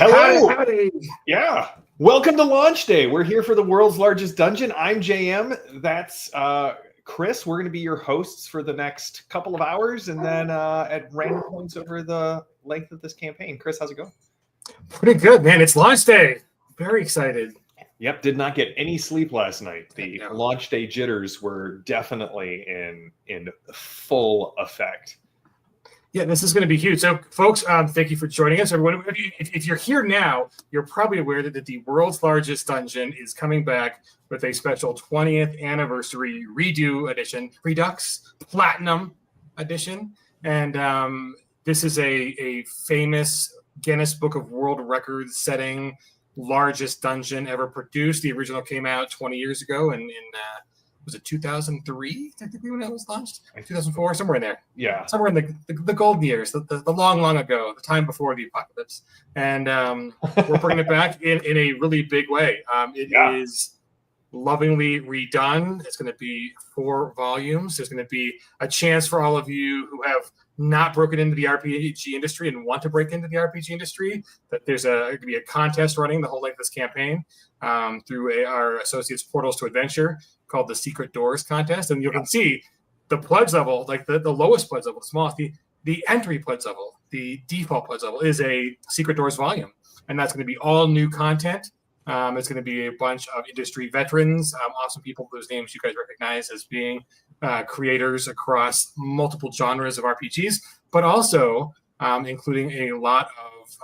Hello. Howdy. Yeah. Welcome to launch day. We're here for the world's largest dungeon. I'm JM. That's Chris. We're going to be your hosts for the next couple of hours and then at random points over the length of this campaign. Chris, how's it going? Pretty good, man. It's launch day. Very excited. Yep. Did not get any sleep last night. The launch day jitters were definitely in full effect. Yeah, this is going to be huge. So, folks, thank you for joining us. Everyone, if you're here now, you're probably aware that the world's largest dungeon is coming back with a special 20th anniversary redo edition, Redux Platinum edition. And this is a famous Guinness Book of World Records setting largest dungeon ever produced. The original came out 20 years ago in was it 2003 technically when it was launched? 2004, somewhere in there. Yeah. Somewhere in the golden years, the long ago, the time before the apocalypse. And we're bringing it back in a really big way. It is lovingly redone. It's going to be 4 volumes. There's going to be a chance for all of you who have not broken into the RPG industry and want to break into the RPG industry, that there's going to be a contest running the whole length of this campaign through our Associates Portals to Adventure called the Secret Doors Contest. And you can see the pledge level, like the lowest pledge level, the smallest, the entry pledge level, the default pledge level is a Secret Doors volume. And that's going to be all new content. It's going to be a bunch of industry veterans, awesome people whose names you guys recognize as being creators across multiple genres of RPGs, but also including a lot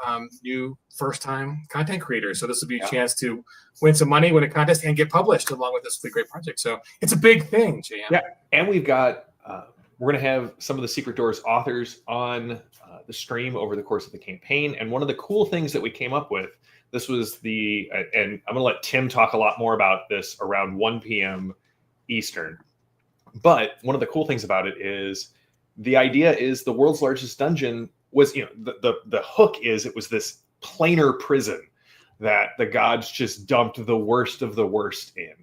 of new first-time content creators. So this will be a chance to win some money, win a contest, and get published along with this really great project. So it's a big thing, JM. Yeah, and we've got we're going to have some of the Secret Doors authors on the stream over the course of the campaign. And one of the cool things that we came up with, this was and I'm going to let Tim talk a lot more about this around 1 p.m. Eastern. But one of the cool things about it is the idea is the world's largest dungeon was, the hook is it was this planar prison that the gods just dumped the worst of the worst in.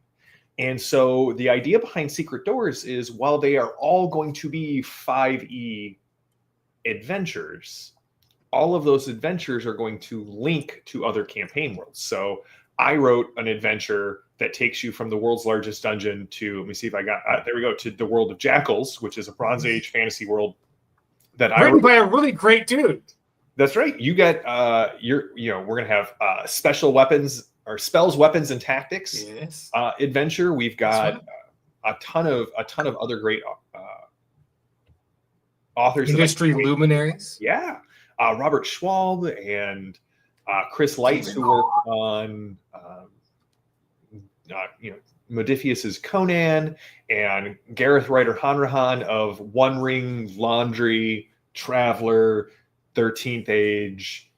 And so the idea behind Secret Doors is while they are all going to be 5e adventures, all of those adventures are going to link to other campaign worlds. So I wrote an adventure that takes you from the world's largest dungeon to, let me see if I got, there we go, to the world of Jackals, which is a Bronze Age fantasy world that I written by a really great dude. That's right. You get, we're going to have special weapons or spells, weapons, and tactics adventure. We've got a ton of other great authors. Industry luminaries. Yeah. Robert Schwalb and Chris Lights, who work on, Modiphius's Conan, and Gareth Ryder Hanrahan of One Ring, Laundry, Traveler, 13th Age,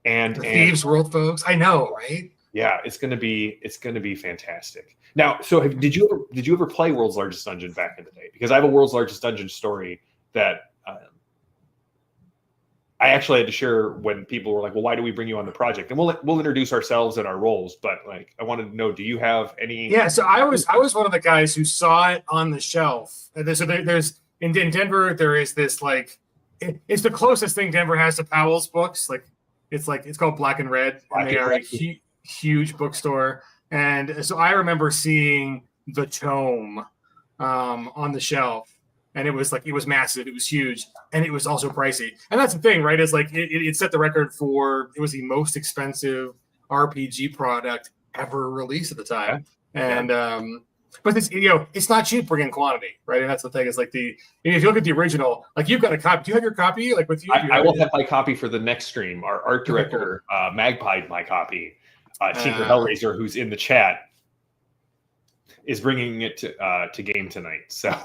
and Thieves World, folks. I know, right? Yeah, it's gonna be fantastic. Now, so did you ever play World's Largest Dungeon back in the day? Because I have a World's Largest Dungeon story that I actually had to share when people were like, "Well, why do we bring you on the project?" And we'll introduce ourselves and our roles. But like, I wanted to know, do you have any? Yeah, so I was one of the guys who saw it on the shelf. So there's in Denver, there is this it's the closest thing Denver has to Powell's books. It's called Black and Red, and they are a huge bookstore. And so I remember seeing the tome on the shelf. And it was massive. It was huge, and it was also pricey. And that's the thing, right? Is it set the record for, it was the most expensive RPG product ever released at the time. And but it's not cheap bringing quantity, right? And that's the thing. Is if you look at the original, you've got a copy. Do you have your copy with you? I will have my copy for the next stream. Our art director magpied my copy. Tinker Hellraiser, who's in the chat, is bringing it to game tonight. So.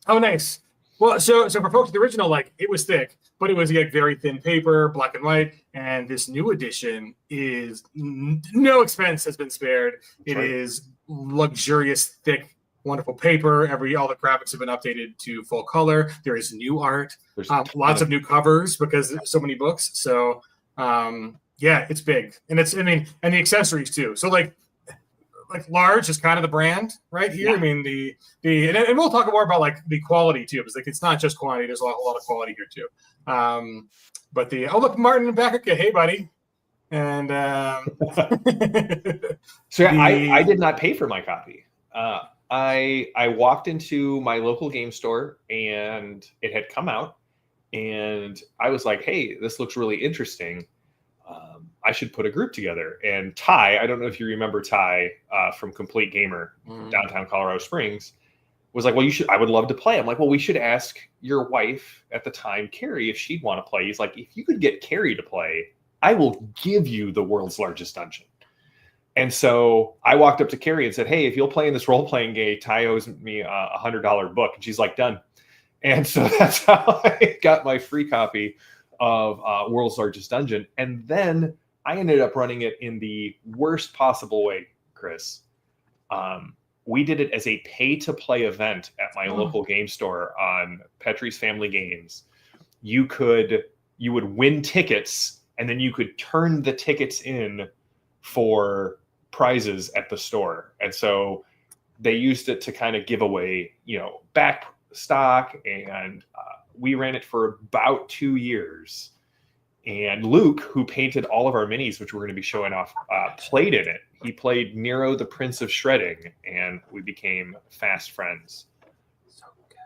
Oh, nice. Well, so for folks, the original, it was thick, but it was very thin paper, black and white. And this new edition is no expense has been spared. It is luxurious, thick, wonderful paper. All the graphics have been updated to full color. There is new art, lots of new covers because there's so many books. So, it's big, and and the accessories too. So large is kind of the brand right here. I mean, and we'll talk more about the quality too, because it's not just quantity. There's a lot of quality here too. But look, Martin and BackerKit. Hey, buddy. And so yeah, I did not pay for my copy. I walked into my local game store and it had come out, and I was like, "Hey, this looks really interesting. I should put a group together." And Ty, I don't know if you remember Ty from Complete Gamer, downtown Colorado Springs, was like, "Well, you should. I would love to play." I'm like, "Well, we should ask your wife at the time, Carrie, if she'd want to play." He's like, "If you could get Carrie to play, I will give you the world's largest dungeon." And so I walked up to Carrie and said, "Hey, if you'll play in this role-playing game, Ty owes me a $100 book." And she's like, "Done." And so that's how I got my free copy of World's Largest Dungeon. And then I ended up running it in the worst possible way, Chris. We did it as a pay-to-play event at my local game store on Petrie's Family Games. You would win tickets, and then you could turn the tickets in for prizes at the store. And so they used it to kind of give away, back stock, and we ran it for about 2 years. And Luke, who painted all of our minis, which we're going to be showing off, played in it. He played Nero, the Prince of Shredding, and we became fast friends.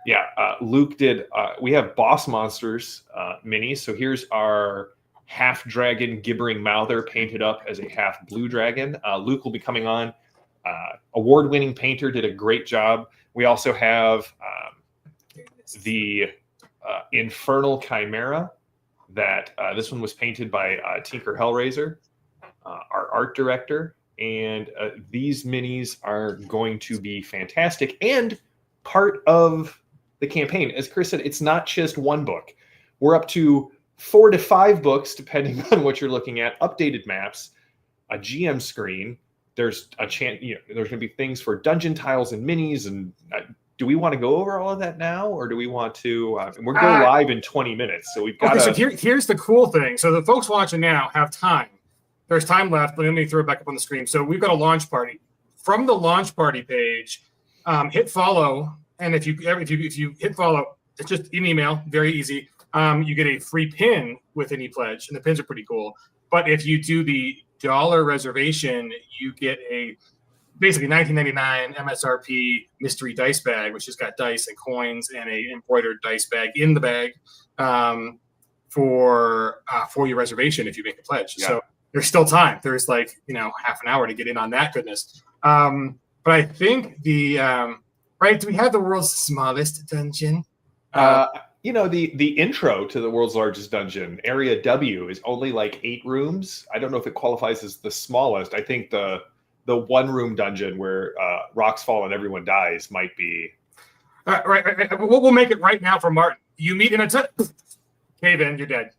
Yeah, Luke did. We have Boss Monsters minis. So here's our half dragon gibbering mouther painted up as a half blue dragon. Luke will be coming on. Award-winning painter, did a great job. We also have the Infernal Chimera. That this one was painted by Tinker Hellraiser, our art director, and these minis are going to be fantastic and part of the campaign. As Chris said, it's not just one book. We're up to 4 to 5 books, depending on what you're looking at. Updated maps, a GM screen. There's a chance, there's going to be things for dungeon tiles and minis. And do we want to go over all of that now, or do we want to? We're going live in 20 minutes, so we've got. Okay, so here's the cool thing. So the folks watching now have time. There's time left. Let me throw it back up on the screen. So we've got a launch party. From the launch party page, hit follow, and if you hit follow, it's just an email, very easy. You get a free pin with any pledge, and the pins are pretty cool. But if you do the $1 reservation, you get a basically $19.99 MSRP mystery dice bag, which has got dice and coins and a embroidered dice bag in the bag for your reservation if you make a pledge. Yeah. So there's still time. There's half an hour to get in on that goodness. But I think do we have the world's smallest dungeon? The intro to the world's largest dungeon, Area W, is only like 8 rooms. I don't know if it qualifies as the smallest. I think the 1-room dungeon where rocks fall and everyone dies might be. Right. We'll make it right now for Martin. You meet in a cave in, you're dead.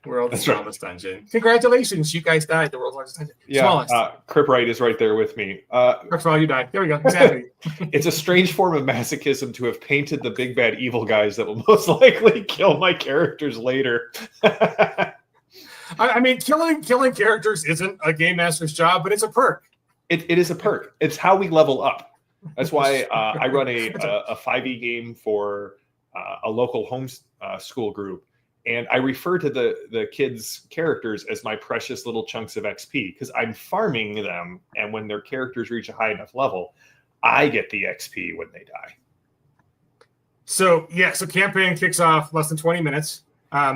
World's smallest dungeon. Congratulations, you guys died. The world's largest dungeon. Yeah, smallest. Crip Wright is right there with me. First of all, you died. There we go. Exactly. It's a strange form of masochism to have painted the big bad evil guys that will most likely kill my characters later. I mean, killing characters isn't a game master's job, but it's a perk. It is a perk. It's how we level up. That's why I run a 5e game for a local home school group. And I refer to the kids' characters as my precious little chunks of XP because I'm farming them. And when their characters reach a high enough level, I get the XP when they die. So campaign kicks off less than 20 minutes.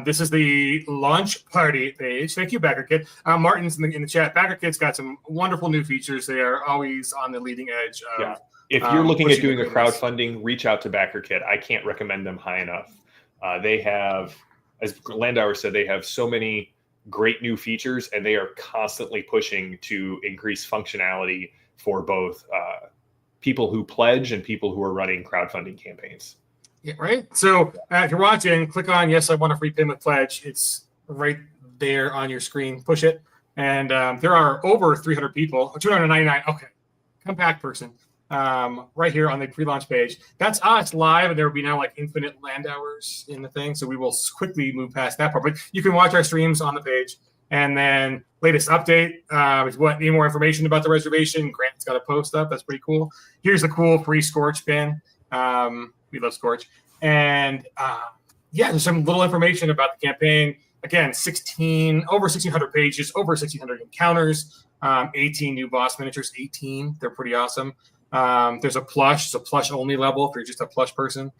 This is the launch party page. Thank you, BackerKit. Martin's in the chat. BackerKit's got some wonderful new features. They are always on the leading edge of. Yeah. If you're looking at doing a crowdfunding, reach out to BackerKit. I can't recommend them high enough. They have, as Landauer said, they have so many great new features, and they are constantly pushing to increase functionality for both people who pledge and people who are running crowdfunding campaigns. Yeah, right. So if you're watching, click on "Yes, I want a free pin with pledge." It's right there on your screen. Push it, and there are over 300 people. 299. Okay, compact person. Right here on the pre-launch page. That's us live, and there will be now infinite land hours in the thing. So we will quickly move past that part. But you can watch our streams on the page, and then latest update. If you need more information about the reservation, Grant's got a post up. That's pretty cool. Here's the cool free Scorch pin. We love Scorch. And there's some little information about the campaign. again, over 1,600 pages, over 1,600 encounters, 18 new boss miniatures, 18. They're pretty awesome. There's a plush. It's a plush only level if you're just a plush person.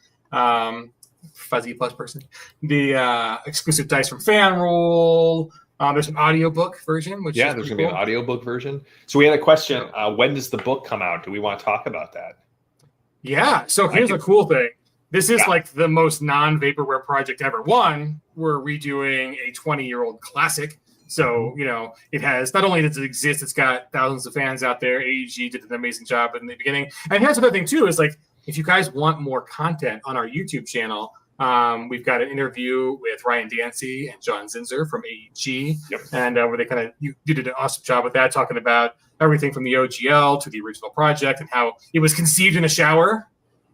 Fuzzy plush person. The exclusive dice from Fan Roll. There's an audiobook version, which there's gonna be an audiobook version. So we had a question. When does the book come out? Do we want to talk about that? Yeah. So here's a cool thing. This is like the most non-vaporware project ever. One, we're redoing a 20-year-old classic. So, it has, not only does it exist, it's got thousands of fans out there. AEG did an amazing job in the beginning. And here's another thing too, is like, if you guys want more content on our YouTube channel, we've got an interview with Ryan Dancy and John Zinser from AEG. Yep. And where they you did an awesome job with that, talking about everything from the OGL to the original project and how it was conceived in a shower,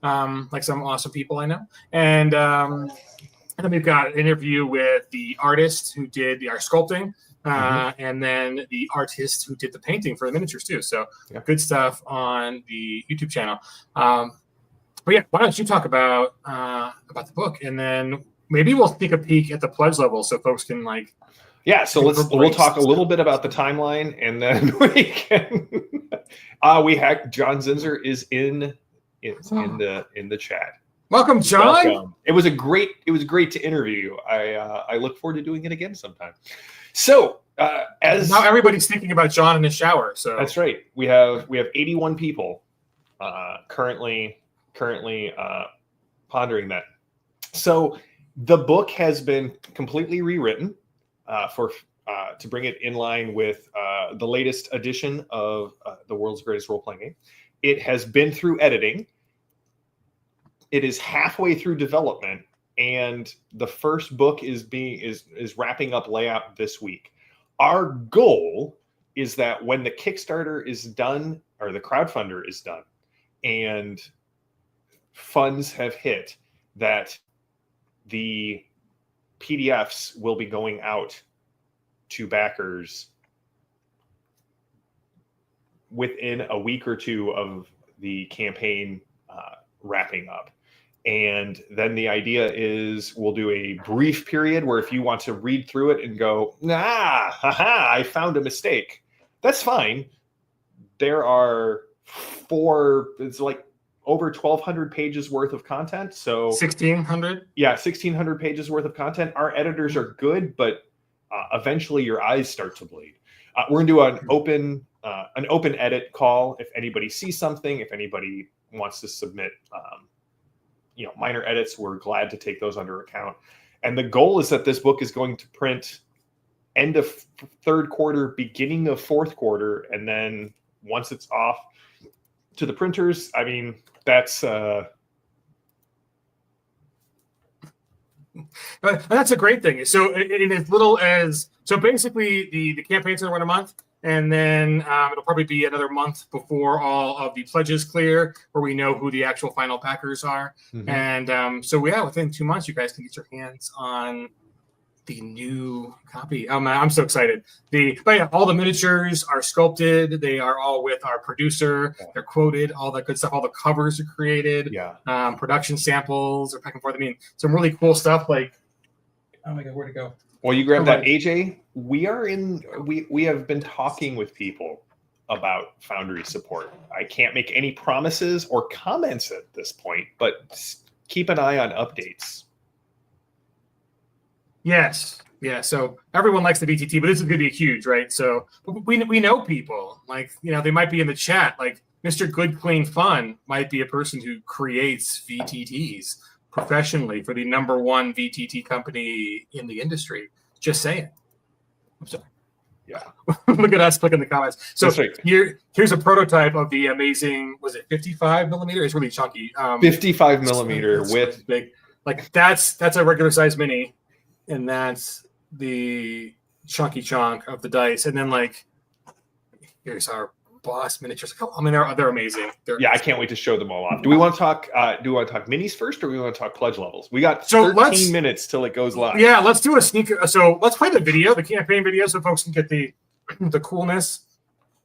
like some awesome people I know. And then we've got an interview with the artist who did our sculpting, and then the artist who did the painting for the miniatures too. So good stuff on the YouTube channel. But yeah, why don't you talk about the book, and then maybe we'll take a peek at the pledge level so folks can So we'll talk a little bit about the timeline, and then we can. John Zinser is in the chat. Welcome, John. Welcome. It was great to interview you. I look forward to doing it again sometime. So as now everybody's thinking about John in the shower. So that's right. We have 81 people currently pondering that. So the book has been completely rewritten to bring it in line with the latest edition of the world's greatest role-playing game. It has been through editing. It is halfway through development, and the first book is wrapping up layout this week. Our goal is that when the Kickstarter is done, or the crowdfunder is done, and funds have hit, that the PDFs will be going out to backers within a week or two of the campaign wrapping up. And then the idea is we'll do a brief period where if you want to read through it and go, I found a mistake, that's fine. There are it's like over 1,200 pages worth of content. So 1,600? Yeah, 1,600 pages worth of content. Our editors are good, but eventually your eyes start to bleed. We're going to do an open edit call. If anybody sees something, if anybody wants to submit minor edits, we're glad to take those under account. And the goal is that this book is going to print end of third quarter, beginning of fourth quarter, and then once it's off to the printers, I mean, that's that's a great thing. So in as little as basically the campaign's gonna run a month, and then it'll probably be another month before all of the pledges clear, where we know who the actual final backers are. And within 2 months, you guys can get your hands on the new copy. Oh man, I'm so excited. All the miniatures are sculpted. They are all with our producer. They're quoted, all that good stuff. All the covers are created. Production samples are back and forth. I mean, some really cool stuff. Like, oh my God, where'd it go? Well, you grab that, AJ. We have been talking with people about Foundry support. I can't make any promises or comments at this point, but keep an eye on updates. Yes. Yeah. So everyone likes the VTT, but this is going to be huge, right? So we know people, they might be in the chat. Like Mr. Good Clean Fun might be a person who creates VTTs professionally for the #1 VTT company in the industry. Just saying. I'm sorry. Yeah. Look at us clicking the comments. So right. Here's a prototype of the amazing, was it 55 millimeter? It's really chunky. 55 millimeter with big. Like that's a regular size mini. And that's the chunky chunk of the dice. And then here's our boss miniatures. I mean, they're amazing. I can't wait to show them all off. Do we want to talk minis first, or do we want to talk pledge levels? We got 13 minutes till it goes live. Yeah, let's do a sneak. So let's play the video, the campaign video, so folks can get the coolness.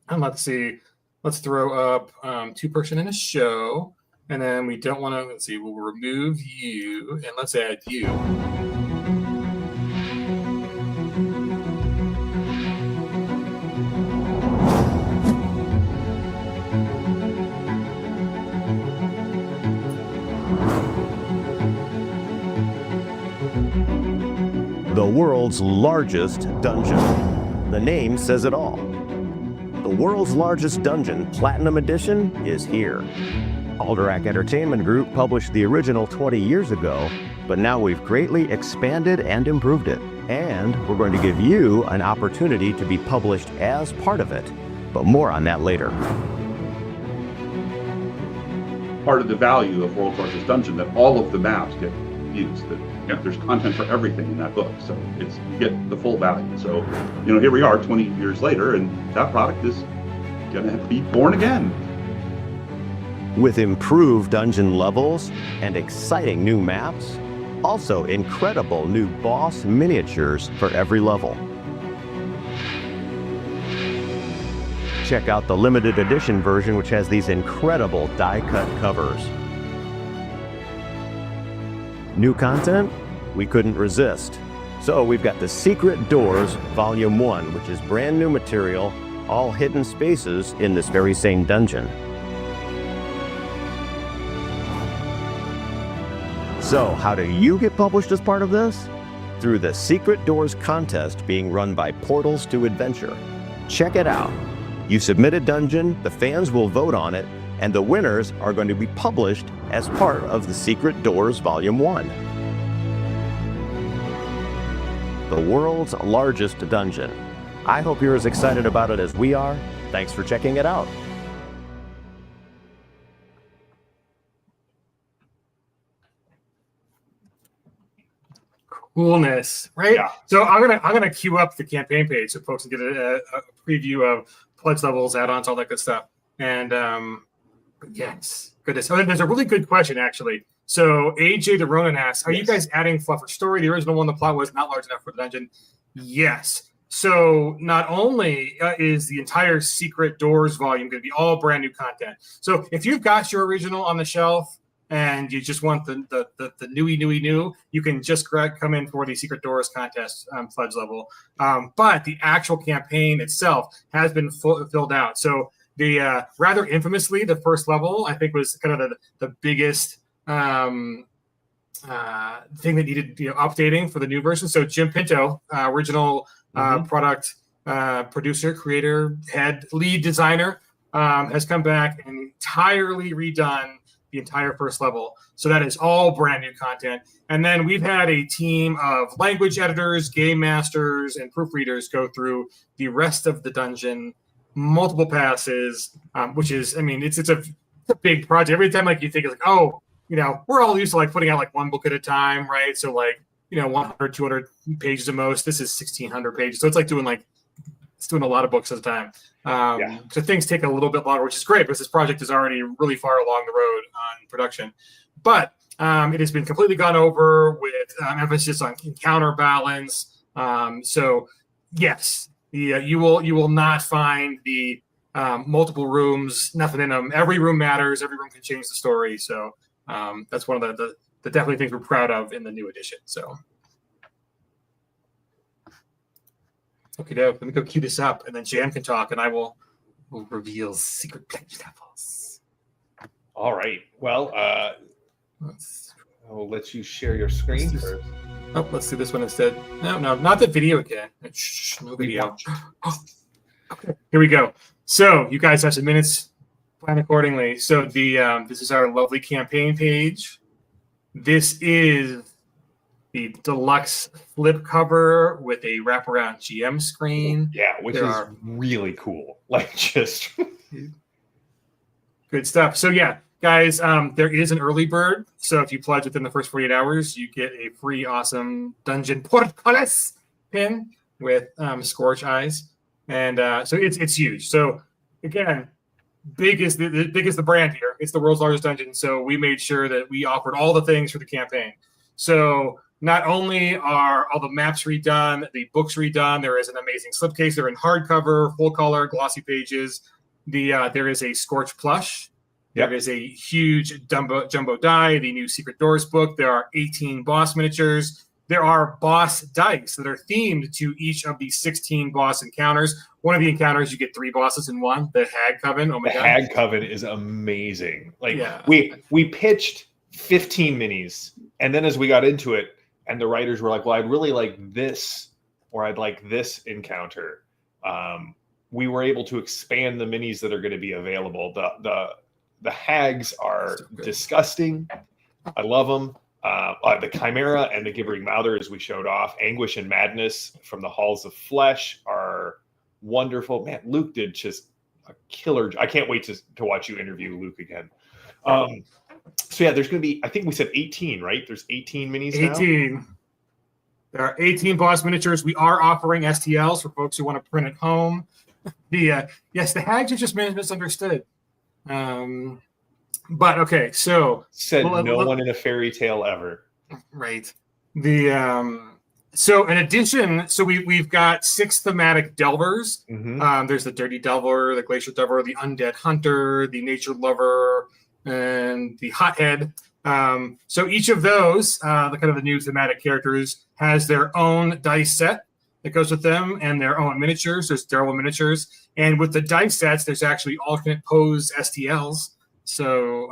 And let's see. Let's throw up 2-person in a show. And then we don't want to, let's see, we'll remove you and let's add you. The world's largest dungeon. The name says it all. The world's largest dungeon, Platinum Edition, is here. Alderac Entertainment Group published the original 20 years ago, but now we've greatly expanded and improved it. And we're going to give you an opportunity to be published as part of it, but more on that later. Part of the value of World's Largest Dungeon that all of the maps get used. That there's content for everything in that book, so it's you get the full value. So here we are 20 years later, and that product is gonna be born again. With improved dungeon levels and exciting new maps, also incredible new boss miniatures for every level. Check out the limited edition version, which has these incredible die-cut covers. New content? We couldn't resist. So we've got the Secret Doors Volume 1, which is brand new material, all hidden spaces in this very same dungeon. So how do you get published as part of this? Through the Secret Doors contest being run by Portals to Adventure. Check it out. You submit a dungeon, the fans will vote on it, and the winners are going to be published as part of the Secret Doors Volume 1. The world's largest dungeon. I hope you're as excited about it as we are. Thanks for checking it out. Coolness, right? Yeah. So I'm gonna queue up the campaign page so folks can get a preview of pledge levels, add-ons, all that good stuff. And yes, goodness. Oh, there's a really good question actually. So AJ the Ronin asks, "Are you guys adding fluff or story? The original one, the plot was not large enough for the dungeon." Yes. So not only is the entire Secret Doors volume going to be all brand new content. So if you've got your original on the shelf and you just want the new, you can just come in for the Secret Doors contest pledge level. But the actual campaign itself has been filled out. So the rather infamously, the first level, I think, was kind of the biggest thing that needed updating for the new version. So Jim Pinto, original product producer, creator, head, lead designer, has come back and entirely redone the entire first level. So that is all brand new content. And then we've had a team of language editors, game masters, and proofreaders go through the rest of the dungeon, multiple passes, which is, I mean, it's a big project. Every time you think it's we're all used to putting out one book at a time, right? So 100, 200 pages at most. This is 1,600 pages. So it's it's doing a lot of books at a time. So things take a little bit longer, which is great because this project is already really far along the road on production. But it has been completely gone over with emphasis on encounter balance. So yes, you will not find the multiple rooms, nothing in them. Every room matters. Every room can change the story. So that's one of the definitely things we're proud of in the new edition. So. Okay, let me go cue this up, and then Jan can talk, and I will reveal secret pledge levels. All right. Well, I'll let you share your screen first. Oh, let's do this one instead. No, not the video again. Shh, no video. Okay, here we go. So you guys have some minutes. Plan accordingly. So this is our lovely campaign page. This is the deluxe flip cover with a wraparound GM screen. Yeah, which is really cool. Just good stuff. So yeah, guys, there is an early bird. So if you pledge within the first 48 hours, you get a free awesome Dungeon Portcullis pin with Scorch eyes. And so it's huge. So again, big is the brand here. It's the world's largest dungeon. So we made sure that we offered all the things for the campaign. So not only are all the maps redone, the books redone, there is an amazing slipcase. They're in hardcover, full color, glossy pages. There is a Scorch plush. Yep. There is a huge jumbo die, the new Secret Doors book. There are 18 boss miniatures. There are boss dice that are themed to each of the 16 boss encounters. One of the encounters, you get 3 bosses in one. The Hag Coven. Oh my God. The Hag Coven is amazing. We pitched 15 minis, and then as we got into it, and the writers were like, well, I'd really like this, or I'd like this encounter. We were able to expand the minis that are going to be available. The hags are disgusting. I love them. The Chimera and the Gibbering Mouther, as we showed off, Anguish and Madness from the Halls of Flesh are wonderful. Man, Luke did just a killer. I can't wait to watch you interview Luke again. So yeah, there's going to be, I think we said 18, right? There's 18 minis 18. now. There are 18 boss miniatures. We are offering STLs for folks who want to print at home. Yes, the hags are just misunderstood. But okay, so said no one in a fairy tale ever. Right. So in addition, so we've got 6 thematic delvers. There's the Dirty Delver, the Glacier Delver, the Undead Hunter, the Nature Lover, and the Hothead. So each of those, the kind of the new thematic characters, has their own dice set that goes with them and their own miniatures. There's Derwell miniatures. And with the dice sets, there's actually alternate pose STLs. So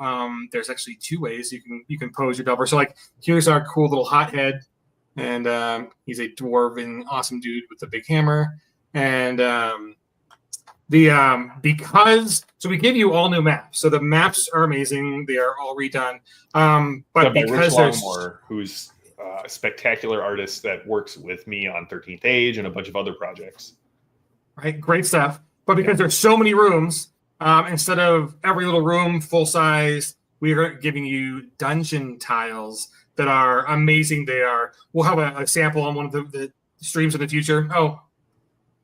there's actually 2 ways you can pose your Delver. So like here's our cool little Hothead. And he's a dwarven awesome dude with a big hammer. And because we give you all new maps. So the maps are amazing. They are all redone. But because there's Longmore, who's a spectacular artist that works with me on 13th Age and a bunch of other projects. Right, great stuff. But because there's so many rooms, instead of every little room full size, we are giving you dungeon tiles that are amazing. We'll have a sample on one of the streams in the future. Oh,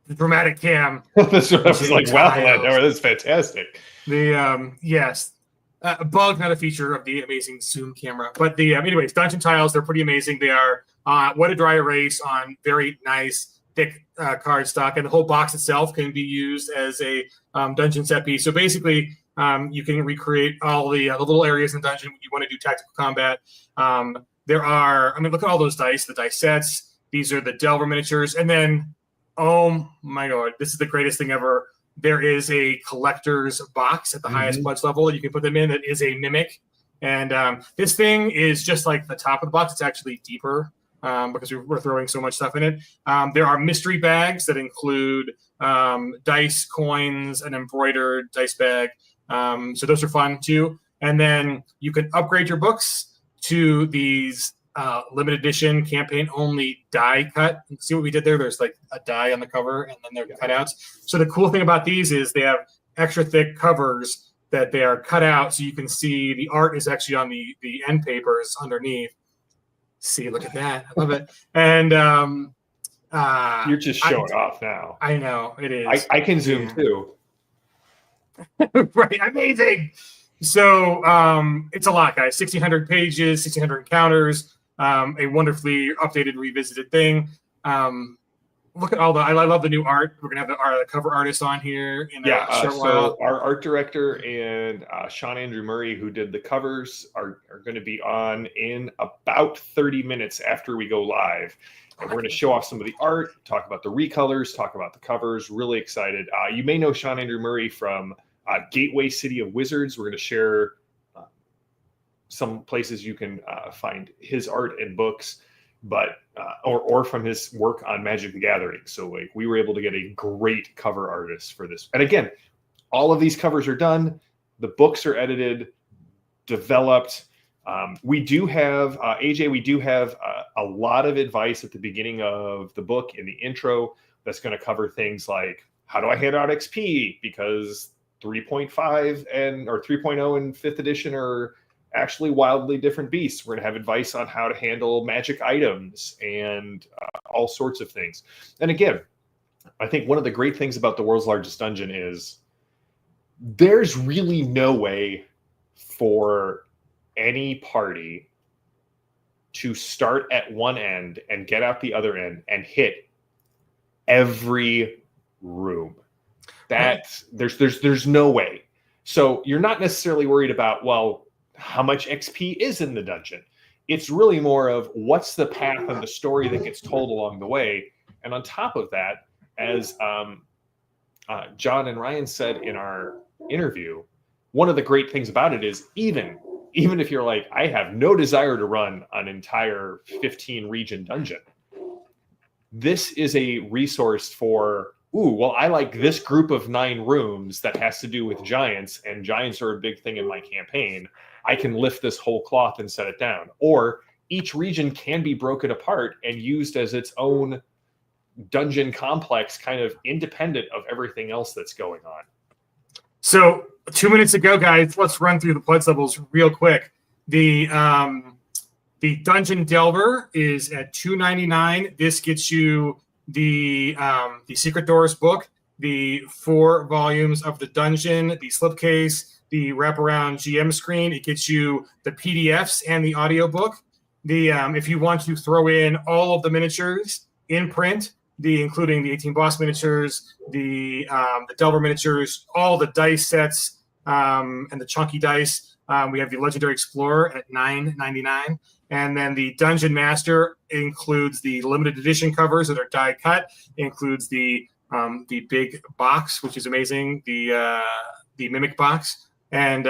the dramatic cam. That's what I was like, wow, that's fantastic. Yes. Bug, not a feature of the amazing Zoom camera. But anyways, dungeon tiles, they're pretty amazing. They are wet to dry erase on very nice, thick cardstock. And the whole box itself can be used as a dungeon set piece. So basically, you can recreate all the little areas in the dungeon when you want to do tactical combat. Look at all those dice, the dice sets. These are the Delver miniatures. And then, oh my God, this is the greatest thing ever. There is a collector's box at the highest pledge level. You can put them in. That is a Mimic. And this thing is just like the top of the box. It's actually deeper because we're throwing so much stuff in it. There are mystery bags that include dice, coins, an embroidered dice bag. So those are fun too. And then you can upgrade your books to these limited edition campaign only die cut. See what we did there? There's like a die on the cover and then they're cutouts. So the cool thing about these is they have extra thick covers that they are cut out so you can see the art is actually on the end papers underneath. See, look at that. I love it. And you're just showing off now. I know it is. I can zoom too. Right, amazing. So it's a lot, guys. 1,600 pages, 1,600 encounters, a wonderfully updated, revisited thing. Look at all I love the new art. We're gonna have the cover artist on here in a short while. Our art director and Sean Andrew Murray, who did the covers, are going to be on in about 30 minutes after we go live. And we're going to show off some of the art, talk about the recolors, talk about the covers. Really excited. You may know Sean Andrew Murray from Gateway City of Wizards. We're going to share some places you can find his art and books, but or from his work on Magic the Gathering. So like we were able to get a great cover artist for this. And again, all of these covers are done. The books are edited, developed. We do have AJ. We do have a lot of advice at the beginning of the book in the intro that's going to cover things like how do I hand out XP, because 3.5 or 3.0 and 5th edition are actually wildly different beasts. We're going to have advice on how to handle magic items and all sorts of things. And again, I think one of the great things about the world's largest dungeon is there's really no way for any party to start at one end and get out the other end and hit every room. There's no way. So you're not necessarily worried about, well, how much XP is in the dungeon. It's really more of what's the path and the story that gets told along the way. And on top of that, as John and Ryan said in our interview, one of the great things about it is even even if you're like, I have no desire to run an entire 15 region dungeon, this is a resource for, I like this group of 9 rooms that has to do with giants, and giants are a big thing in my campaign. I can lift this whole cloth and set it down. Or each region can be broken apart and used as its own dungeon complex, kind of independent of everything else that's going on. So 2 minutes ago, guys, let's run through the pledge levels real quick. The Dungeon Delver is at $2.99. This gets you the Secret Doors book, the 4 volumes of the dungeon, the slipcase, the wraparound GM screen. It gets you the PDFs and the audiobook. If you want to throw in all of the miniatures in print, including the 18 boss miniatures, the Delver miniatures, all the dice sets, and the chunky dice. We have the Legendary Explorer at $9.99. And then the Dungeon Master includes the limited edition covers that are die cut. It includes the big box, which is amazing, the Mimic box, and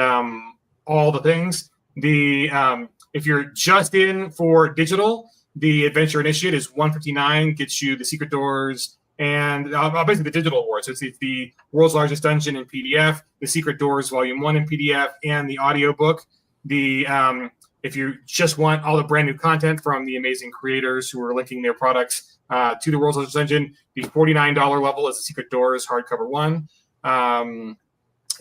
all the things. If you're just in for digital, the Adventure Initiate is $159, gets you the Secret Doors and basically the digital awards. So it's the World's Largest Dungeon in PDF, the Secret Doors Volume 1 in PDF, and the audiobook. If you just want all the brand new content from the amazing creators who are linking their products to the World's Largest Dungeon, the $49 level is the Secret Doors hardcover 1.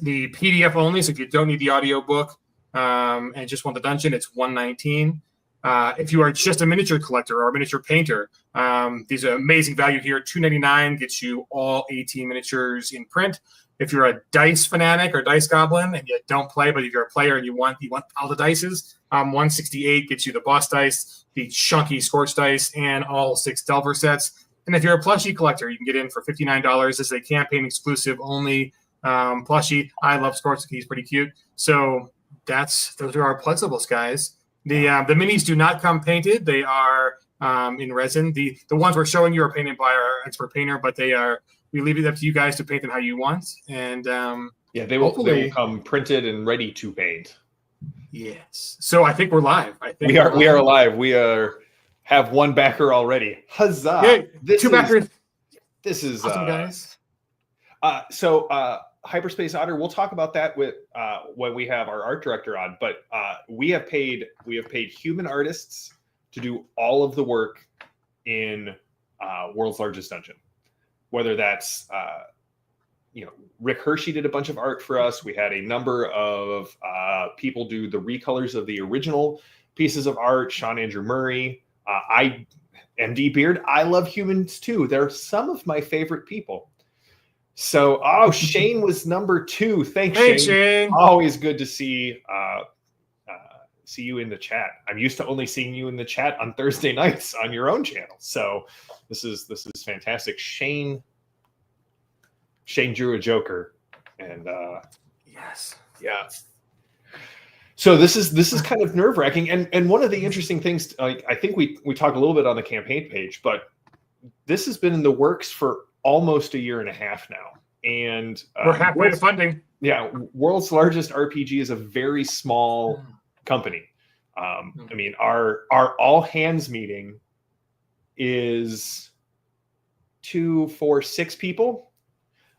The PDF only, so if you don't need the audiobook and just want the dungeon, it's $119. If you are just a miniature collector or a miniature painter, these are amazing value here. $2.99 gets you all 18 miniatures in print. If you're a dice fanatic or dice goblin and you don't play, but if you're a player and you want all the dices, $168 gets you the boss dice, the chunky Scorch dice, and all 6 Delver sets. And if you're a plushie collector, you can get in for $59. This is a campaign exclusive only plushie. I love Scorch; he's pretty cute. So those are our pledgeables, guys. The minis do not come painted; they are in resin. The ones we're showing you are painted by our expert painter, but we leave it up to you guys to paint them how you want. And they will come printed and ready to paint. Yes. So I think we're live. We are live. We have 1 backer already. Huzzah! Yay. 2 backers. This is awesome, guys. Hyperspace Otter. We'll talk about that when we have our art director on. But we have paid human artists to do all of the work in World's Largest Dungeon. Whether that's Rick Hershey did a bunch of art for us. We had a number of people do the recolors of the original pieces of art. Sean Andrew Murray, MD Beard. I love humans too. They're some of my favorite people. So, Shane was number 2. Thanks, Shane. Always good to see you in the chat. I'm used to only seeing you in the chat on Thursday nights on your own channel. So this is fantastic. Shane drew a Joker, and yes, yeah. So this is kind of nerve-wracking, and one of the interesting things, like I think we talked a little bit on the campaign page, but this has been in the works for almost a year and a half now, and we're halfway to funding. Yeah, World's Largest RPG is a very small company. I mean, our all hands meeting is 2, 4, 6 people,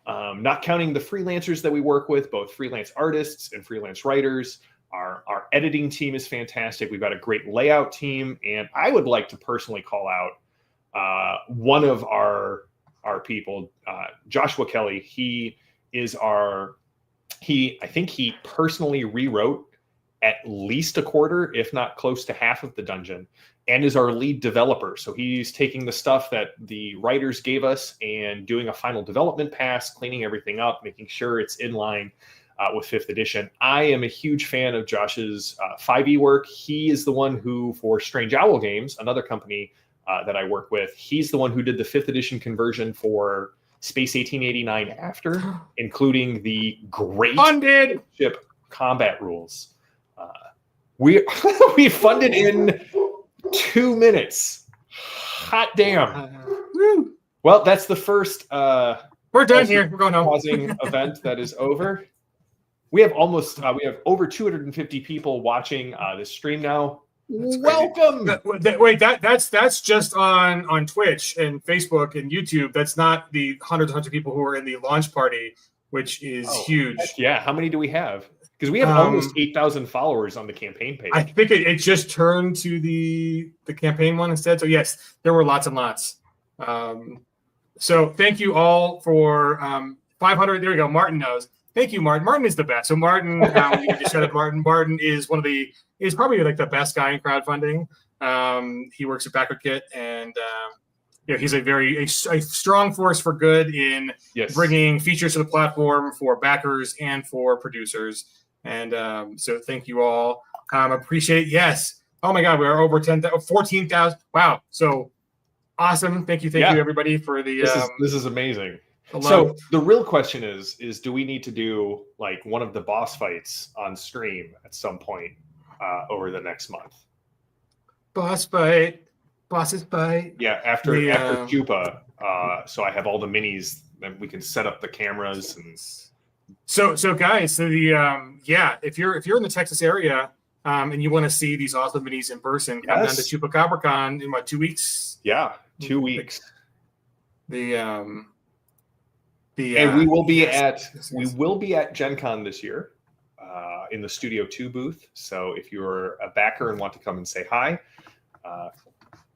not counting the freelancers that we work with, both freelance artists and freelance writers. Our editing team is fantastic. We've got a great layout team, and I would like to personally call out one of our people, Joshua Kelly. I think he personally rewrote at least a quarter, if not close to half of the dungeon, and is our lead developer. So he's taking the stuff that the writers gave us and doing a final development pass, cleaning everything up, making sure it's in line with 5th edition. I am a huge fan of Josh's 5e work. He is the one who, for Strange Owl Games, another company that I work with, he's the one who did the 5th edition conversion for Space 1889 After, including the great ship combat rules. We funded in 2 minutes. Hot damn. Well, that's the first we're done here. We're going home. Pausing event that is over. We have almost we have over 250 people watching this stream now. That's Welcome. Wait, that's just on Twitch and Facebook and YouTube. That's not the hundreds of people who are in the launch party, which is huge. Yeah, how many do we have? Because we have almost 8,000 followers on the campaign page. I think it just turned to the campaign one instead. So yes, there were lots and lots. So thank you all for 500. There we go. Martin knows. Thank you, Martin. Martin is the best. So Martin, you just shouted Martin. Martin is probably like the best guy in crowdfunding. He works at BackerKit, and he's a strong force for good in bringing features to the platform for backers and for producers. And so thank you all. Appreciate it. Yes. Oh my God, we are over 14,000. Wow. So awesome. Thank you, everybody, for the. This is amazing. So the real question is do we need to do like one of the boss fights on stream at some point over the next month? Bosses fight. Yeah, after Chupa. So I have all the minis that we can set up the cameras and. So guys, so if you're in the Texas area and you want to see these awesome minis in person, come down to Chupacabra in 2 weeks. Yeah, 2 weeks. And we will be at Gen Con this year in the Studio 2 booth. So if you're a backer and want to come and say hi,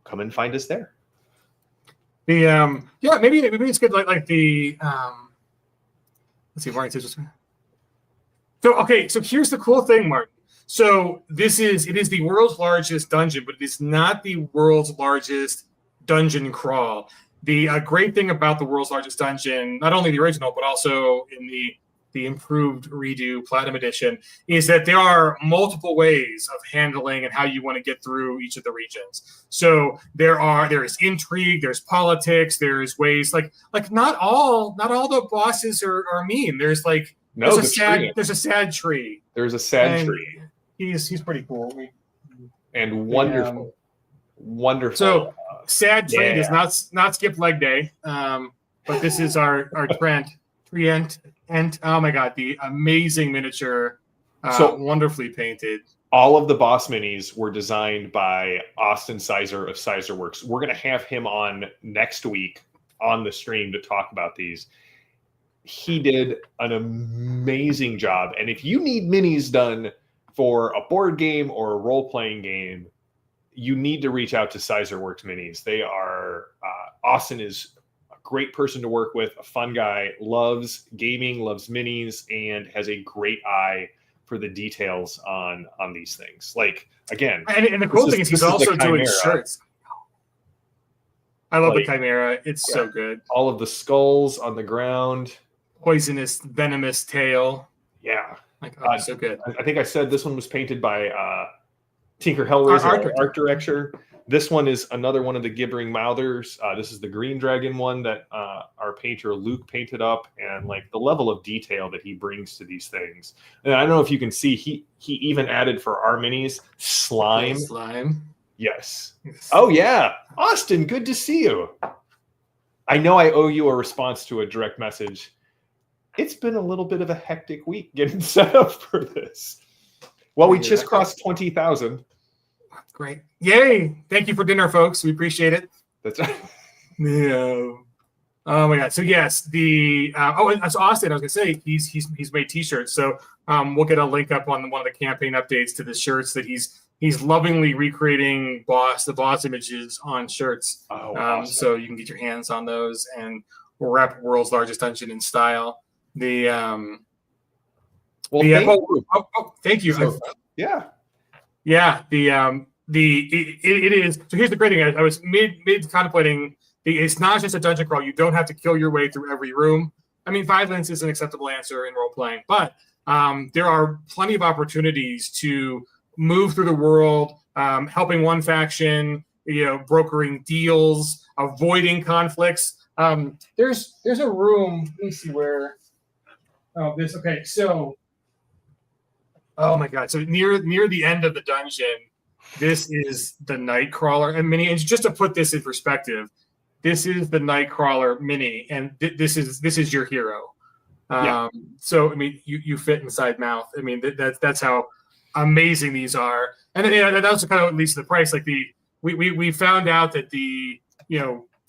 come and find us there. Maybe it's good like the let's see, Martin says so here's the cool thing, Martin. So it is the world's largest dungeon, but it is not the world's largest dungeon crawl. The great thing about the world's largest dungeon, not only the original, but also in the improved redo Platinum Edition, is that there are multiple ways of handling and how you want to get through each of the regions. So there is intrigue, there's politics, there's ways like not all the bosses are mean. There's a sad tree. There's a sad tree. He's pretty cool. And wonderful. Wonderful. So sad tree does not skip leg day. But this is our Trient. And oh my God, the amazing miniature, wonderfully painted. All of the boss minis were designed by Austin Sizer of Sizerworks. We're going to have him on next week on the stream to talk about these. He did an amazing job. And if you need minis done for a board game or a role-playing game, you need to reach out to Sizerworks Minis. They are, Austin is a great person to work with, a fun guy, loves gaming, loves minis, and has a great eye for the details on these things. Like, again. And the cool thing is he's also doing shirts. I love the Chimera. It's so good. All of the skulls on the ground. Poisonous, venomous tail. Yeah. So good. I think I said this one was painted by Tinker Hellraiser, art director. This one is another one of the Gibbering Mouthers. This is the Green Dragon one that our painter Luke painted up, and like the level of detail that he brings to these things. And I don't know if you can see, he even added for our minis slime. Slime. Yes. Oh yeah, Austin, good to see you. I know I owe you a response to a direct message. It's been a little bit of a hectic week getting set up for this. Well, we just crossed 20,000. Great. Yay. Thank you for dinner, folks. We appreciate it. That's right. Yeah. Oh my God. So yes, and that's Austin. I was gonna say he's made t-shirts. So we'll get a link up on one of the campaign updates to the shirts that he's lovingly recreating the boss images on shirts. Oh, awesome. So you can get your hands on those, and we'll wrap World's Largest Dungeon in style. Thank you. So, yeah. It is. So here's the great thing. I was mid contemplating. It's not just a dungeon crawl. You don't have to kill your way through every room. I mean, violence is an acceptable answer in role playing, but there are plenty of opportunities to move through the world, helping one faction, brokering deals, avoiding conflicts. There's a room. Let me see where. Oh, this. Okay, so. Oh my God! So near the end of the dungeon, this is the Nightcrawler and mini. And just to put this in perspective, this is the Nightcrawler mini, and this is your hero. So I mean, you fit inside mouth. I mean, that's how amazing these are. And then that also kind of leads to the price. Like we found out that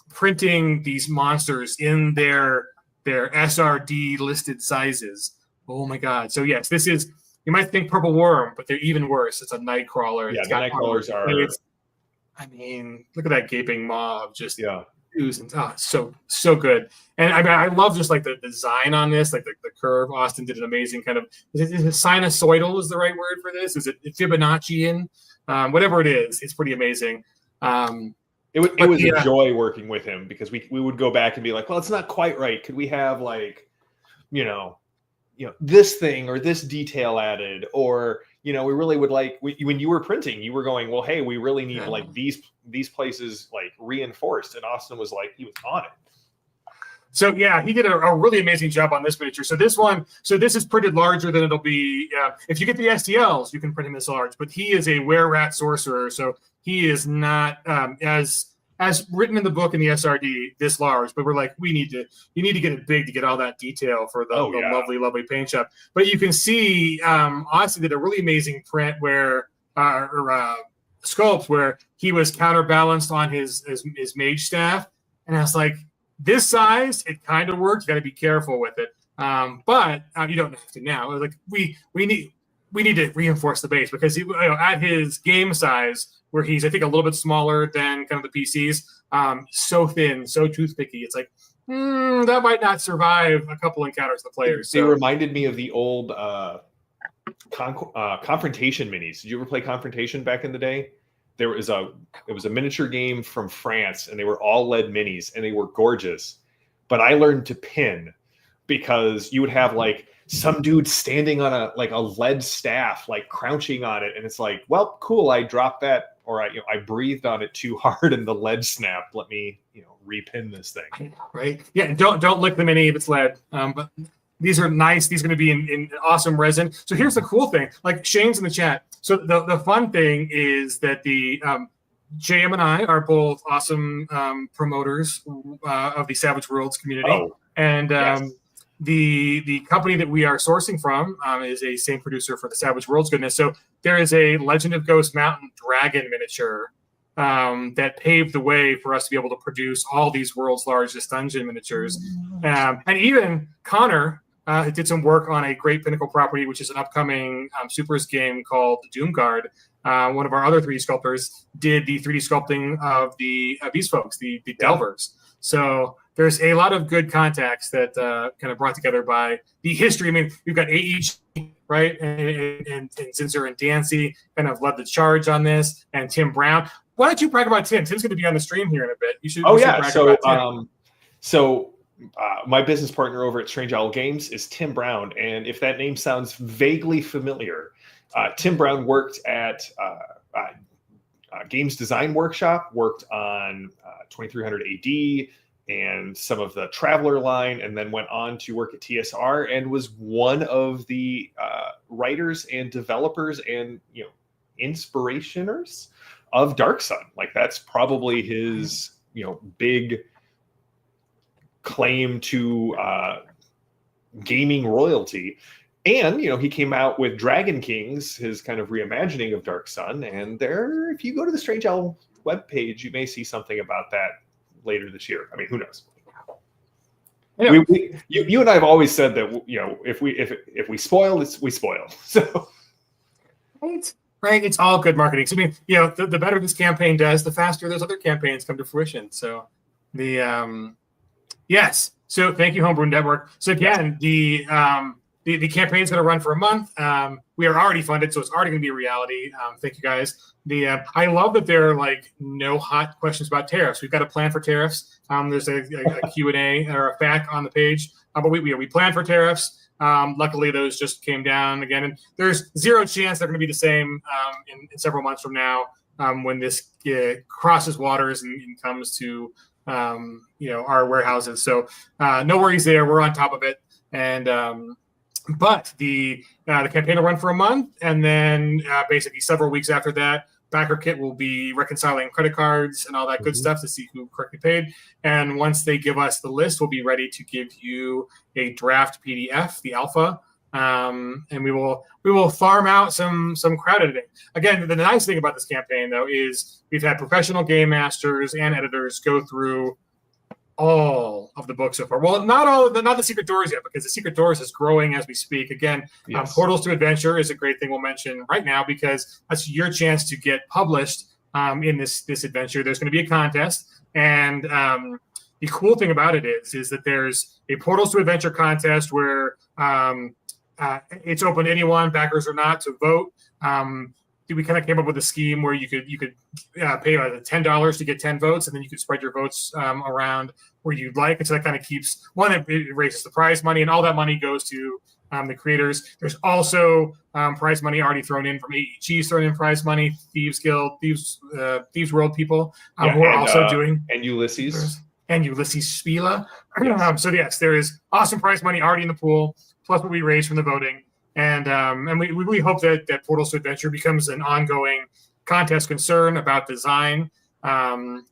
printing these monsters in their SRD listed sizes. Oh my God! So yes, this is. You might think Purple Worm, but they're even worse. It's a Nightcrawler. Yeah, the Nightcrawlers are. I mean, look at that gaping maw of just yeah. ooze and so good. And I mean, I love just like the design on this, like the curve. Austin did an amazing kind of. Is it sinusoidal? Is the right word for this? Is it Fibonaccian? Whatever it is, it's pretty amazing. It was a joy working with him because we would go back and be like, well, it's not quite right. Could we have like, this thing or this detail added, or we really would like when you were printing, you were going, well, hey, we really need like these places like reinforced, and Austin was like, he was on it. So yeah, he did a really amazing job on this miniature. So this is printed larger than it'll be. If you get the STLs, you can print him this large, but he is a were-rat sorcerer, so he is not as written in the book in the SRD this large. But we're like, you need to get it big to get all that detail for the lovely paint job. But you can see Austin did a really amazing print where sculpt where he was counterbalanced on his mage staff, and I was like, this size, it kind of works. You got to be careful with it, but you don't have to now. Like we need to reinforce the base because at his game size, where he's I think a little bit smaller than kind of the PCs, so thin, so toothpicky. It's like that might not survive a couple encounters with the players. They reminded me of the old Confrontation minis. Did you ever play Confrontation back in the day? It was a miniature game from France, and they were all lead minis, and they were gorgeous. But I learned to pin because you would have like some dude standing on a lead staff, like crouching on it, and it's like, well, cool. I dropped that, or I breathed on it too hard, and the lead snapped. Let me repin this thing. Right? Yeah. And don't lick the mini if it's lead. But these are nice. These are going to be in awesome resin. So here's the cool thing. Like Shane's in the chat. So the fun thing is that the JM and I are both awesome promoters of the Savage Worlds community. Oh, and yes. The company that we are sourcing from is a same producer for the Savage Worlds goodness. So there is a Legend of Ghost Mountain dragon miniature that paved the way for us to be able to produce all these world's largest dungeon miniatures. And even Connor did some work on a great Pinnacle property, which is an upcoming Supers game called the Doom Guard. One of our other 3D sculptors did the 3D sculpting of these folks, the Delvers. So there's a lot of good contacts that kind of brought together by the history. I mean, we've got AEG, right? And Zinzer and Dancy kind of led the charge on this, and Tim Brown. Why don't you brag about Tim? Tim's going to be on the stream here in a bit. You should. Brag about Tim. My business partner over at Strange Owl Games is Tim Brown, and if that name sounds vaguely familiar, Tim Brown worked at Games Design Workshop, worked on 2300 AD and some of the Traveler line, and then went on to work at TSR and was one of the writers and developers and inspirationers of Dark Sun. Like that's probably his big claim to gaming royalty. And he came out with Dragon Kings, his kind of reimagining of Dark Sun, and there, if you go to the Strange Owl webpage, you may see something about that later this year. I mean, who knows? Yeah. You and I have always said that if we spoil, we spoil. So right, it's all good marketing. So, I mean, the better this campaign does, the faster those other campaigns come to fruition. So yes. So thank you, Homebrew Network. So again, the campaign is going to run for a month. We are already funded, so it's already going to be a reality. Thank you guys. I love that there are like no hot questions about tariffs. We've got a plan for tariffs. There's a Q&A or a FAQ on the page, but we plan for tariffs. Luckily, those just came down again, and there's zero chance they're going to be the same in several months from now when this crosses waters and comes to our warehouses. So no worries there. We're on top of it, and. But the campaign will run for a month, and then basically several weeks after that, BackerKit will be reconciling credit cards and all that good stuff to see who correctly paid. And once they give us the list, we'll be ready to give you a draft PDF, the alpha, and we will farm out some crowd editing. Again, the nice thing about this campaign, though, is we've had professional game masters and editors go through all of the books so far. Well, not the Secret Doors yet, because the Secret Doors is growing as we speak. Again, Portals to Adventure is a great thing we'll mention right now, because that's your chance to get published in this adventure. There's going to be a contest, and the cool thing about it is that there's a Portals to Adventure contest where it's open to anyone, backers or not, to vote. We kind of came up with a scheme where you could pay $10 to get 10 votes, and then you could spread your votes around where you'd like. And so that kind of keeps it raises the prize money, and all that money goes to the creators. There's also prize money already thrown in from AEG's thrown in prize money, Thieves Guild, Thieves World people who are also doing, and Ulysses Spila. So yes, there is awesome prize money already in the pool, plus what we raise from the voting. And we really hope that Portals to Adventure becomes an ongoing contest concern about design.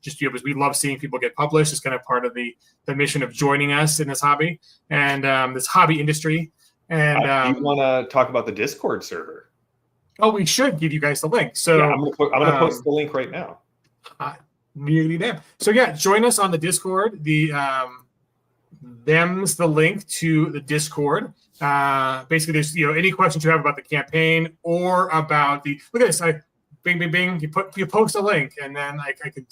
Just because we love seeing people get published. It's kind of part of the mission of joining us in this hobby and this hobby industry. And you want to talk about the Discord server? Oh, we should give you guys the link. So I'm gonna post the link right now. Really damn. So yeah, join us on the Discord. Them's the link to the Discord. Basically, there's any questions you have about the campaign or about look at this. Bing, bing, bing. You post a link, and then I could.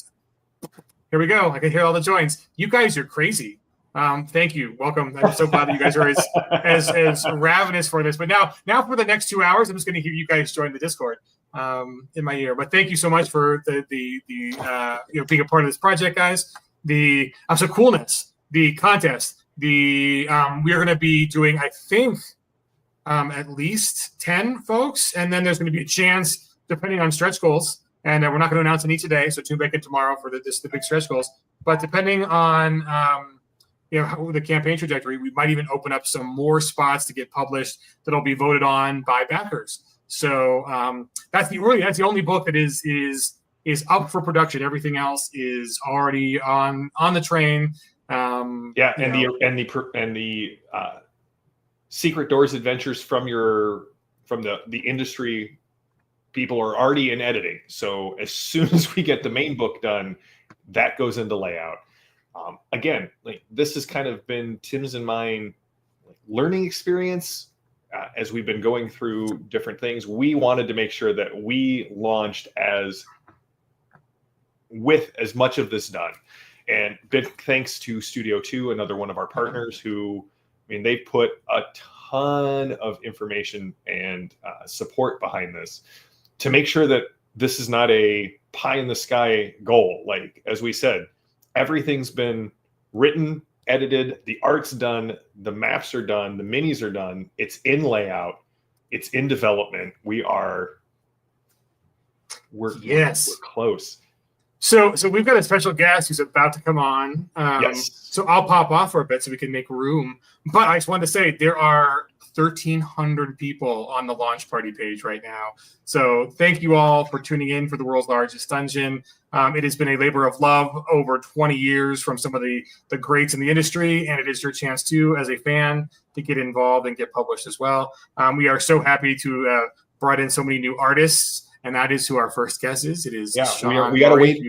Here we go. I can hear all the joins. You guys are crazy. Thank you. Welcome. I'm so glad that you guys are as ravenous for this. But now for the next 2 hours, I'm just going to hear you guys join the Discord in my ear. But thank you so much for the being a part of this project, guys. So coolness, the contest. We are going to be doing, I think, at least 10 folks, and then there's going to be a chance, depending on stretch goals, and we're not going to announce any today, so tune back in tomorrow for the big stretch goals. But depending on how the campaign trajectory, we might even open up some more spots to get published that'll be voted on by backers. So that's the only book that is up for production. Everything else is already on the train. The Secret Doors adventures from the industry people are already in editing. So as soon as we get the main book done, that goes into layout. Again, this has kind of been Tim's and mine learning experience as we've been going through different things. We wanted to make sure that we launched with as much of this done. And big thanks to Studio 2, another one of our partners, who, they put a ton of information and support behind this to make sure that this is not a pie in the sky goal. Like, as we said, everything's been written, edited, the art's done, the maps are done, the minis are done, it's in layout, it's in development. We're close. So we've got a special guest who's about to come on. Yes. So I'll pop off for a bit so we can make room. But I just wanted to say there are 1,300 people on the launch party page right now. So thank you all for tuning in for the world's largest dungeon. It has been a labor of love over 20 years from some of the greats in the industry, and it is your chance too, as a fan, to get involved and get published as well. We are so happy to have brought in so many new artists. And that is who our first guest is. It is Sean. We gotta wait.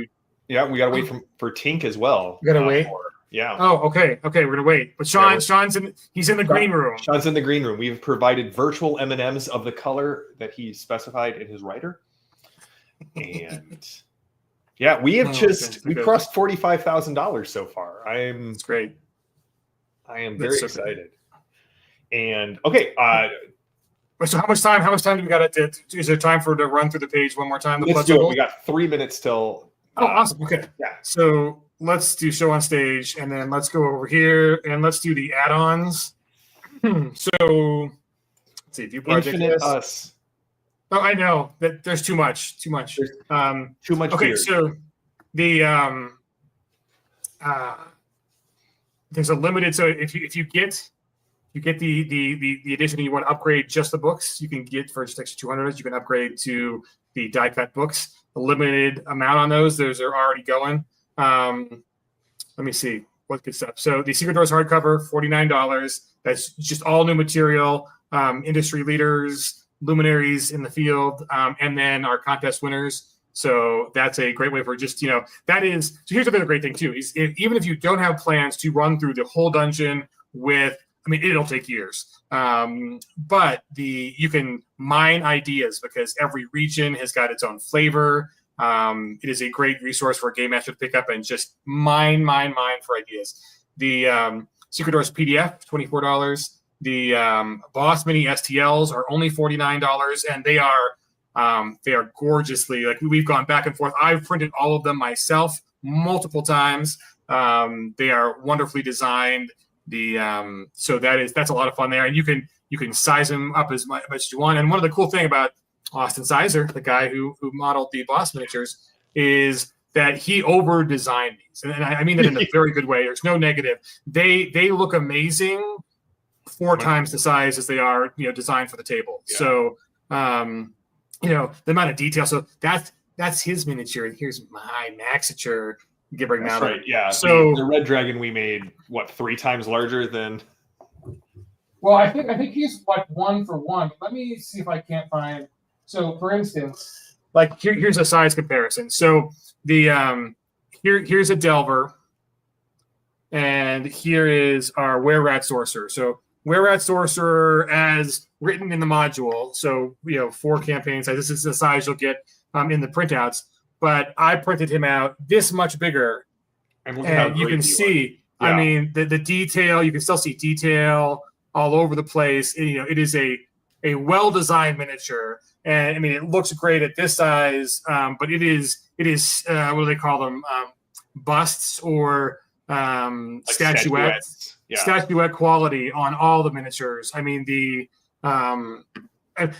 Yeah, we gotta wait for Tink as well. We gotta wait. Yeah. Oh, okay. We're gonna wait. But Sean's in the green room. Sean's in the green room. We've provided virtual M&Ms of the color that he specified in his writer. And yeah, we have we crossed $45,000 so far. It's great. I am very excited. And okay. So how much time do we got? Is there time to run through the page one more time? Let's do it. We got 3 minutes till. Awesome. Okay. Yeah. So let's do show on stage, and then let's go over here and let's do the add-ons. So let's see. View project Infinite Us. Oh, I know that there's too much. Too much. Okay. Beard. So the there's a limited. So if you get the edition and you want to upgrade just the books, you can get for just extra $200. You can upgrade to the die cut books. a limited amount on those. Those are already going. Let me see what good stuff. So the Secret Doors hardcover, $49. That's just all new material, industry leaders, luminaries in the field, and then our contest winners. So that's a great way for just, that is, so here's another great thing too, is even if you don't have plans to run through the whole dungeon it'll take years. But you can mine ideas because every region has got its own flavor. It is a great resource for a game master to pick up and just mine for ideas. The Secret Doors PDF, $24. The Boss Mini STLs are only $49, and they are gorgeously, like, we've gone back and forth. I've printed all of them myself multiple times. They are wonderfully designed. So that's a lot of fun there, and you can size them up as much as you want. And one of the cool thing about Austin Sizer, the guy who modeled the Boss miniatures, is that he over designed these, and I mean that in a very good way. There's no negative. They look amazing 4 times the size as they are designed for the table. Yeah. So the amount of detail. So that's his miniature. Here's my Maxiture. Gibbering That's Mountain. right. Yeah. So the Red Dragon we made 3 times larger than. Well, I think he's like 1 for 1. Let me see if I can't find. So, for instance, like here's a size comparison. So the here's a Delver, and here is our Were-Rat Sorcerer. So Were-Rat Sorcerer as written in the module. So 4 campaigns. This is the size you'll get in the printouts. But I printed him out this much bigger, and you can see. Yeah. I mean, the detail. You can still see detail all over the place. It is a well-designed miniature, and I mean, it looks great at this size. But it is what do they call them? Busts or like statuettes. Yeah. Statuette quality on all the miniatures. I mean, not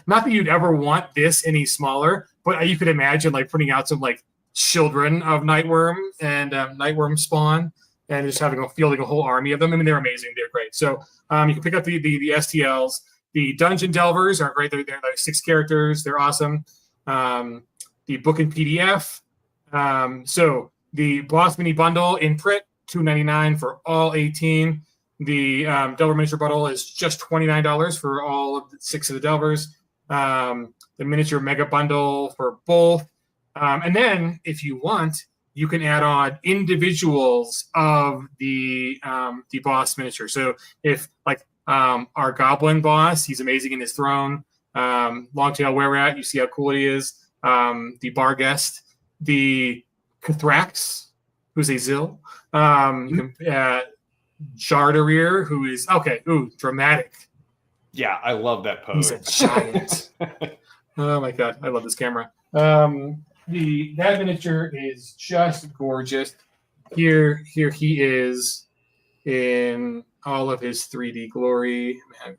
that you'd ever want this any smaller, but you could imagine like putting out some like children of Nightworm and Nightworm spawn, and just fielding a whole army of them. I mean, they're amazing. They're great. So you can pick up the STLs. The Dungeon Delvers are great. They're like 6 characters. They're awesome. The book and PDF. So the Boss Mini Bundle in print, $2.99 for all 18. The Delver Miniature Bundle is just $29 for all of the 6 of the Delvers. The Miniature Mega Bundle for both. And then, if you want, you can add on individuals of the boss miniature. So if, like, our Goblin boss, he's amazing in his throne. Longtail Were-Rat, you see how cool he is. The Barghest. The Cathrax, who's a Zill. You can Jardarir, who is dramatic. Yeah, I love that pose. He's a giant. Oh my god, I love this camera. That miniature is just gorgeous. Here he is in all of his 3D glory. Man,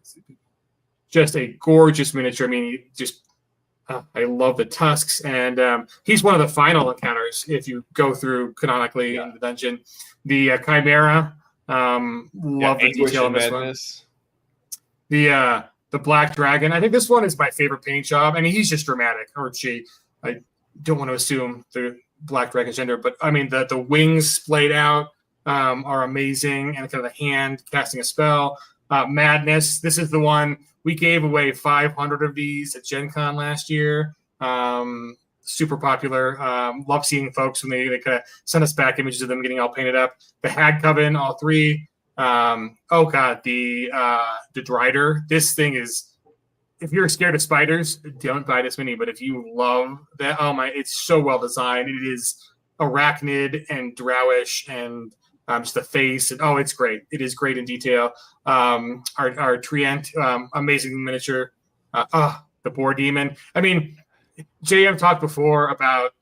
just a gorgeous miniature. I mean, I love the tusks, and he's one of the final encounters if you go through canonically in the dungeon. The Chimera. Love the detail in this one. The Black Dragon. I think this one is my favorite paint job. I mean, he's just dramatic, or she. I don't want to assume the Black Dragon's gender, but I mean the wings splayed out are amazing, and kind of the hand casting a spell. Madness. This is the one we gave away 500 of these at Gen Con last year. Super popular. Love seeing folks when they kind of send us back images of them getting all painted up. The Hag Coven, all 3. The Drider. This thing is, if you're scared of spiders, don't buy this mini. But if you love that, it's so well designed. It is arachnid and drowish, and just the face, and it's great. It is great in detail. Our Trient, amazing miniature. The Boar Demon. I mean, JM talked before about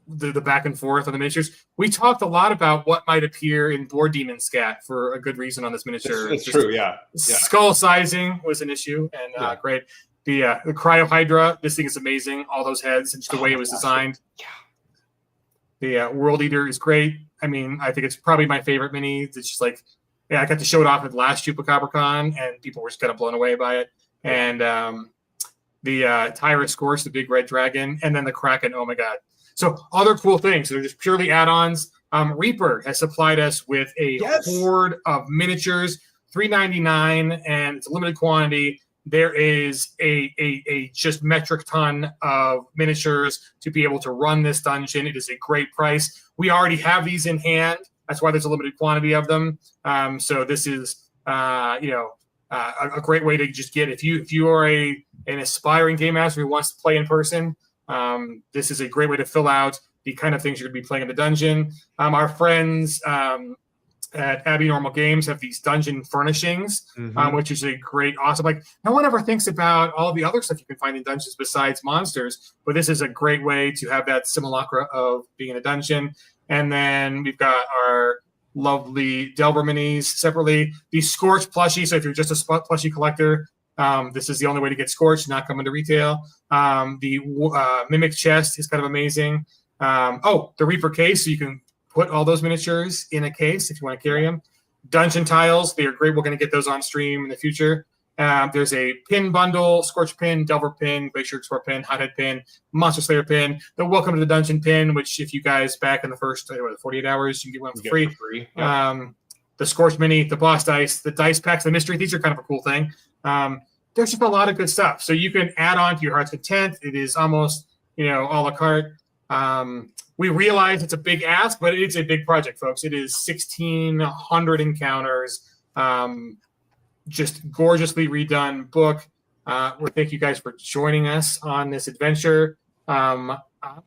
the back and forth on the miniatures. We talked a lot about what might appear in Boar Demon Scat for a good reason on this miniature. It's true, yeah. Skull sizing was an issue, and great. The Cryo Hydra, this thing is amazing. All those heads and just the way it was designed. Yeah. The World Eater is great. I mean, I think it's probably my favorite mini. It's just like, I got to show it off at the last CupacabraCon, and people were just kind of blown away by it. And the Tyra Scorch, the big red dragon, and then the Kraken. Oh my god! So other cool things that are just purely add-ons. Reaper has supplied us with a horde of miniatures, $3.99, and it's a limited quantity. There is a just metric ton of miniatures to be able to run this dungeon. It is a great price. We already have these in hand. That's why there's a limited quantity of them. So this is a great way to just get, if you are an aspiring game master who wants to play in person, this is a great way to fill out the kind of things you're going to be playing in the dungeon. Our friends at Abbey Normal Games have these dungeon furnishings, which is a great, awesome. Like, no one ever thinks about all the other stuff you can find in dungeons besides monsters, but this is a great way to have that simulacra of being in a dungeon. And then we've got our lovely Delver minis separately. The Scorch plushie. So if you're just a plushie collector, this is the only way to get Scorch, not coming to retail. The Mimic chest is kind of amazing. The Reaper case, so you can put all those miniatures in a case if you want to carry them. Dungeon tiles, they are great. We're going to get those on stream in the future. There's a pin bundle, Scorch pin, Delver pin, Glacier Explorer pin, Hothead pin, Monster Slayer pin, the Welcome to the Dungeon pin, which if you guys back in the first 48 hours, you can get one for free. Yeah. The Scorch mini, the boss dice, the dice packs, the mystery. These are kind of a cool thing. There's just a lot of good stuff. So you can add on to your heart's content. It is almost, a la carte. We realize it's a big ask, but it's a big project, folks. It is 1,600 encounters. Just gorgeously redone book. We thank you guys for joining us on this adventure. I'm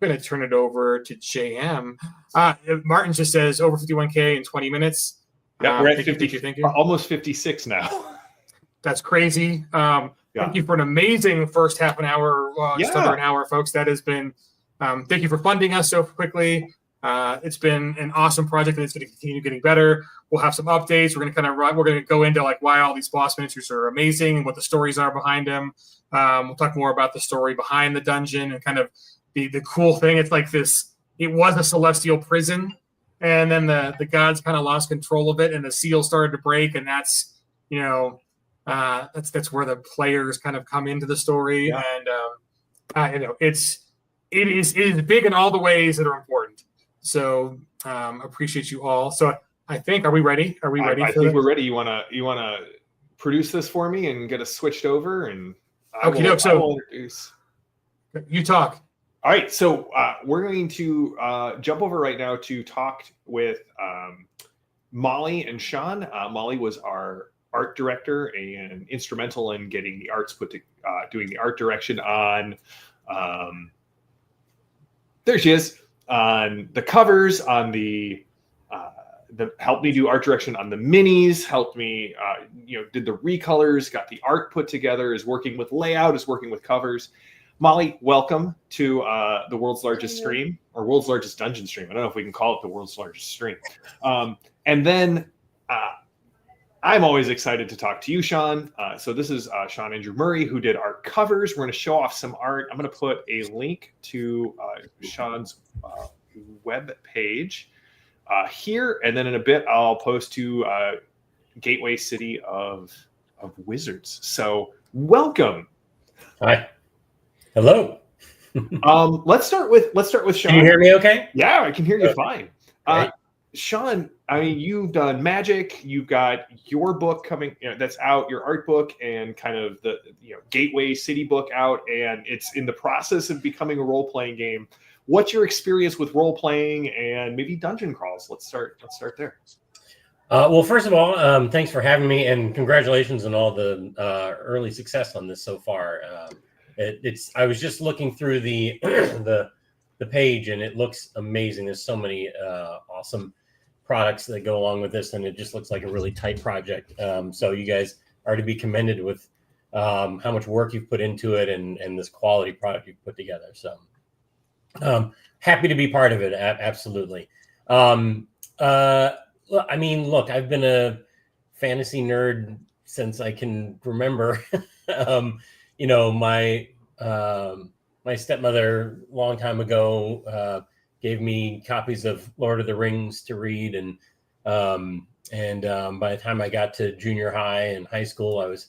going to turn it over to JM. Martin just says over 51K in 20 minutes. Yeah, we're at 50, almost 56 now. That's crazy. Thank you for an amazing first half an hour, just under an hour, folks. That has been. Thank you for funding us so quickly. It's been an awesome project, and it's going to continue getting better. We'll have some updates. We're going to go into like why all these boss miniatures are amazing and what the stories are behind them. We'll talk more about the story behind the dungeon and kind of the cool thing. It's like this. It was a celestial prison, and then the gods kind of lost control of it, and the seal started to break, and that's that's where the players kind of come into the story, and it is big in all the ways that are important. So appreciate you all. So I think, are we ready? Are we ready? I think we're ready. You wanna produce this for me and get us switched over, and I will introduce. You talk. All right, so we're going to jump over right now to talk with Molly and Sean. Molly was our art director and instrumental in getting the arts doing the art direction on. There she is, on the covers, on the helped me do art direction on the minis, helped me, did the recolors, got the art put together, is working with layout, is working with covers. Molly, welcome to the world's largest stream, or world's largest dungeon stream. I don't know if we can call it the world's largest stream. And then I'm always excited to talk to you, Sean. So this is Sean Andrew Murray, who did our covers. We're going to show off some art. I'm going to put a link to Sean's web page here, and then in a bit I'll post to Gateway City of Wizards. So welcome. Hi. Hello. Let's start with Sean. Can you hear me okay? Yeah, I can hear you fine. Sean, I mean, you've done Magic. You've got your book coming that's out, your art book, and kind of the Gateway City book out, and it's in the process of becoming a role-playing game. What's your experience with role-playing and maybe dungeon crawls? Let's start there. Well, first of all, thanks for having me, and congratulations on all the early success on this so far. I was just looking through the the page, and it looks amazing. There's so many awesome products that go along with this, and it just looks like a really tight project. So you guys are to be commended with how much work you've put into it and this quality product you've put together. So happy to be part of it. Absolutely. I mean, look, I've been a fantasy nerd since I can remember. My stepmother, a long time ago, gave me copies of Lord of the Rings to read, and by the time I got to junior high and high school, I was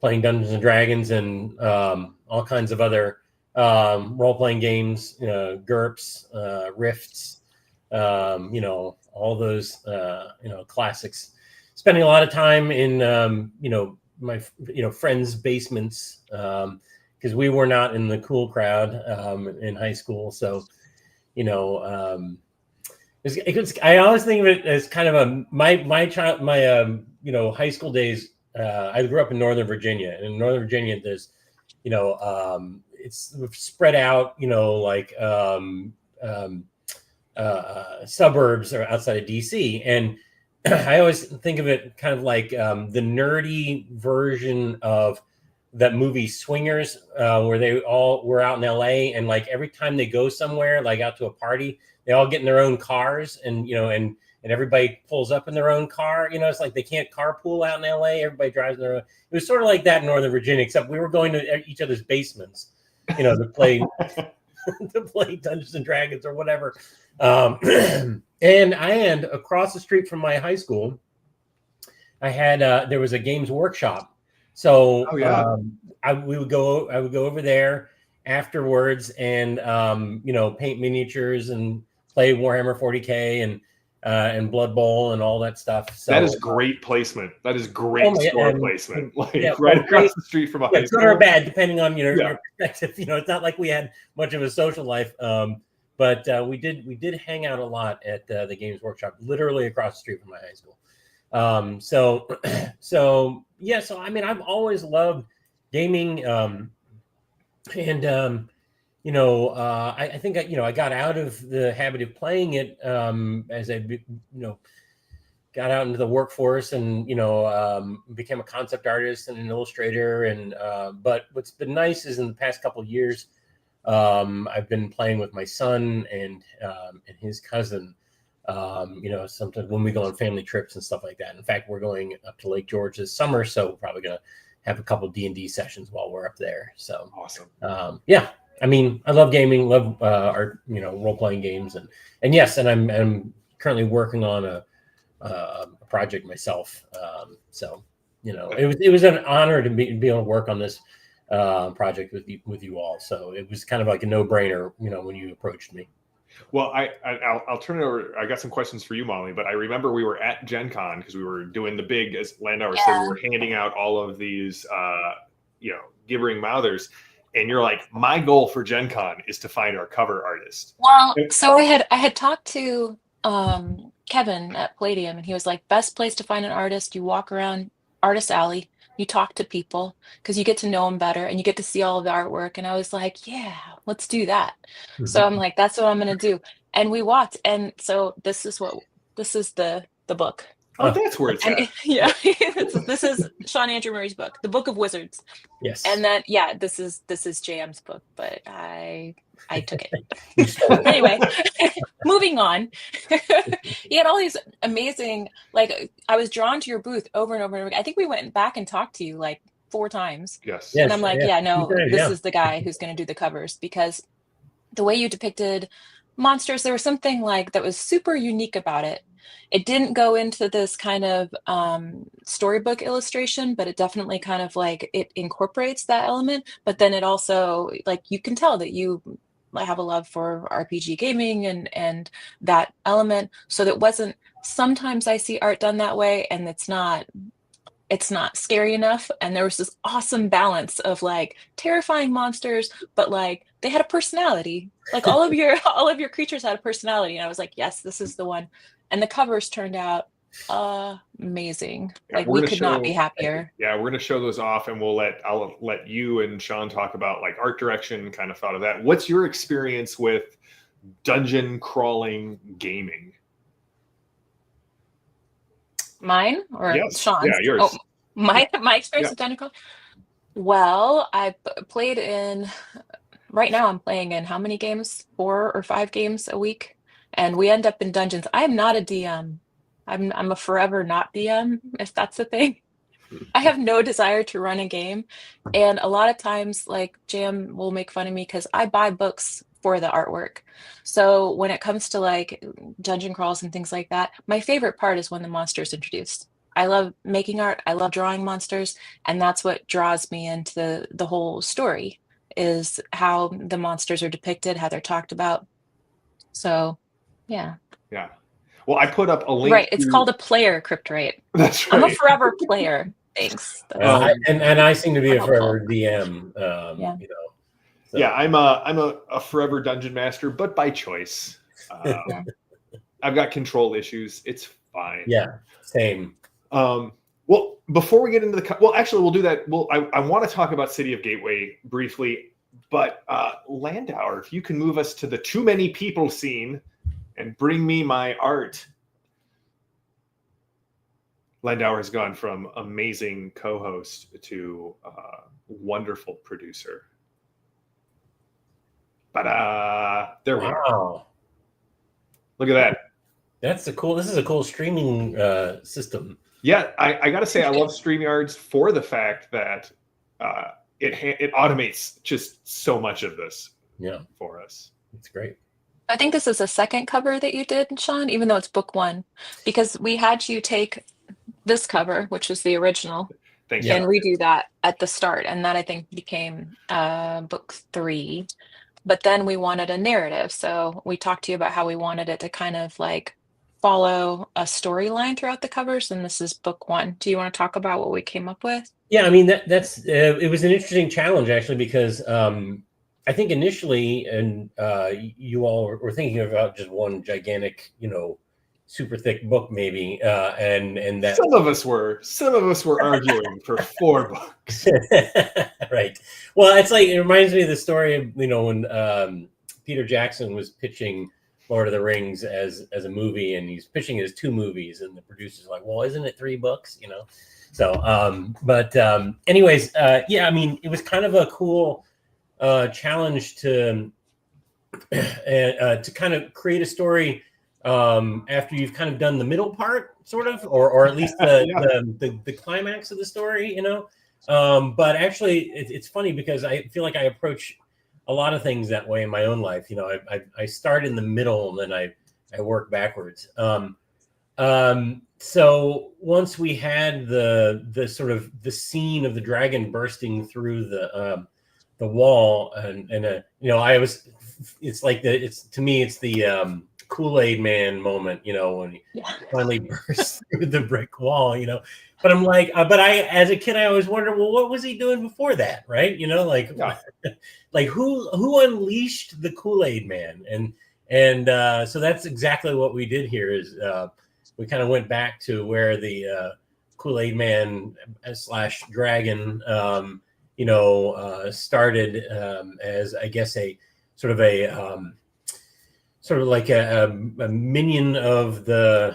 playing Dungeons and Dragons and all kinds of other role-playing games, GURPS, Rifts, all those, classics. Spending a lot of time in, my, friends' basements, because we were not in the cool crowd in high school. So, I always think of it as kind of my high school days. I grew up in Northern Virginia, and in Northern Virginia, there's, it's spread out, suburbs or outside of DC. And I always think of it kind of like the nerdy version of that movie Swingers, where they all were out in LA, and like every time they go somewhere, like out to a party, they all get in their own cars, and and everybody pulls up in their own car. It's like they can't carpool out in LA. Everybody drives in their own. It was sort of like that in Northern Virginia, except we were going to each other's basements, to play to play Dungeons and Dragons or whatever. And across the street from my high school, I had there was a games workshop. So I would go over there afterwards and paint miniatures and play Warhammer 40K and Blood Bowl and all that stuff. So that is great placement. That is great store placement. Across the street from a high school. Good or bad, depending on your perspective. It's not like we had much of a social life, but we did hang out a lot at the Games Workshop, literally across the street from my high school. So I mean, I've always loved gaming, I think I got out of the habit of playing it as I got out into the workforce and became a concept artist and an illustrator. And but what's been nice is in the past couple of years, I've been playing with my son and his cousin. Sometimes when we go on family trips and stuff like that. In fact, we're going up to Lake George this summer, so we're probably gonna have a couple D&D sessions while we're up there. So awesome. I mean, I love gaming, love art, role-playing games, and yes, and I'm currently working on a project myself. It was an honor to be able to work on this project with you all. So it was kind of like a no-brainer, when you approached me. Well, I'll turn it over. I got some questions for you, Molly, but I remember we were at Gen Con because we were doing the big, as Landauer said, we were handing out all of these, gibbering mouthers. And you're like, my goal for Gen Con is to find our cover artist. Well, so I had talked to Kevin at Palladium, and he was like, best place to find an artist, you walk around Artist Alley, you talk to people because you get to know them better and you get to see all of the artwork. And I was like, yeah, let's do that. Mm-hmm. So I'm like, that's what I'm going to do. And we walked. And so this is the book. Oh, that's where it's at. Yeah. This is Sean Andrew Murray's book, The Book of Wizards. Yes. And then, this is JM's book, but I took it. Anyway, moving on. He had all these amazing, I was drawn to your booth over and over and over. I think we went back and talked to you 4 times. Yes. And I'm like, this is the guy who's going to do the covers, because the way you depicted monsters, there was something that was super unique about it. It didn't go into this kind of storybook illustration, but it definitely kind of it incorporates that element. But then it also you can tell that you have a love for RPG gaming and that element. So that wasn't, sometimes I see art done that way and it's not scary enough. And there was this awesome balance of terrifying monsters, but they had a personality. All of your creatures had a personality. And I was like, yes, this is the one. And the covers turned out amazing. We could not be happier. Yeah, we're going to show those off, and I'll let you and Sean talk about art direction, kind of thought of that. What's your experience with dungeon crawling gaming? Mine or Sean's? Yeah, yours. Oh, my experience with dungeon crawling? Well, I played in, right now I'm playing in how many games? 4 or 5 games a week. And we end up in dungeons. I am not a DM. I'm a forever not DM, if that's the thing. I have no desire to run a game. And a lot of times, Jam will make fun of me because I buy books for the artwork. So when it comes to dungeon crawls and things like that, my favorite part is when the monster is introduced. I love making art. I love drawing monsters. And that's what draws me into the whole story, is how the monsters are depicted, how they're talked about. So, yeah. Yeah. Well, I put up a link. Right. It's called a player crypt rate. That's I'm right. a forever player. Thanks. And I seem to be a forever DM. Yeah. You know. So. Yeah, I'm a forever dungeon master, but by choice. Yeah. I've got control issues. It's fine. Yeah. Same. Well, before we get into well, actually, we'll do that. Well, I want to talk about City of Gateway briefly, but Landauer, if you can move us to the too many people scene and bring me my art. Landauer has gone from amazing co-host to wonderful producer. But there we are. Look at that. That's this is a cool streaming system. Yeah, I got to say, I love StreamYards for the fact that it automates just so much of this for us. It's great. I think this is the second cover that you did, Sean, even though it's book 1, because we had you take this cover, which was the original, and redo that at the start. And that, I think, became book 3. But then we wanted a narrative. So we talked to you about how we wanted it to kind of like follow a storyline throughout the covers. And this is book 1. Do you want to talk about what we came up with? Yeah, I mean, that's it was an interesting challenge, actually, because I think initially, and you all were thinking about just one gigantic, super thick book, maybe, and that some of us were arguing for 4 books. Right. Well, it's like, it reminds me of the story of, when Peter Jackson was pitching Lord of the Rings as a movie, and he's pitching it as 2 movies, and the producer's like, well, isn't it 3 books? So anyways, yeah, I mean, it was kind of a cool challenge to kind of create a story after you've kind of done the middle part, sort of, or at least the climax of the story, but actually it's funny because I feel like I approach a lot of things that way in my own life. I start in the middle and then I work backwards. So once we had the sort of the scene of the dragon bursting through the wall, and it's like to me it's the Kool-Aid Man moment, when he finally bursts through the brick wall, But I'm like, but as a kid, I always wondered, well, what was he doing before that, right? Like who unleashed the Kool-Aid Man, and so that's exactly what we did here. Is we kind of went back to where the Kool-Aid Man / dragon, started as, I guess, a sort of like a minion of the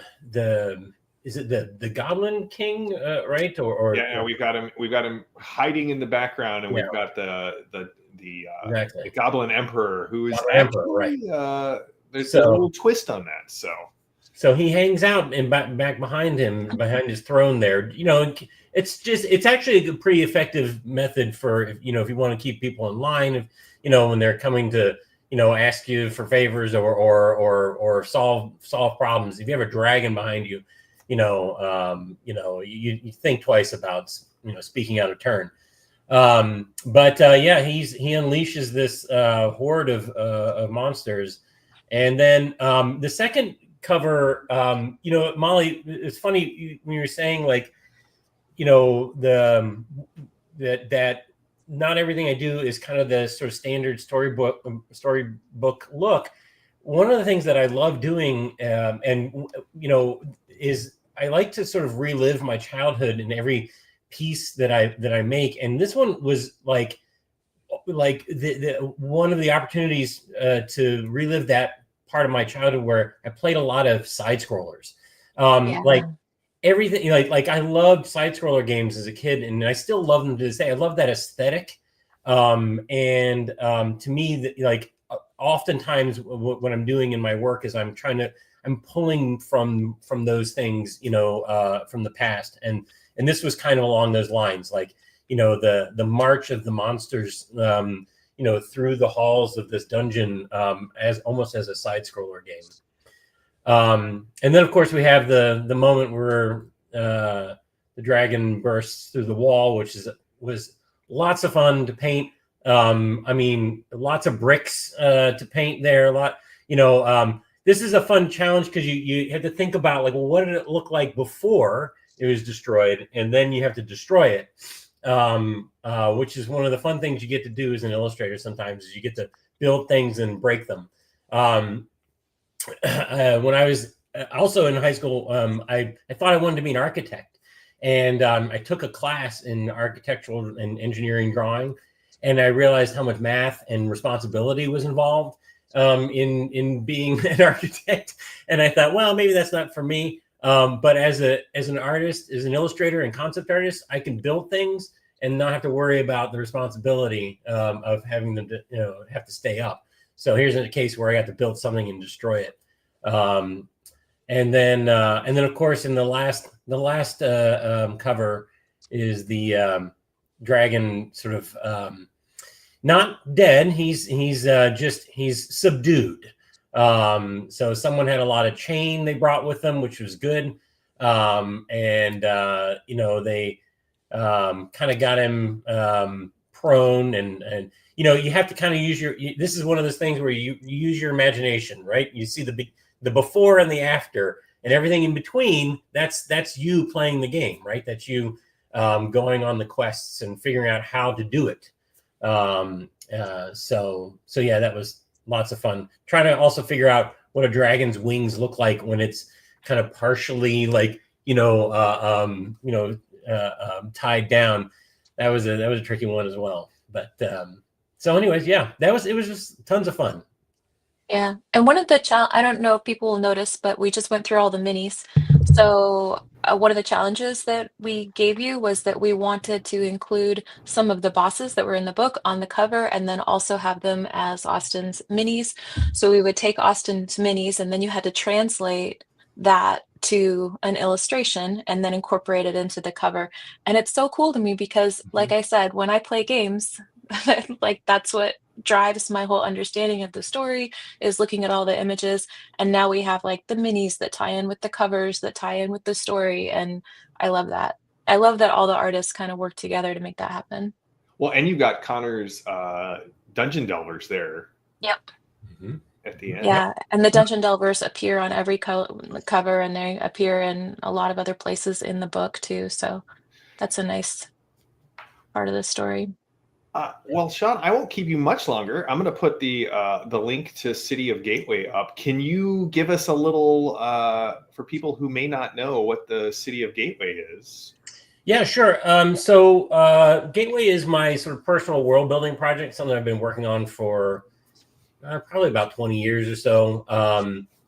is it the Goblin King, right? Or we've got him hiding in the background, and we've got the Goblin Emperor, who is Emperor, right? There's a little twist on that, so he hangs out and back behind him, behind his throne there. It's actually a pretty effective method for if you want to keep people in line, when they're coming to ask you for favors or solve problems. If you have a dragon behind you, you think twice about speaking out of turn. But he unleashes this horde of monsters, and then the second cover, Molly, it's funny when you were saying like, that not everything I do is kind of the sort of standard storybook look. One of the things that I love doing, is I like to sort of relive my childhood in every piece that I make. And this one was like the one of the opportunities to relive that part of my childhood where I played a lot of side scrollers. Like everything, like I loved side scroller games as a kid, and I still love them to this day. I love that aesthetic. To me, like oftentimes what I'm doing in my work is I'm pulling from those things, from the past. And this was kind of along those lines, like, the march of the monsters, through the halls of this dungeon, as almost as a side scroller game. And then of course we have the moment where the dragon bursts through the wall, which was lots of fun to paint, I mean, lots of bricks to paint there. A lot, this is a fun challenge because you have to think about like, well, what did it look like before it was destroyed, and then you have to destroy it, which is one of the fun things you get to do as an illustrator. Sometimes is you get to build things and break them. When I was also in high school, I thought I wanted to be an architect, and I took a class in architectural and engineering drawing, and I realized how much math and responsibility was involved in being an architect. And I thought, well, maybe that's not for me. But as an artist, as an illustrator and concept artist, I can build things and not have to worry about the responsibility of having them to, have to stay up. So here's a case where I got to build something and destroy it. And then of course, in the last cover is the dragon sort of not dead. He's subdued. So someone had a lot of chain they brought with them, which was good. They kind of got him prone, and you have to kind of use this is one of those things where you use your imagination, right? You see the before and the after and everything in between. That's you playing the game, right? That's you going on the quests and figuring out how to do it. So yeah, that was lots of fun. Trying to also figure out what a dragon's wings look like when it's kind of partially like, tied down. That was a tricky one as well. But so anyways, yeah, it was just tons of fun. Yeah. And one of the I don't know if people will notice, but we just went through all the minis. So one of the challenges that we gave you was that we wanted to include some of the bosses that were in the book on the cover, and then also have them as Austin's minis. So we would take Austin's minis, and then you had to translate that to an illustration and then incorporate it into the cover. And it's so cool to me because, like I said, when I play games, like that's what drives my whole understanding of the story, is looking at all the images. And now we have like the minis that tie in with the covers, that tie in with the story. And I love that. I love that all the artists kind of work together to make that happen. Well, and you've got Connor's Dungeon Delvers there. Yep. At the end. Yeah, and the Dungeon Delvers appear on every cover, and they appear in a lot of other places in the book too. So that's a nice part of the story. Well, Sean, I won't keep you much longer. I'm going to put the link to City of Gateway up. Can you give us a little for people who may not know what the City of Gateway is? Yeah, sure. So Gateway is my sort of personal world building project, something I've been working on for probably about 20 years or so.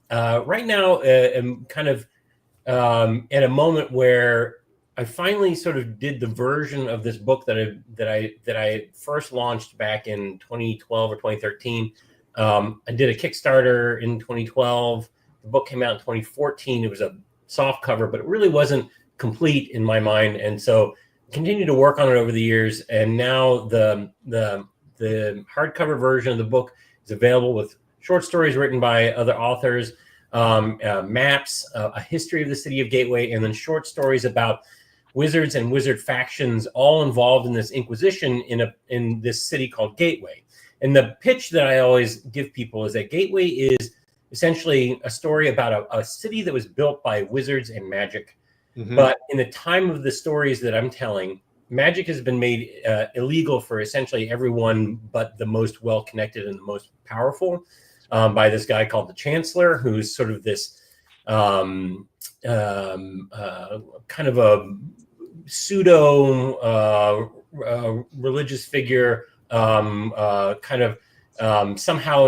Right now, I'm kind of at a moment where I finally sort of did the version of this book that I first launched back in 2012 or 2013. I did a Kickstarter in 2012. The book came out in 2014. It was a soft cover, but it really wasn't complete in my mind. And so I continued to work on it over the years. And now the hardcover version of the book is available with short stories written by other authors, maps, a history of the City of Gateway, and then short stories about wizards and wizard factions all involved in this Inquisition in this city called Gateway. And the pitch that I always give people is that Gateway is essentially a story about a city that was built by wizards and magic. But in the time of the stories that I'm telling, magic has been made illegal for essentially everyone but the most well-connected and the most powerful by this guy called the Chancellor, who's sort of this kind of a pseudo religious figure, somehow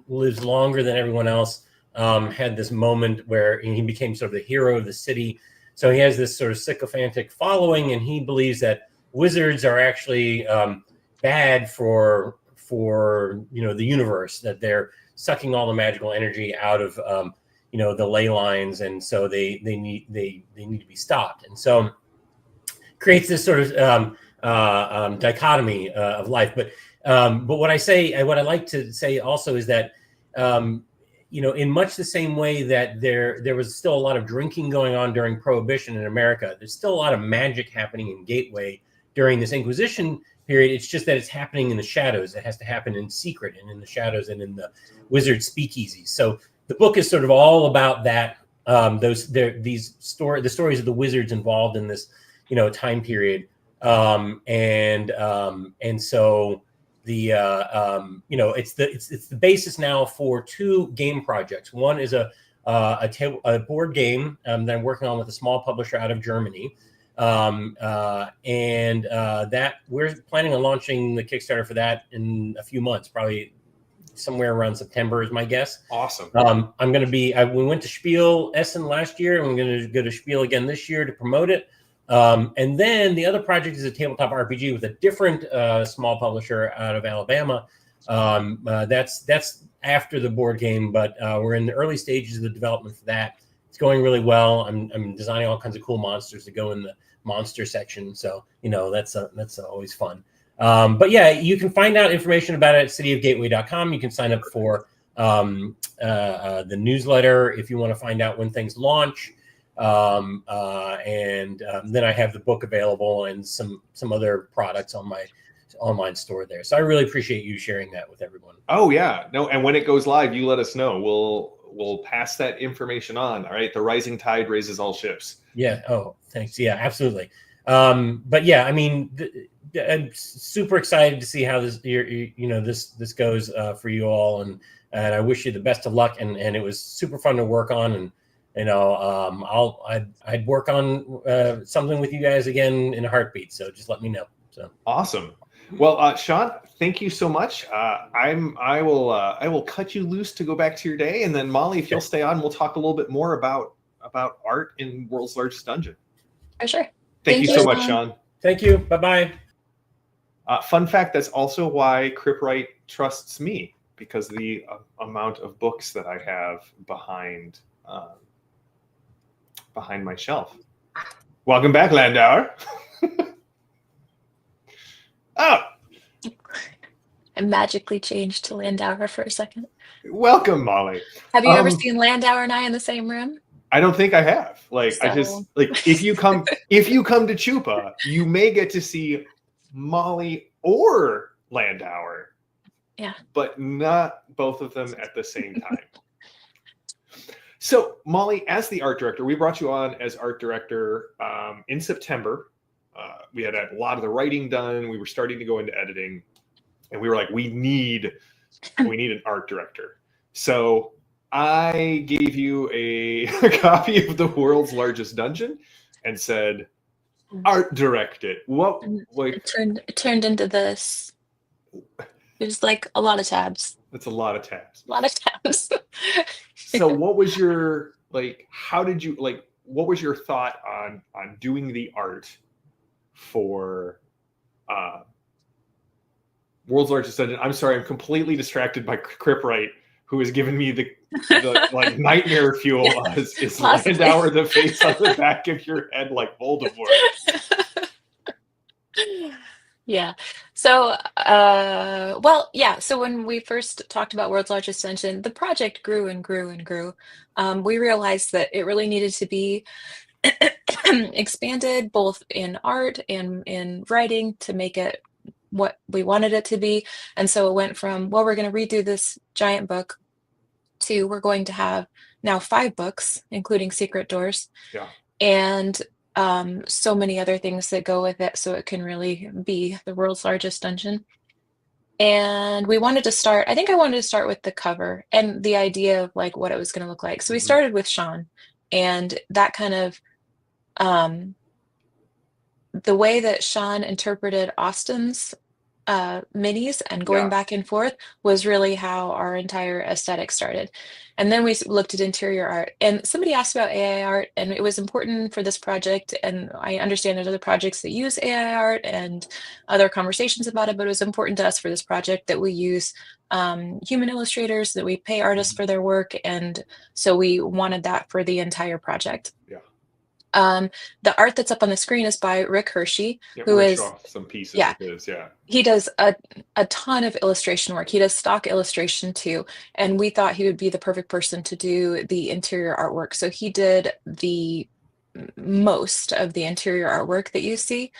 lives longer than everyone else. Had this moment where he became sort of the hero of the city. So he has this sort of sycophantic following, and he believes that wizards are actually bad for the universe, that they're sucking all the magical energy out of the ley lines, and so they need to be stopped. And so creates this sort of dichotomy of life. But what I like to say also is that in much the same way that there was still a lot of drinking going on during Prohibition in America, there's still a lot of magic happening in Gateway during this Inquisition period. It's just that it's happening in the shadows. It has to happen in secret and in the shadows and in the wizard speakeasies. So the book is sort of all about that. The stories of the wizards involved in this, time period. And so the it's the basis now for 2 game projects. One is a board game that I'm working on with a small publisher out of Germany. That we're planning on launching the Kickstarter for that in a few months, probably somewhere around September is my guess. Awesome. I'm going to be, we went to Spiel Essen last year, and we're going to go to Spiel again this year to promote it. And then the other project is a tabletop RPG with a different small publisher out of Alabama. That's after the board game, but we're in the early stages of the development for that. It's going really well. I'm designing all kinds of cool monsters to go in the monster section. So, that's always fun. But yeah, you can find out information about it at cityofgateway.com. You can sign up for the newsletter if you want to find out when things launch. Then I have the book available and some other products on my online store there. So I really appreciate you sharing that with everyone. Oh yeah, no, and when it goes live, you let us know. We'll pass that information on. All right, the rising tide raises all ships. Yeah. Oh, thanks. Yeah, absolutely. But yeah, I mean, I'm super excited to see how this this goes for you all, and I wish you the best of luck. And it was super fun to work on, and I'd work on something with you guys again in a heartbeat. So just let me know. So awesome. Well, Sean, thank you so much. I will cut you loose to go back to your day, and then Molly, if you'll stay on, we'll talk a little bit more about art in World's Largest Dungeon. For sure. Thank you so much, Sean. Thank you. Bye-bye. Fun fact, that's also why Cripwright trusts me, because the amount of books that I have behind my shelf. Welcome back, Landauer. Oh, I magically changed to Landauer for a second. Welcome, Molly. Have you ever seen Landauer and I in the same room? I don't think I have. I just if you come to Chupa, you may get to see Molly or Landauer. Yeah. But not both of them at the same time. So, Molly, as the art director, we brought you on as art director in September. We had a lot of the writing done. We were starting to go into editing, and we were like, we need an art director. So I gave you a copy of The World's Largest Dungeon and said, art direct it. What it turned into this. It was like a lot of tabs. That's a lot of tabs. A lot of tabs. So what was your what was your thought on doing the art for World's Largest Dungeon? I'm sorry, I'm completely distracted by Cripwright, who has given me the like nightmare fuel. Is Landauer the face on the back of your head like Voldemort? Yeah. So, So when we first talked about World's Largest Dungeon, the project grew and grew and grew. We realized that it really needed to be expanded both in art and in writing to make it what we wanted it to be. And so it went from, well, we're going to redo this giant book to we're going to have now 5 books, including Secret Doors. Yeah. And so many other things that go with it, so it can really be the world's largest dungeon. And I wanted to start with the cover and the idea of like what it was going to look like. So we started with Sean, and that kind of the way that Sean interpreted Austin's minis and going back and forth was really how our entire aesthetic started. And then we looked at interior art, and somebody asked about AI art, and it was important for this project. And I understand there's other projects that use AI art and other conversations about it, but it was important to us for this project that we use human illustrators, that we pay artists for their work. And so we wanted that for the entire project. Yeah. The art that's up on the screen is by Rick Hershey, who is some pieces yeah, of his, he does a ton of illustration work. He does stock illustration too, and we thought he would be the perfect person to do the interior artwork. So he did the most of the interior artwork that you see.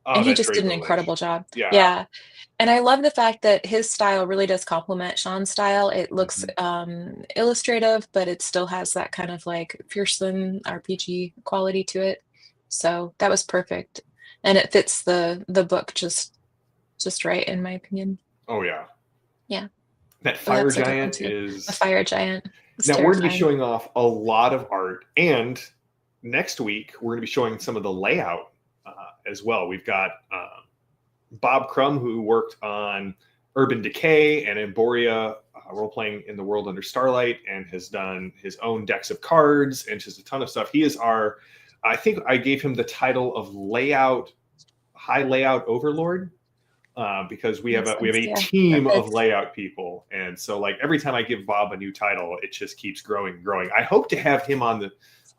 Oh, And he that just did an Draco incredible Lich. job. Yeah. Yeah. And I love the fact that his style really does complement Sean's style. It looks illustrative, but it still has that kind of like fearsome RPG quality to it. So that was perfect. And it fits the book just right, in my opinion. Oh yeah. Yeah. That So fire that's a good one, giant too. is A fire giant. It's now we're going to be terrifying. showing off a lot of art, and next week we're going to be showing some of the layout as well. We've got Bob Crum, who worked on Urban Decay and Emboria role-playing in the World Under Starlight, and has done his own decks of cards and just a ton of stuff. He is I think I gave him the title of high layout overlord, because we have a team of layout people, and so like every time I give Bob a new title, it just keeps growing and growing. I hope to have him on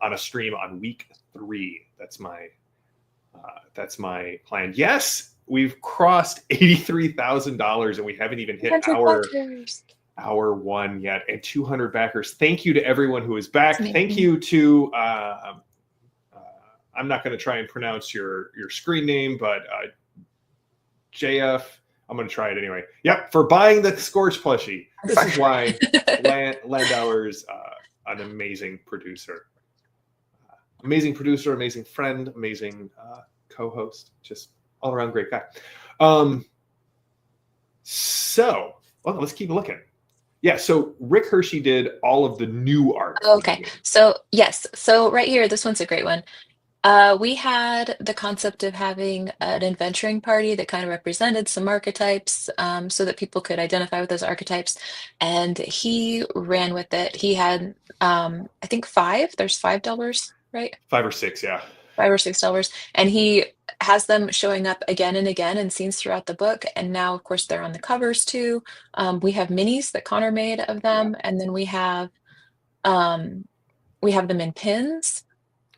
a stream on week 3. That's my plan. Yes, we've crossed $83,000 and we haven't even hit our 1 yet, and 200 backers. Thank you to everyone who is back. Thank you to I'm not going to try and pronounce your screen name, but JF, I'm going to try it anyway. Yep, for buying the Scorch plushie. This is why Landauer's an amazing producer. Amazing producer, amazing friend, amazing co-host, just all around great guy. So let's keep looking. Yeah, so Rick Hershey did all of the new art. Okay, so yes, so right here, this one's a great one. We had the concept of having an adventuring party that kind of represented some archetypes, so that people could identify with those archetypes, and he ran with it. He had, I think 5. There's 5 delvers, right? 5 or 6, yeah. 5 or 6 delvers, and he has them showing up again and again in scenes throughout the book. And now, of course, they're on the covers too. We have minis that Connor made of them, and then we have them in pins.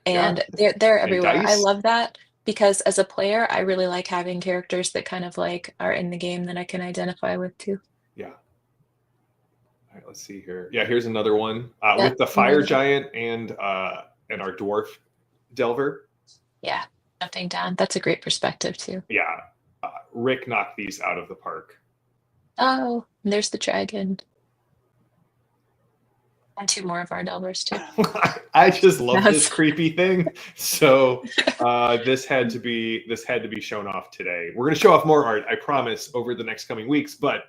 And they're everywhere. I love that, because as a player, I really like having characters that kind of like are in the game that I can identify with too. Yeah. All right, let's see here. Yeah, here's another one with the fire giant and our dwarf delver. Yeah, jumping down. That's a great perspective too. Yeah, Rick knocked these out of the park. Oh, there's the dragon. And 2 more of our delvers too. I just love this creepy thing. So this had to be shown off today. We're going to show off more art, I promise, over the next coming weeks. But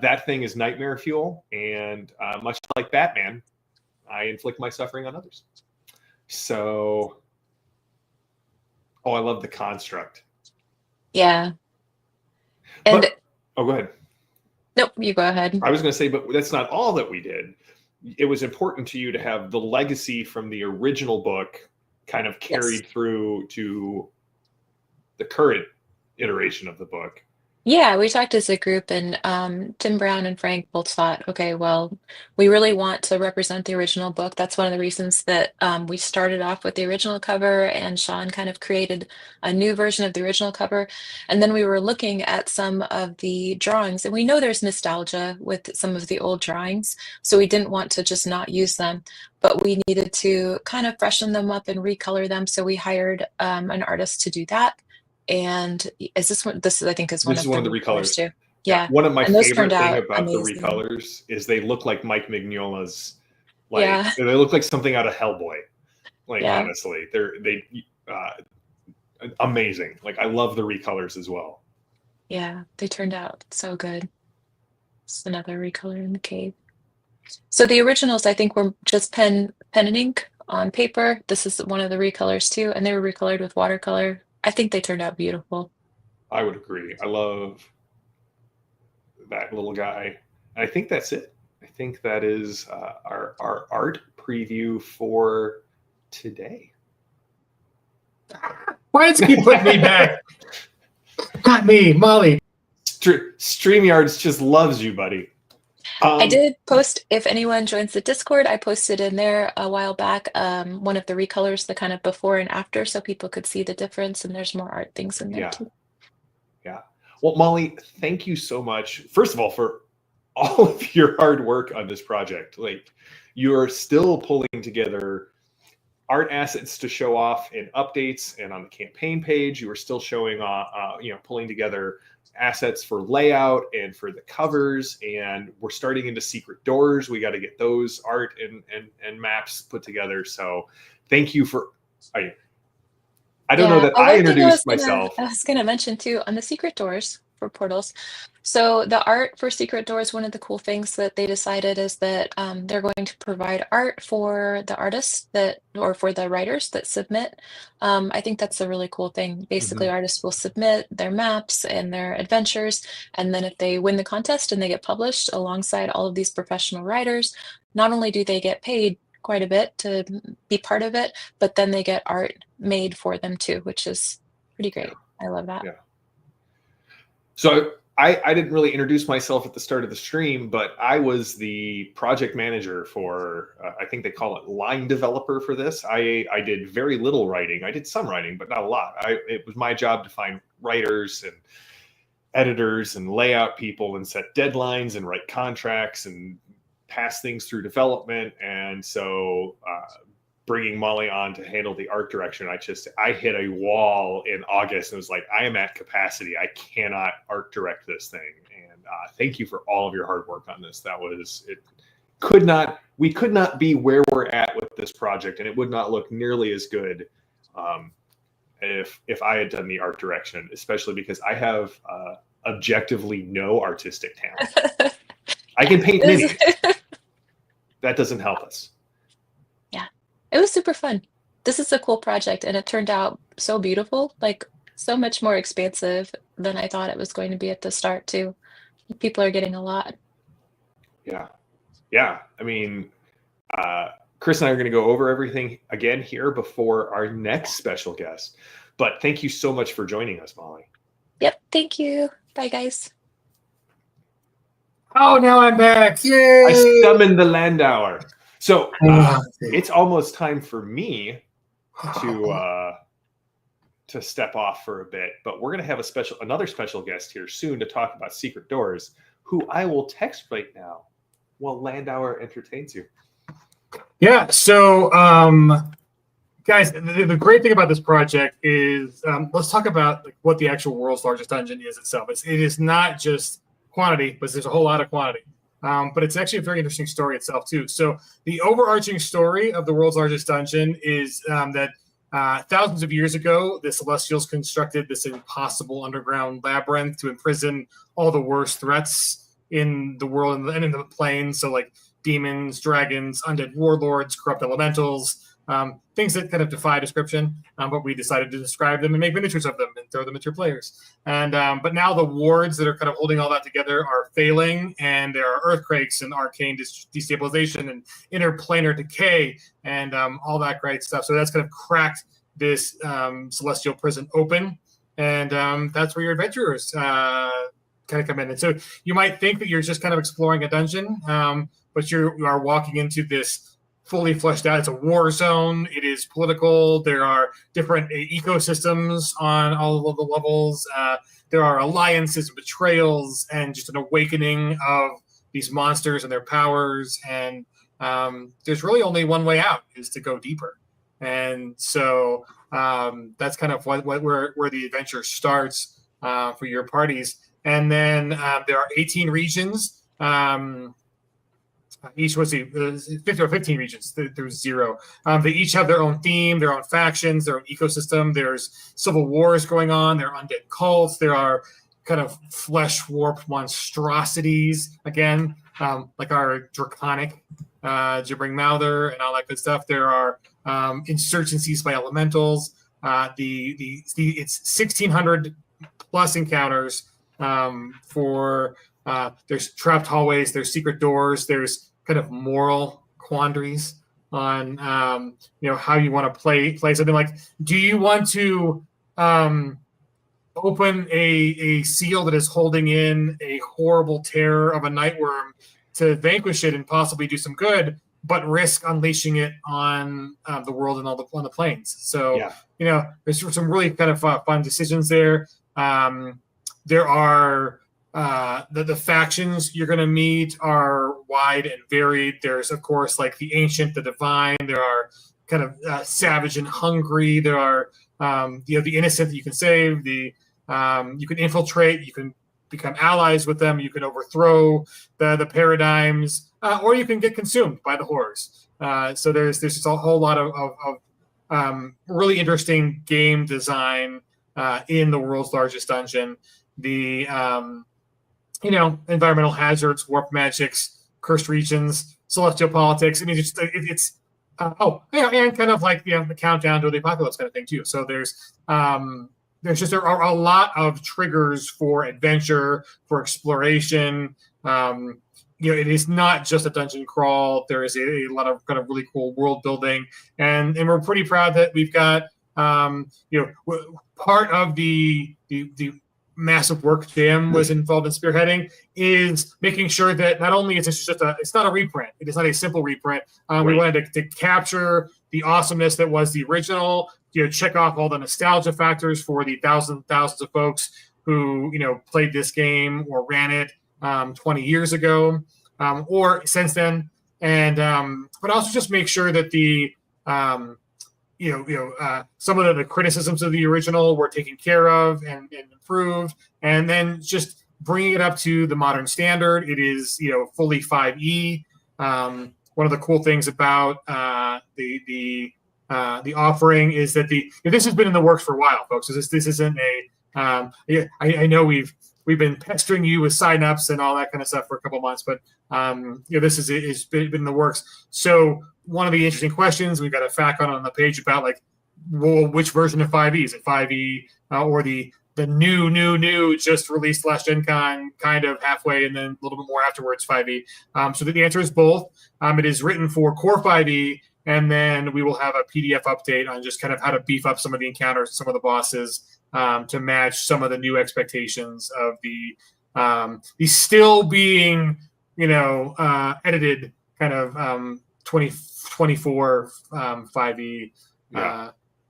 that thing is nightmare fuel, and much like Batman, I inflict my suffering on others. So, I love the construct. Yeah. And go ahead. Nope, you go ahead. I was going to say, but that's not all that we did. It was important to you to have the legacy from the original book kind of carried through to the current iteration of the book. Yeah, we talked as a group, and Tim Brown and Frank both thought, okay, well, we really want to represent the original book. That's one of the reasons that we started off with the original cover, and Sean kind of created a new version of the original cover. And then we were looking at some of the drawings, and we know there's nostalgia with some of the old drawings, so we didn't want to just not use them, but we needed to kind of freshen them up and recolor them. So we hired an artist to do that. And is this one? This is, I think, is one of the recolors too. Yeah. One of my favorite thing about the recolors is they look like Mike Mignola's. Like they look like something out of Hellboy. Like honestly, they amazing. Like I love the recolors as well. Yeah, they turned out so good. It's another recolor in the cave. So the originals, I think, were just pen and ink on paper. This is one of the recolors too, and they were recolored with watercolor. I think they turned out beautiful. I would agree. I love that little guy. And I think that's it. I think that is our art preview for today. Why does he put me back? Not me, Molly. StreamYards just loves you, buddy. I did post, if anyone joins the Discord, I posted in there a while back one of the recolors, the kind of before and after, so people could see the difference, and there's more art things in there too. Yeah. Well, Molly, thank you so much, first of all, for all of your hard work on this project. Like, you're still pulling together art assets to show off in updates and on the campaign page. You were still showing, pulling together assets for layout and for the covers, and we're starting into secret doors. We got to get those art and maps put together. So thank you for, I don't know that I introduced myself. I was going to mention too, on the secret doors for portals. So the art for secret doors, one of the cool things that they decided is that they're going to provide art for the artists or for the writers that submit. I think that's a really cool thing. Basically, artists will submit their maps and their adventures, and then if they win the contest and they get published alongside all of these professional writers, not only do they get paid quite a bit to be part of it, but then they get art made for them too, which is pretty great. I love that. Yeah. So I didn't really introduce myself at the start of the stream, but I was the project manager for, I think they call it line developer for this. I did very little writing. I did some writing, but not a lot. It was my job to find writers and editors and layout people and set deadlines and write contracts and pass things through development. And so bringing Molly on to handle the art direction, I hit a wall in August and was like, I am at capacity. I cannot art direct this thing. And thank you for all of your hard work on this. We could not be where we're at with this project, and it would not look nearly as good if I had done the art direction, especially because I have objectively no artistic talent. I can paint minis. That doesn't help us. Yeah, it was super fun. This is a cool project, and it turned out so beautiful, like so much more expansive than I thought it was going to be at the start too. People are getting a lot. Yeah. I mean, Chris and I are going to go over everything again here before our next special guest. But thank you so much for joining us, Molly. Yep, thank you. Bye, guys. Oh, now I'm back. Yay! I summoned the Landauer. So it's almost time for me to step off for a bit, but we're going to have another special guest here soon to talk about secret doors, who I will text right now while Landauer entertains you. Yeah. So, guys, the great thing about this project is let's talk about what the actual world's largest dungeon is itself. It is not just quantity, but there's a whole lot of quantity. But it's actually a very interesting story itself too. So the overarching story of the world's largest dungeon is that thousands of years ago, the Celestials constructed this impossible underground labyrinth to imprison all the worst threats in the world and in the planes. So like demons, dragons, undead warlords, corrupt elementals, things that kind of defy description, but we decided to describe them and make miniatures of them and throw them at your players. And but now the wards that are kind of holding all that together are failing, and there are earthquakes and arcane destabilization and interplanar decay and all that great stuff. So that's kind of cracked this celestial prison open, and that's where your adventurers kind of come in. And so you might think that you're just kind of exploring a dungeon, but you are walking into this fully fleshed out. It's a war zone. It is political. There are different ecosystems on all of the levels. There are alliances, betrayals, and just an awakening of these monsters and their powers. And there's really only one way out, is to go deeper. And so that's kind of where the adventure starts for your parties. And then there are 18 regions. Each was 15 regions. There's 0. They each have their own theme, their own factions, their own ecosystem. There's civil wars going on. There are undead cults. There are kind of flesh warped monstrosities again, like our draconic gibbering mouther and all that good stuff. There are insurgencies by elementals. It's 1,600 plus encounters for. There's trapped hallways. There's secret doors. There's kind of moral quandaries on how you want to play something. Like, do you want to open a seal that is holding in a horrible terror of a nightworm to vanquish it and possibly do some good, but risk unleashing it on the world and on the planes? So there's some really kind of fun decisions there. There are the factions you're going to meet are wide and varied. There's, of course, like the ancient, the divine. There are kind of savage and hungry. There are the innocent that you can save. You can infiltrate. You can become allies with them. You can overthrow the paradigms, or you can get consumed by the horrors. So there's just a whole lot of really interesting game design in the world's largest dungeon. The environmental hazards, warp magics, cursed regions, celestial politics. I mean, it's and kind of like the countdown to the apocalypse kind of thing too. So there's just a lot of triggers for adventure, for exploration. It is not just a dungeon crawl. There is a lot of kind of really cool world building, and we're pretty proud that we've got part of the massive work Jim was involved in spearheading is making sure that not only is this just it's not a reprint. It is not a simple reprint. We wanted to capture the awesomeness that was the original. Check off all the nostalgia factors for the thousands of folks who played this game or ran it 20 years ago or since then, and but also just make sure that the some of the criticisms of the original were taken care of and improved, and then just bringing it up to the modern standard. It is fully 5e. One of the cool things about the offering is that this has been in the works for a while, folks. So this isn't a I know we've been pestering you with signups and all that kind of stuff for a couple of months, but this has been in the works. So one of the interesting questions, we've got a fact on the page about which version of 5e is it 5e or the new just released last Gen Con, kind of halfway and then a little bit more afterwards 5e. So the answer is both. It is written for core 5e, and then we will have a PDF update on just kind of how to beef up some of the encounters, some of the bosses to match some of the new expectations of the still being edited kind of 2024 5e.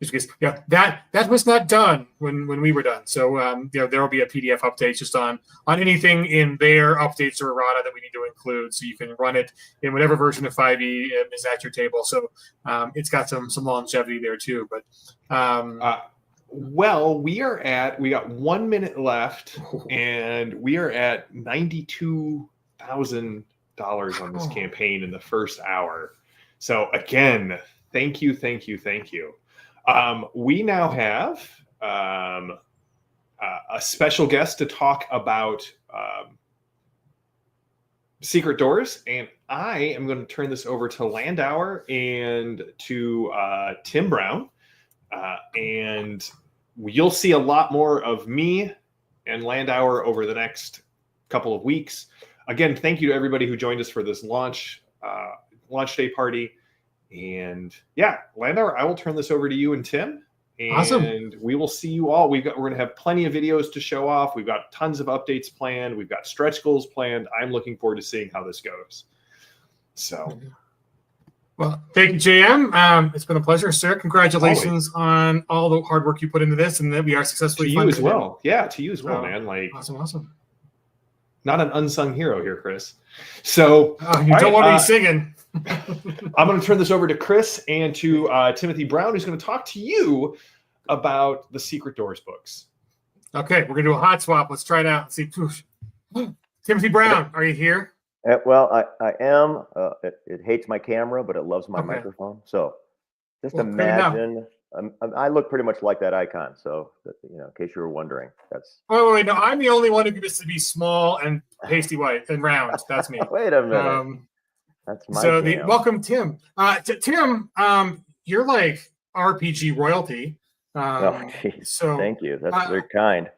Just because that was not done when we were done. So there will be a PDF update just on anything in their updates or errata that we need to include, so you can run it in whatever version of 5e is at your table. So it's got some longevity there too. But well, we got 1 minute left, and we are at $92,000 on this campaign in the first hour. So again, thank you. We now have a special guest to talk about secret doors, and I am going to turn this over to Landauer and to Tim Brown, and you'll see a lot more of me and Landauer over the next couple of weeks. Again, thank you to everybody who joined us for this launch day party. And Landauer, I will turn this over to you and Tim. And awesome. We will see you all. We're going to have plenty of videos to show off. We've got tons of updates planned. We've got stretch goals planned. I'm looking forward to seeing how this goes. So, well, thank you, JM. It's been a pleasure, sir. Congratulations on all the hard work you put into this, and that we are successfully funded. To you as well. Yeah, to you as well, man. Awesome. Not an unsung hero here, Chris. So you don't want to be singing. I'm going to turn this over to Chris and to Timothy Brown, who's going to talk to you about the Secret Doors books. Okay, we're going to do a hot swap. Let's try it out. Let's see. Timothy Brown, are you here? Well, I am. It hates my camera, but it loves my microphone. So just imagine. I look pretty much like that icon. So, in case you were wondering, that's. Wait, no, I'm the only one who gets to be small and pasty white and round. That's me. Wait a minute. That's my. So welcome, Tim. Tim, you're like RPG royalty. So thank you. That's very kind.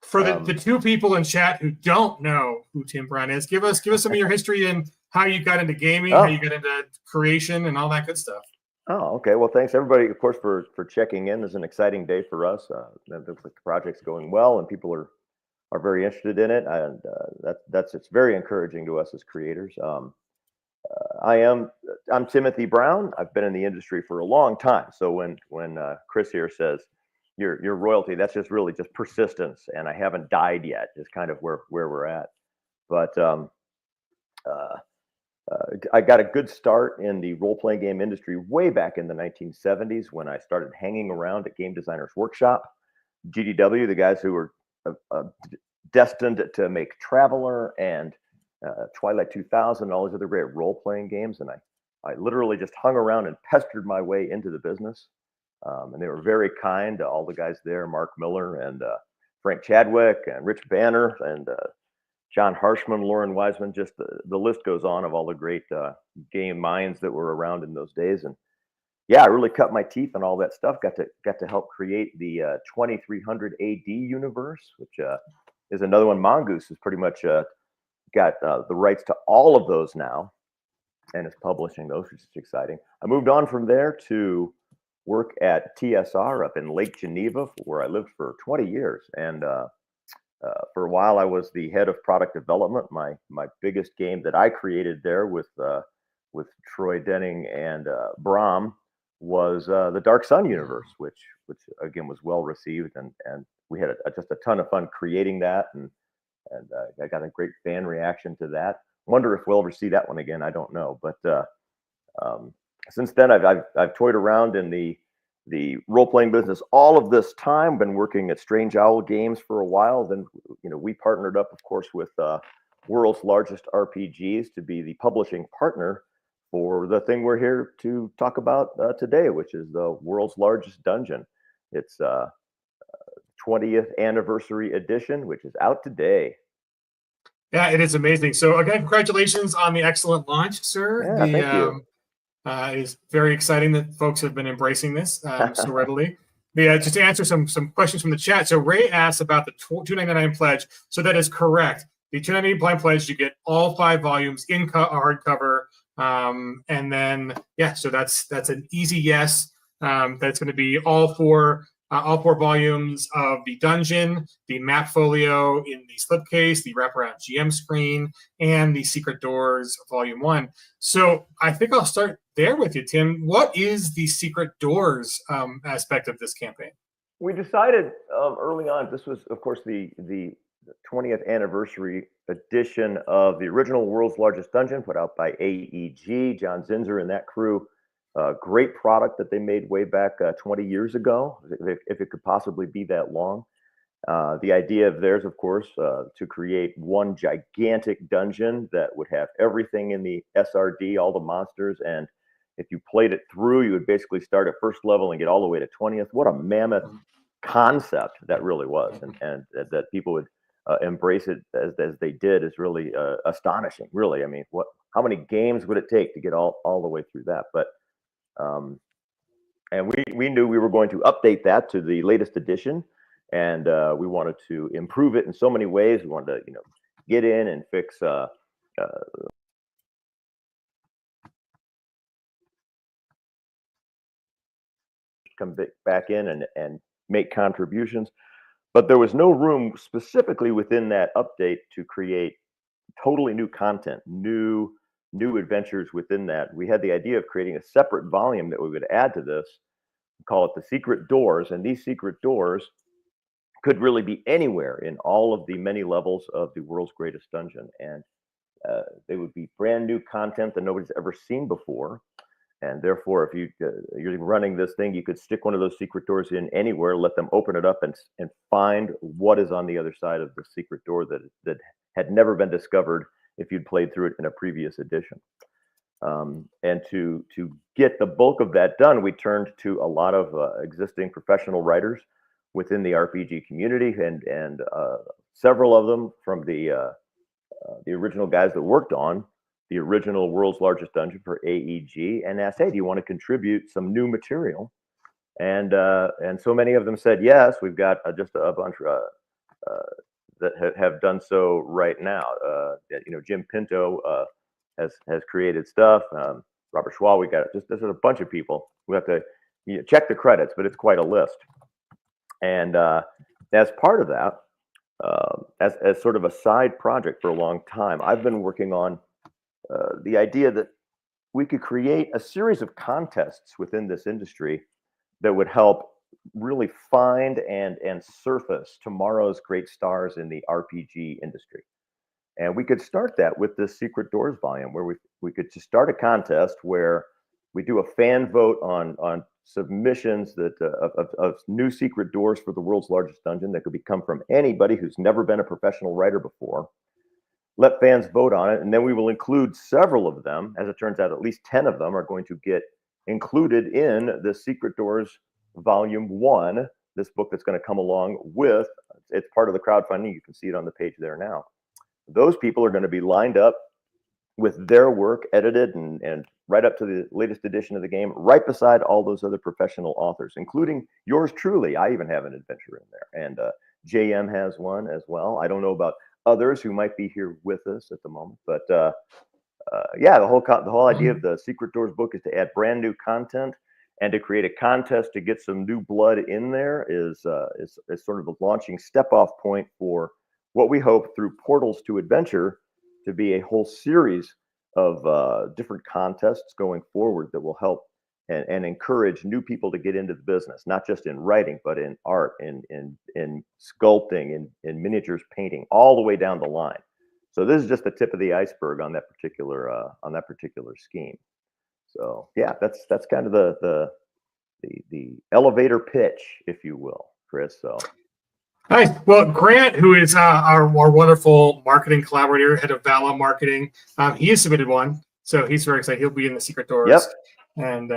For the two people in chat who don't know who Tim Brown is, give us some of your history and how you got into gaming, how you got into creation, and all that good stuff. Oh, okay. Well, thanks everybody, of course, for checking in. This is an exciting day for us. The project's going well, and people are very interested in it, and it's very encouraging to us as creators. I'm Timothy Brown. I've been in the industry for a long time. So when Chris here says your royalty, that's just really just persistence, and I haven't died yet. Is kind of where we're at. But I got a good start in the role-playing game industry way back in the 1970s when I started hanging around at Game Designers Workshop, GDW, the guys who were destined to make Traveler and Twilight 2000 and all these other great role-playing games. And I literally just hung around and pestered my way into the business. And they were very kind to all the guys there, Mark Miller and Frank Chadwick and Rich Banner and John Harshman, Lauren Wiseman, just the list goes on of all the great game minds that were around in those days. And yeah, I really cut my teeth on all that stuff. Got to help create the 2300 AD universe, which is another one. Mongoose has pretty much got the rights to all of those now and is publishing those, which is exciting. I moved on from there to work at TSR up in Lake Geneva, where I lived for 20 years. And for a while, I was the head of product development. My biggest game that I created there with Troy Denning and Brom was the Dark Sun universe, which again was well received, and we had just a ton of fun creating that, and I got a great fan reaction to that. Wonder if we'll ever see that one again. I don't know, but since then I've toyed around in the role-playing business all of this time. Been working at Strange Owl Games for a while. Then, we partnered up, of course, with World's Largest RPGs to be the publishing partner for the thing we're here to talk about today, which is the World's Largest Dungeon. It's 20th anniversary edition, which is out today. Yeah, it is amazing. So again, congratulations on the excellent launch, sir. Yeah, thank you. It's very exciting that folks have been embracing this so readily. Just to answer some questions from the chat. So Ray asks about the $2.99 pledge. So that is correct. The $2.99 pledge, you get all 5 volumes in hardcover, and then so that's an easy yes. That's going to be all four volumes of the dungeon, the map folio in the slipcase, the wraparound GM screen, and the Secret Doors Volume 1. So I think I'll start there with you, Tim. What is the Secret Doors aspect of this campaign? We decided early on, this was, of course, the 20th anniversary edition of the original World's Largest Dungeon, put out by AEG, John Zinzer and that crew. Great product that they made way back 20 years ago, if it could possibly be that long. The idea of theirs, of course, to create one gigantic dungeon that would have everything in the SRD, all the monsters, and if you played it through, you would basically start at first level and get all the way to 20th. What a mammoth concept that really was, and that people would embrace it as they did is really astonishing. Really, I mean, how many games would it take to get all the way through that? But and we knew we were going to update that to the latest edition, and we wanted to improve it in so many ways. We wanted to, get in and fix come back in and make contributions, but there was no room specifically within that update to create totally new content, new adventures within that. We had the idea of creating a separate volume that we would add to this, call it the Secret Doors, and these Secret Doors could really be anywhere in all of the many levels of the world's greatest dungeon, and they would be brand new content that nobody's ever seen before. And therefore, if you're running this thing, you could stick one of those secret doors in anywhere, let them open it up and find what is on the other side of the secret door that had never been discovered if you'd played through it in a previous edition. And to get the bulk of that done, we turned to a lot of existing professional writers within the RPG community, and several of them from the original guys that worked on the original World's Largest Dungeon for AEG, and asked, "Hey, do you want to contribute some new material?" And so many of them said yes. We've got just a bunch that have done so right now. Jim Pinto has created stuff. Robert Schwal, we got there's a bunch of people. We have to check the credits, but it's quite a list. And as part of that, as sort of a side project for a long time, I've been working on the idea that we could create a series of contests within this industry that would help really find and surface tomorrow's great stars in the RPG industry. And we could start that with this Secret Doors volume, where we could just start a contest where we do a fan vote on submissions that of new secret doors for the world's largest dungeon that could come from anybody who's never been a professional writer before. Let fans vote on it, and then we will include several of them. As it turns out, at least 10 of them are going to get included in the Secret Doors Volume 1, this book that's going to come along with, it's part of the crowdfunding. You can see it on the page there now. Those people are going to be lined up with their work edited and right up to the latest edition of the game, right beside all those other professional authors, including yours truly. I even have an adventure in there, and JM has one as well. I don't know about others who might be here with us at the moment, but yeah, the whole idea of the Secret Doors book is to add brand new content and to create a contest to get some new blood in there is sort of a launching step-off point for what we hope through Portals to Adventure to be a whole series of different contests going forward that will help and encourage new people to get into the business, not just in writing, but in art, in sculpting, in miniatures painting, all the way down the line. So this is just the tip of the iceberg on that particular scheme. So yeah, that's kind of the elevator pitch, if you will, Chris. So. Nice. Well, Grant, who is our wonderful marketing collaborator, head of Vala marketing, he has submitted one, so he's very excited. He'll be in the Secret Doors. Yep. And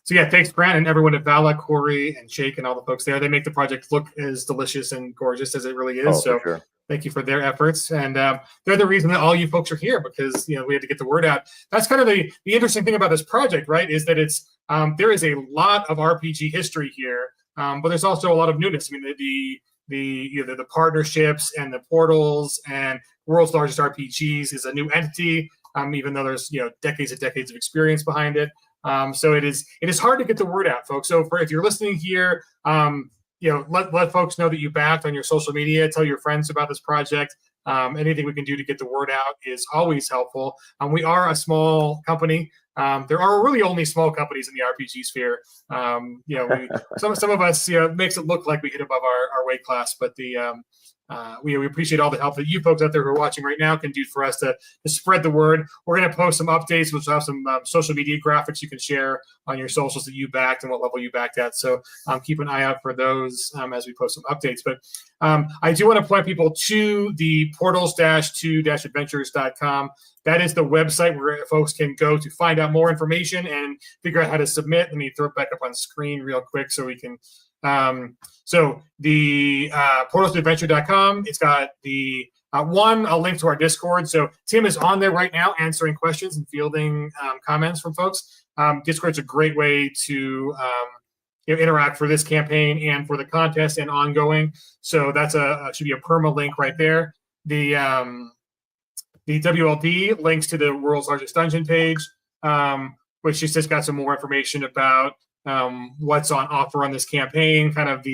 so yeah, thanks, Grant, and everyone at Vala, Corey and Jake, and all the folks there. They make the project look as delicious and gorgeous as it really is. So sure. Thank you for their efforts, and they're the reason that all you folks are here, because we had to get the word out. That's kind of the interesting thing about this project, right? Is that it's there is a lot of RPG history here, but there's also a lot of newness. I mean, the partnerships and the portals and world's largest RPGs is a new entity, even though there's decades and decades of experience behind it. So it is hard to get the word out, folks. So if you're listening here, let folks know that you backed on your social media. Tell your friends about this project. Anything we can do to get the word out is always helpful. We are a small company. There are really only small companies in the RPG sphere. Some of us, makes it look like we hit above our weight class, but we appreciate all the help that you folks out there who are watching right now can do for us to spread the word. We're going to post some updates. We'll have some social media graphics you can share on your socials that you backed and what level you backed at. So keep an eye out for those as we post some updates. But I do want to point people to the portals-2-adventures.com. That is the website where folks can go to find out more information and figure out how to submit. Let me throw it back up on screen real quick so we can. So the portals-to-adventure.com, it's got a link to our Discord. So Tim is on there right now answering questions and fielding comments from folks. Discord's a great way to interact for this campaign and for the contest and ongoing. So that's should be a perma link right there. The WLD links to the world's largest dungeon page, which just got some more information about what's on offer on this campaign. Kind of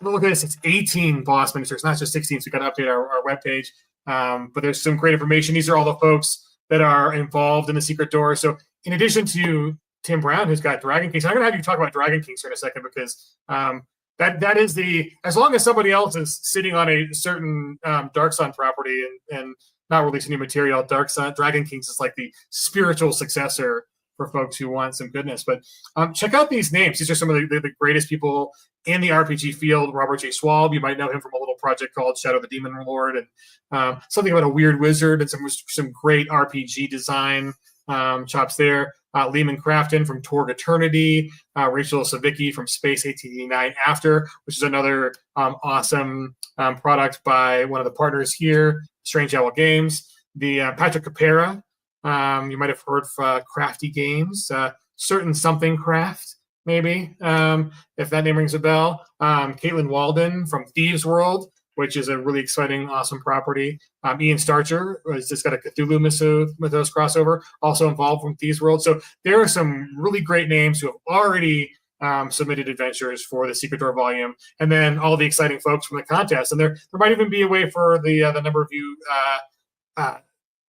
look at this. It's 18 boss miniatures, not just 16. So we got to update our webpage. But there's some great information. These are all the folks that are involved in the Secret Door. So in addition to Tim Brown, who's got Dragon Kings, I'm going to have you talk about Dragon Kings for a second, because that is as long as somebody else is sitting on a certain Dark Sun property and not releasing new material, Dragon Kings is like the spiritual successor for folks who want some goodness. But check out these names. These are some of the greatest people in the RPG field. Robert J. Schwab, you might know him from a little project called Shadow the Demon Lord, and something about a weird wizard, and some great RPG design chops there. Lehman Crafton from Torg Eternity, Rachel Savicki from Space 1889 After, which is another awesome product by one of the partners here, Strange Owl Games. The Patrick Capera, you might have heard of Crafty Games, Certain Something Craft, maybe, if that name rings a bell. Caitlin Walden from Thieves World, which is a really exciting, awesome property. Ian Starcher has just got a Cthulhu Mythos crossover, also involved from Thieves World. So there are some really great names who have already submitted adventures for the Secret Door volume, and then all the exciting folks from the contest. And there might even be a way for the number of you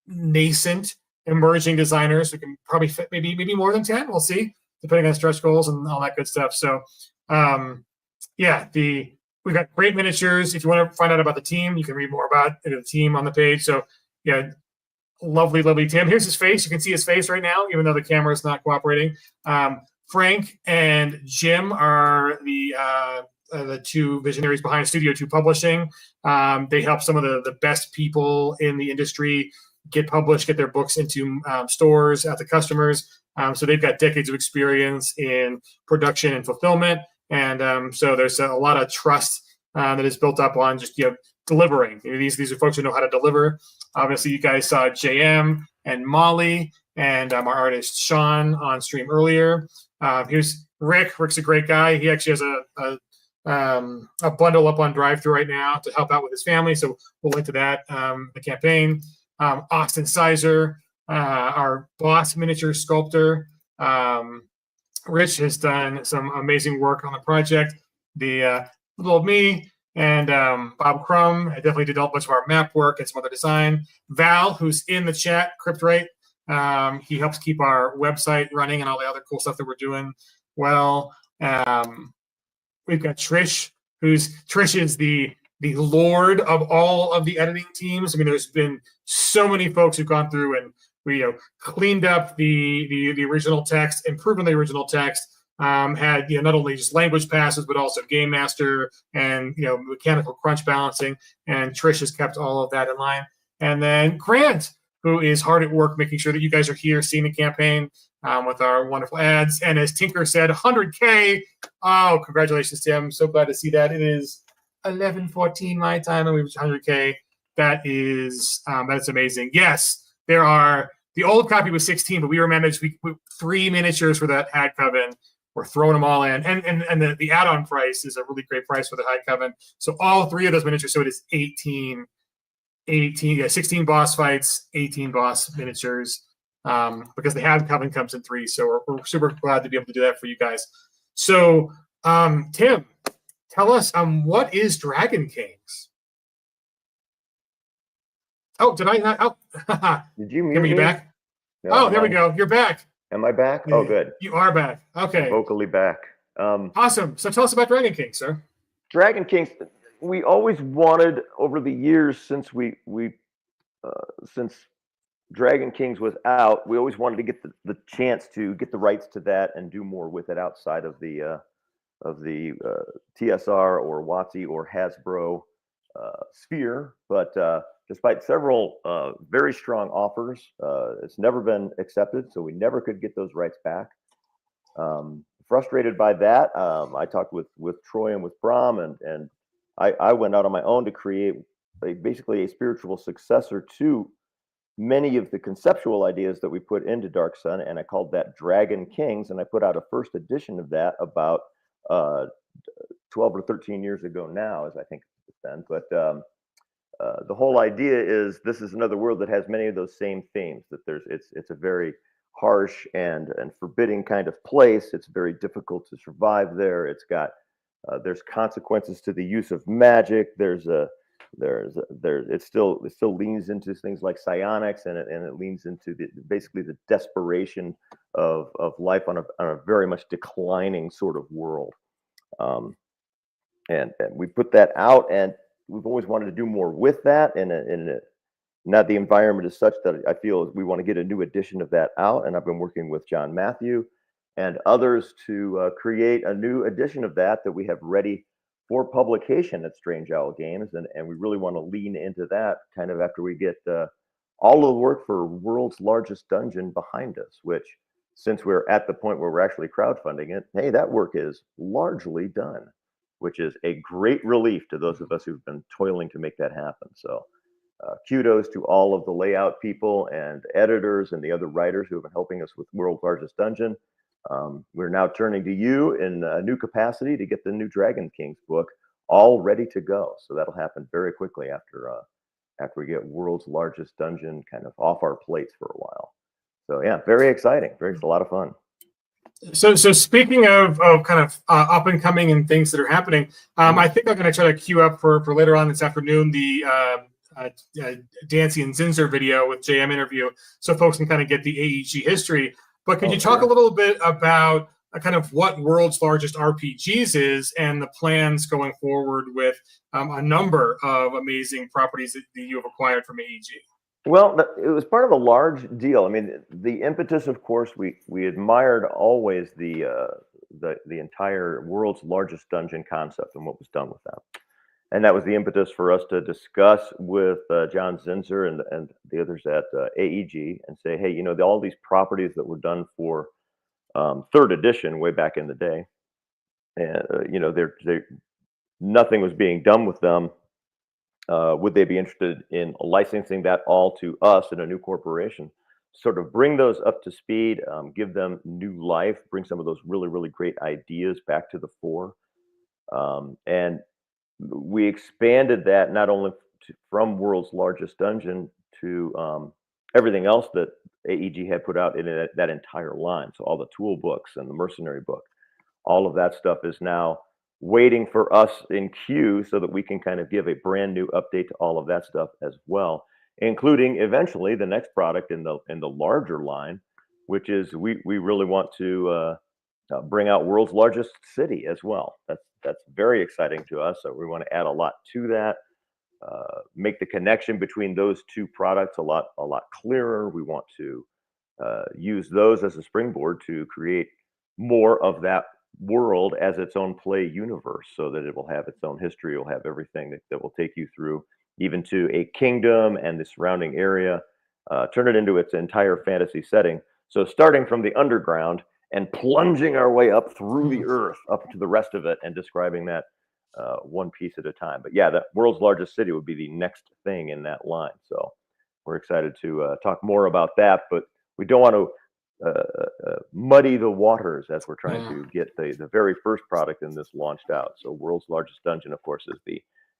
nascent emerging designers who can probably fit maybe more than 10. We'll see, depending on stretch goals and all that good stuff. So yeah, we've got great miniatures. If you want to find out about the team, you can read more about the team on the page. So yeah, lovely, lovely Tim. Here's his face. You can see his face right now, even though the camera is not cooperating. Frank and Jim are the two visionaries behind Studio 2 Publishing. They help some of the best people in the industry get published, get their books into stores, out to customers. So they've got decades of experience in production and fulfillment. And so there's a lot of trust that is built up on just delivering. These are folks who know how to deliver. Obviously, you guys saw JM and Molly and our artist Sean on stream earlier. Here's Rick. Rick's a great guy. He actually has a bundle up on drive-thru right now to help out with his family. So we'll link to that, the campaign. Austin Sizer, our boss miniature sculptor. Rich has done some amazing work on the project. The little old me and Bob Crum, I definitely did a bunch of our map work and some other design. Val, who's in the chat, Cryptrite, he helps keep our website running and all the other cool stuff that we're doing well. We've got Trish, Trish is the lord of all of the editing teams. I mean, there's been so many folks who've gone through and we cleaned up the original text, improved on the original text, had not only just language passes but also game master and mechanical crunch balancing. And Trish has kept all of that in line. And then Grant, who is hard at work making sure that you guys are here seeing the campaign with our wonderful ads. And as Tinker said, 100K. Oh, congratulations, Tim. So glad to see that. It is 11:14 my time, and we've reached 100K. That's amazing. Yes, there are. The old copy was 16, but we managed 3 miniatures for that Hag Coven. We're throwing them all in, and the add-on price is a really great price for the Hag Coven. So all 3 of those miniatures. So it is 16 boss fights, 18 boss miniatures, because the Hag Coven comes in 3. So we're super glad to be able to do that for you guys. So Tim, tell us what is Dragon Kings? Oh, did I not? Oh, did you mute me? You back? No, there we go. You're back. Am I back? Oh, good. You are back. Okay. I'm vocally back. Awesome. So tell us about Dragon Kings, sir. Dragon Kings. We always wanted over the years since since Dragon Kings was out, we always wanted to get the chance to get the rights to that and do more with it outside of the TSR or WotC or Hasbro sphere. But despite several very strong offers, it's never been accepted, so we never could get those rights back. Frustrated by that, I talked with Troy and with Brom, and I went out on my own to create basically a spiritual successor to many of the conceptual ideas that we put into Dark Sun, and I called that Dragon Kings, and I put out a first edition of that about 12 or 13 years ago now, as I think it's been. But the whole idea is this is another world that has many of those same themes, that it's a very harsh and forbidding kind of place. It's very difficult to survive there. It's got there's consequences to the use of magic. It still leans into things like psionics, and it leans into basically the desperation of life on a very much declining sort of world. And we put that out, and we've always wanted to do more with that. And now the environment is such that I feel we want to get a new edition of that out. And I've been working with John Matthew and others to create a new edition of that we have ready for publication at Strange Owl Games. And we really want to lean into that kind of after we get all of the work for World's Largest Dungeon behind us, which, since we're at the point where we're actually crowdfunding it, hey, that work is largely done, which is a great relief to those of us who've been toiling to make that happen. So kudos to all of the layout people and editors and the other writers who have been helping us with World's Largest Dungeon. We're now turning to you in a new capacity to get the new Dragon Kings book all ready to go. So that'll happen very quickly after we get World's Largest Dungeon kind of off our plates for a while. So yeah, very exciting. It's a lot of fun. So speaking of kind of up and coming and things that are happening, I think I'm going to try to queue up for later on this afternoon the Dancy and Zinzer video with JM interview, so folks can kind of get the AEG history. But could you talk a little bit about kind of what World's Largest RPGs is and the plans going forward with a number of amazing properties that you have acquired from AEG. Well, it was part of a large deal. I mean, the impetus, of course, we admired always the entire World's Largest Dungeon concept and what was done with that. And that was the impetus for us to discuss with John Zinser and the others at AEG and say, hey, all these properties that were done for third edition way back in the day, and nothing was being done with them. Would they be interested in licensing that all to us in a new corporation? Sort of bring those up to speed, give them new life, bring some of those really, really great ideas back to the fore. And we expanded that not only from World's Largest Dungeon to everything else that AEG had put out in that entire line. So all the tool books and the mercenary book, all of that stuff is now waiting for us in queue so that we can kind of give a brand new update to all of that stuff as well, including eventually the next product in the larger line, which is we really want to bring out World's Largest City as well. That's very exciting to us. So we want to add a lot to that, make the connection between those two products a lot clearer. We want to use those as a springboard to create more of that world as its own play universe, so that it will have its own history. It will have everything that will take you through, even to a kingdom and the surrounding area, turn it into its entire fantasy setting. So starting from the underground and plunging our way up through the earth, up to the rest of it, and describing that one piece at a time. But yeah, that World's Largest City would be the next thing in that line. So we're excited to talk more about that, but we don't want to muddy the waters as we're trying to get the very first product in this launched out. So World's Largest Dungeon, of course,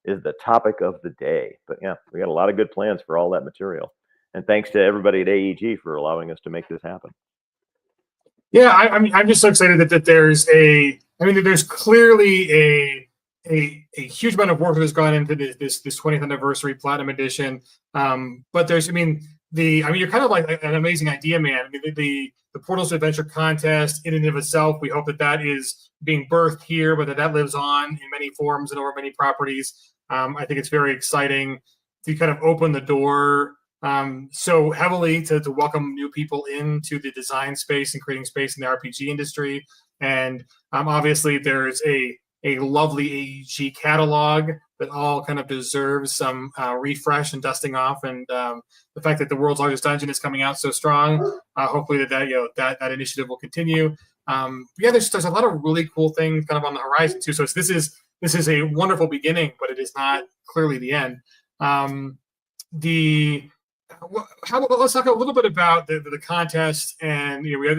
is the topic of the day. But yeah, we got a lot of good plans for all that material. And thanks to everybody at AEG for allowing us to make this happen. Yeah, I mean, I'm just so excited that there's clearly a huge amount of work that has gone into this 20th anniversary Platinum Edition. But you're kind of like an amazing idea, man. I mean, the Portals to Adventure contest in and of itself, we hope that is being birthed here, but that lives on in many forms and over many properties. I think it's very exciting to kind of open the door so heavily to welcome new people into the design space and creating space in the RPG industry. And obviously there's a lovely AEG catalog that all kind of deserves some refresh and dusting off. And the fact that the World's Largest Dungeon is coming out so strong, hopefully that initiative will continue. There's a lot of really cool things kind of on the horizon too. So this is a wonderful beginning, but it is not clearly the end. Let's talk a little bit about the contest, and we have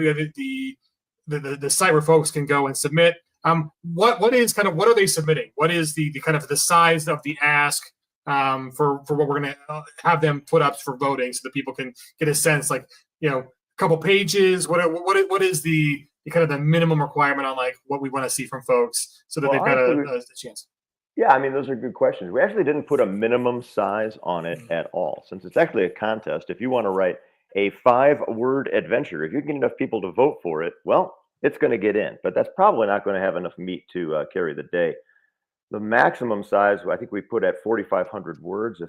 the site where folks can go and submit. What are they submitting? What is the kind of the size of the ask for what we're going to have them put up for voting, so that people can get a sense, like, a couple pages. What is the kind of the minimum requirement on like what we want to see from folks, so that they've got a chance? Yeah, I mean, those are good questions. We actually didn't put a minimum size on it at all, since it's actually a contest. If you want to write a 5-word adventure, if you can get enough people to vote for it, well, it's going to get in. But that's probably not going to have enough meat to carry the day. The maximum size, I think we put at 4,500 words,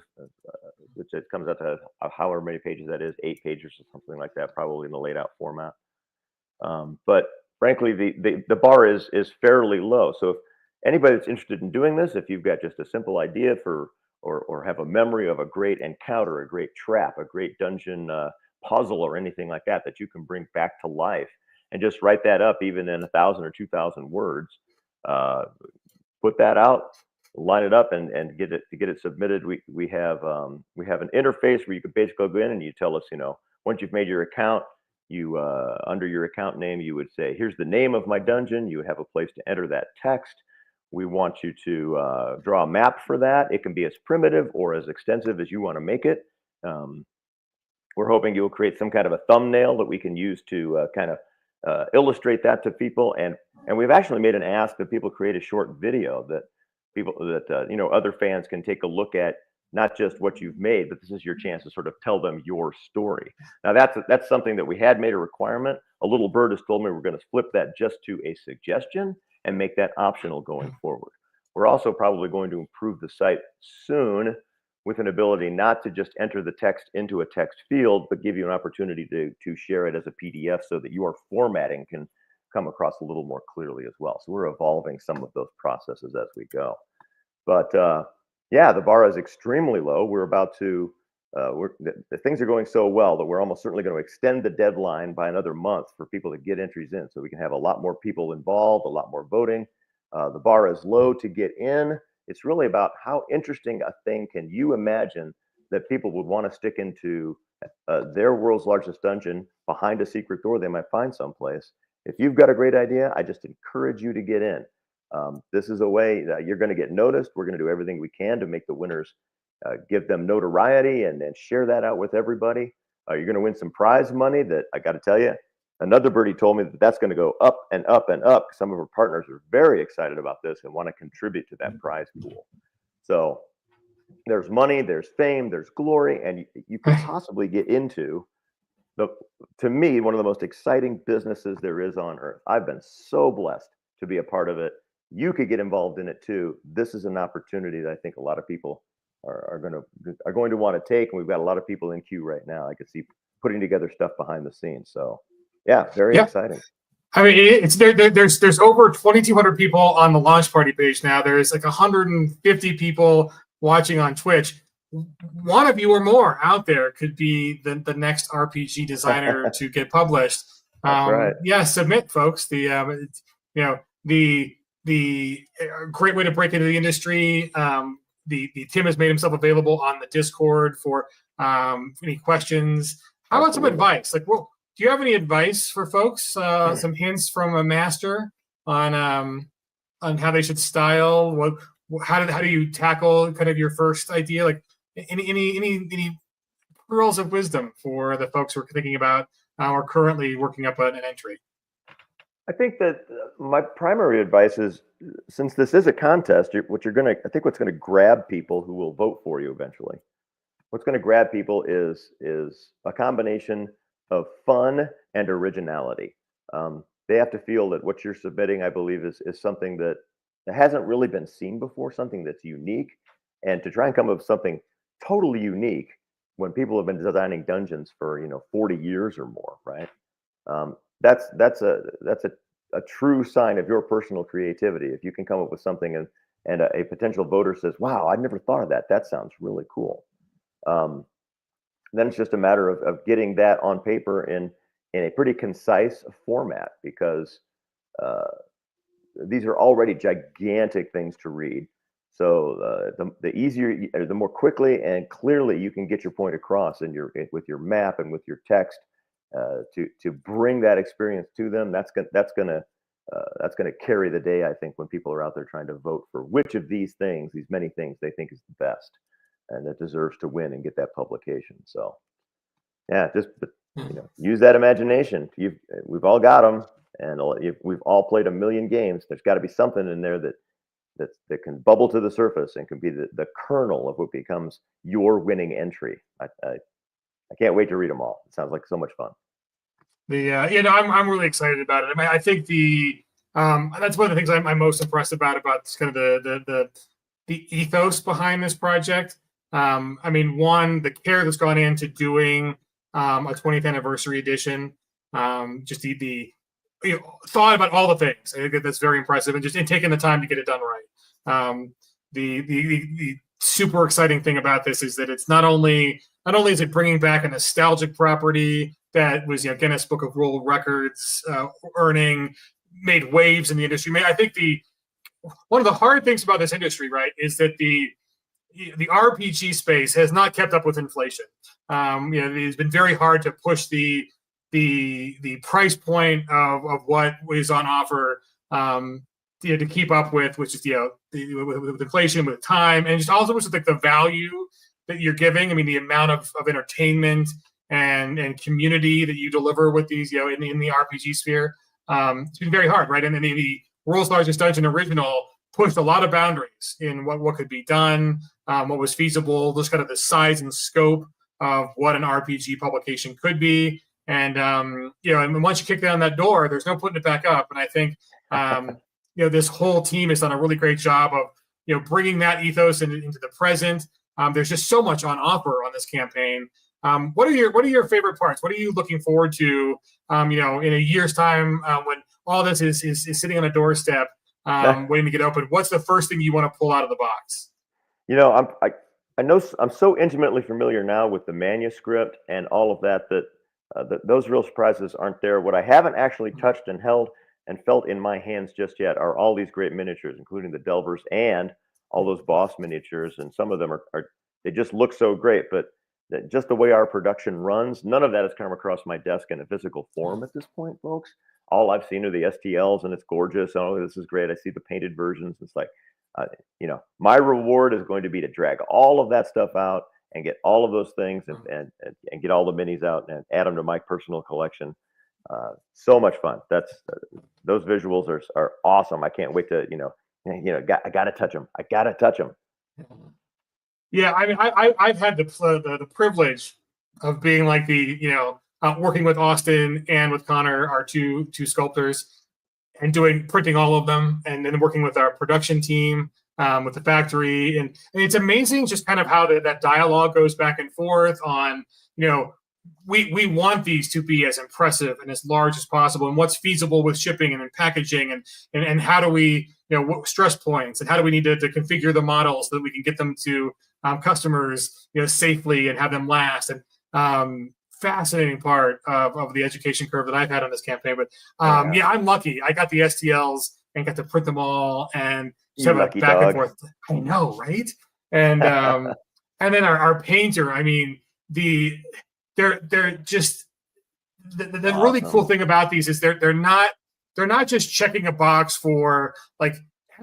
which it comes out to however many pages that is, 8 pages or something like that, probably in the laid out format. But frankly, the bar is fairly low. So if anybody that's interested in doing this, if you've got just a simple idea or have a memory of a great encounter, a great trap, a great dungeon puzzle, or anything like that you can bring back to life, and just write that up even in 1,000 or 2,000 words, put that out, line it up, and get it submitted. We have an interface where you can basically go in and you tell us, once you've made your account, you under your account name, you would say, here's the name of my dungeon. You would have a place to enter that text. We want you to draw a map for that. It can be as primitive or as extensive as you want to make it. We're hoping you'll create some kind of a thumbnail that we can use to kind of illustrate that to people. And we've actually made an ask that people create a short video that other fans can take a look at not just what you've made, but this is your chance to sort of tell them your story. Now that's something that we had made a requirement. A little bird has told me we're going to flip that just to a suggestion and make that optional going forward. We're also probably going to improve the site soon with an ability not to just enter the text into a text field, but give you an opportunity to share it as a PDF so that your formatting can come across a little more clearly as well. So we're evolving some of those processes as we go. But yeah, the bar is extremely low. We're about to, the things are going so well that we're almost certainly going to extend the deadline by another month for people to get entries in, so we can have a lot more people involved, a lot more voting. The bar is low to get in. It's really about how interesting a thing can you imagine that people would want to stick into their world's largest dungeon behind a secret door they might find someplace. If you've got a great idea, I just encourage you to get in. This is a way that you're going to get noticed. We're going to do everything we can to make the winners, give them notoriety, and then share that out with everybody. You're going to win some prize money that I got to tell you, another birdie told me that that's going to go up and up and up. Some of our partners are very excited about this and want to contribute to that prize pool. So there's money, there's fame, there's glory, and you could possibly get into to me, one of the most exciting businesses there is on earth. I've been so blessed to be a part of it. You could get involved in it too. This is an opportunity that I think a lot of people are going to want to take, and we've got a lot of people in queue right now. I could see putting together stuff behind the scenes. So yeah, very exciting. I mean, it's there's over 2,200 people on the launch party page now. There's like 150 people watching on Twitch. One of you or more out there could be the next RPG designer to get published. That's right. Yeah, submit, folks. The great way to break into the industry. The Tim has made himself available on the Discord for any questions. How about some advice? Like, well, do you have any advice for folks? Some hints from a master on how they should style? How do you tackle kind of your first idea? Like any pearls of wisdom for the folks who are thinking about or currently working up an entry? I think that my primary advice is, since this is a contest, I think what's going to grab people who will vote for you eventually. What's going to grab people is a combination of fun and originality. They have to feel that what you're submitting, I believe, is something that hasn't really been seen before, something that's unique, and to try and come up with something totally unique when people have been designing dungeons for 40 years or more, right? That's a true sign of your personal creativity. If you can come up with something and a potential voter says, "Wow, I never thought of that. That sounds really cool." Then it's just a matter of getting that on paper in a pretty concise format, because these are already gigantic things to read. So the easier, the more quickly and clearly you can get your point across with your map and with your text, to bring that experience to them, that's gonna carry the day, I think, when people are out there trying to vote for which of these many things they think is the best and that deserves to win and get that publication. So yeah, just use that imagination. We've all got them, and we've all played a million games. There's got to be something in there that can bubble to the surface and can be the kernel of what becomes your winning entry. I can't wait to read them all. It sounds like so much fun. I'm really excited about it. I mean, I think that's one of the things I'm most impressed about this kind of the ethos behind this project. I mean, one, the care that's gone into doing a 20th anniversary edition, just the thought about all the things. I think that's very impressive, and just taking the time to get it done right. The super exciting thing about this is that it's not only is it bringing back a nostalgic property that was Guinness Book of World Records made waves in the industry. I think one of the hard things about this industry, right, is that the RPG space has not kept up with inflation. It's been very hard to push the price point of what is on offer to keep up with, which is with inflation, with time, and just also with the value that you're giving. I mean, the amount of entertainment and community that you deliver with these, in the RPG sphere, it's been very hard, right? And then the World's Largest Dungeon original pushed a lot of boundaries in what could be done. what was feasible, just kind of the size and scope of what an RPG publication could be. And, and once you kick down that door, there's no putting it back up. And I think, this whole team has done a really great job of, bringing that ethos into the present. There's just so much on offer on this campaign. What are your favorite parts? What are you looking forward to, in a year's time when all this is sitting on a doorstep, waiting to get open? What's the first thing you want to pull out of the box? I know I'm so intimately familiar now with the manuscript and all of that those real surprises aren't there. What I haven't actually touched and held and felt in my hands just yet are all these great miniatures, including the Delvers and all those boss miniatures. And some of them are they just look so great, but just the way our production runs, none of that has come across my desk in a physical form at this point, folks. All I've seen are the STLs, and it's gorgeous. Oh, this is great. I see the painted versions. It's like, my reward is going to be to drag all of that stuff out and get all of those things and get all the minis out and add them to my personal collection. So much fun. Those visuals are awesome. I can't wait to, I gotta touch them. I gotta touch them. Yeah, I mean, I've had the privilege of being like working with Austin and with Connor, our two sculptors, and printing all of them, and then working with our production team, with the factory, and it's amazing just kind of how that dialogue goes back and forth on, we want these to be as impressive and as large as possible, and what's feasible with shipping and packaging, and how do we, what stress points, and how do we need to configure the models so that we can get them to customers, safely and have them last. And fascinating part of the education curve that I've had on this campaign. But I'm lucky. I got the STLs and got to print them all and have a back and forth. I know, right? And and then our painter. I mean, they're just the awesome. Really cool thing about these is they're not just checking a box for like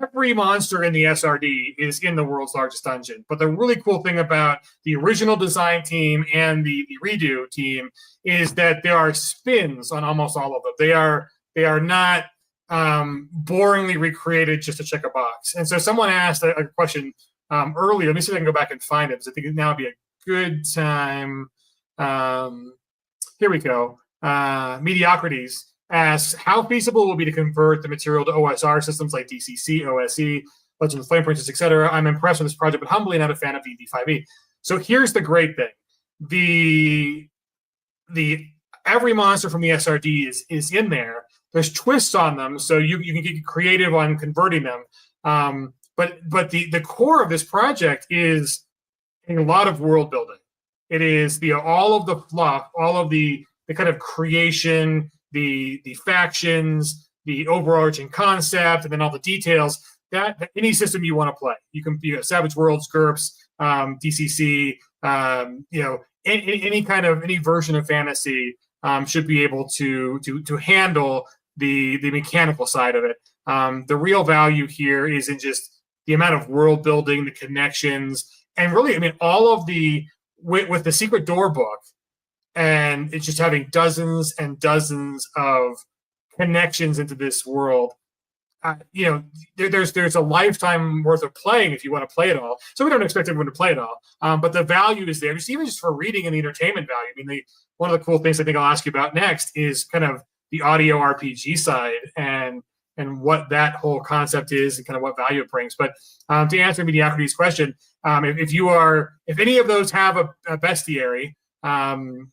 every monster in the SRD is in the world's largest dungeon. But the really cool thing about the original design team and the redo team is that there are spins on almost all of them. They are not boringly recreated just to check a box. And so someone asked a question earlier. Let me see if I can go back and find it, because I think now would be a good time. Here we go. Mediocrities asks, how feasible will it be to convert the material to OSR systems like DCC, OSE, Legends of Flame Princess, etc.? I'm impressed with this project, but humbly not a fan of VD5E. So here's the great thing. The every monster from the SRD is in there. There's twists on them, so you can get creative on converting them. But the core of this project is a lot of world building. It is all of the fluff, all of the kind of creation, the factions, the overarching concept, and then all the details that any system you want to play. You can be Savage Worlds, GURPS, DCC, any version of fantasy should be able to handle the mechanical side of it. The real value here is in just the amount of world building, the connections, and really, I mean, all of with the Secret Door book. And it's just having dozens and dozens of connections into this world. There's a lifetime worth of playing if you want to play it all. So we don't expect everyone to play it all, but the value is there. Just for reading and the entertainment value. I mean, one of the cool things I think I'll ask you about next is kind of the audio RPG side and what that whole concept is and kind of what value it brings. But to answer Mediocrity's question, if any of those have a bestiary,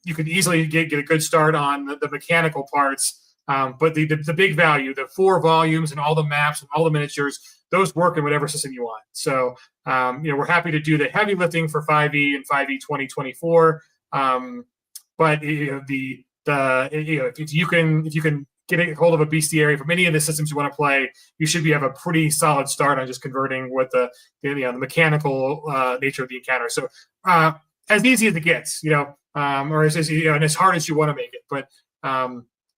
you could easily get a good start on the mechanical parts, but the big value, the 4 volumes and all the maps and all the miniatures, those work in whatever system you want. So we're happy to do the heavy lifting for 5e and 5e 2024. But if you can get a hold of a bestiary from any of the systems you want to play, you should have a pretty solid start on just converting with the mechanical nature of the encounter. So as easy as it gets, or as and as hard as you want to make it. But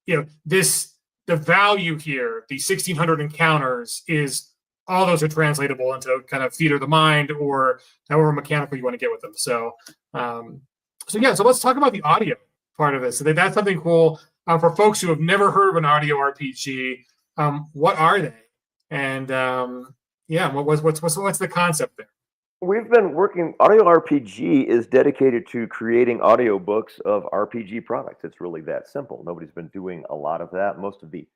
the value here, the 1,600 encounters, is all those are translatable into kind of theater of the mind or however mechanical you want to get with them. So let's talk about the audio part of this. So that's something cool for folks who have never heard of an audio RPG. What are they? And what's the concept there? We've been working. Audio RPG is dedicated to creating audiobooks of RPG products. It's really that simple. Nobody's been doing a lot of that. Most of the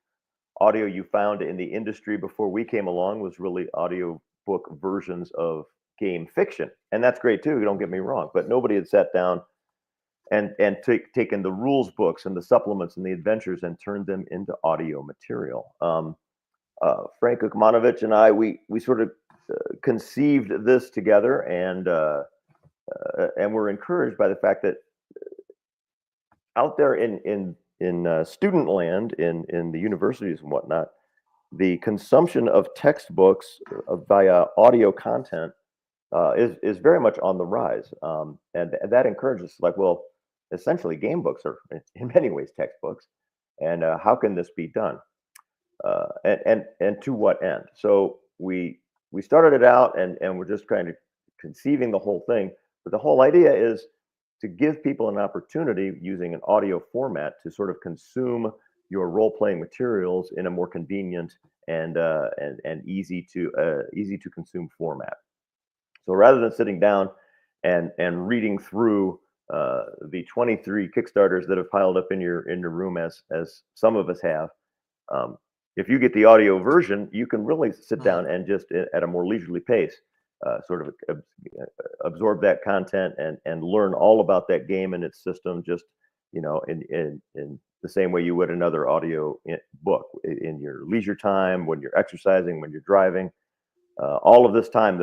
audio you found in the industry before we came along was really audiobook versions of game fiction, and that's great too. Don't get me wrong, but nobody had sat down and taken the rules books and the supplements and the adventures and turned them into audio material. Frank Ukmanovich and I, we sort of conceived this together, and we're encouraged by the fact that out there in student land, in the universities and whatnot, the consumption of textbooks via audio content is very much on the rise, and that encourages, like, well, essentially game books are in many ways textbooks, and how can this be done, and to what end? So we started it out, and we're just kind of conceiving the whole thing, but the whole idea is to give people an opportunity using an audio format to sort of consume your role-playing materials in a more convenient and easy to consume format. So rather than sitting down and reading through the 23 Kickstarters that have piled up in your room, as some of us have, if you get the audio version, you can really sit down and just at a more leisurely pace, sort of absorb that content and learn all about that game and its system, just in the same way you would another audio book, in your leisure time, when you're exercising, when you're driving. All of this time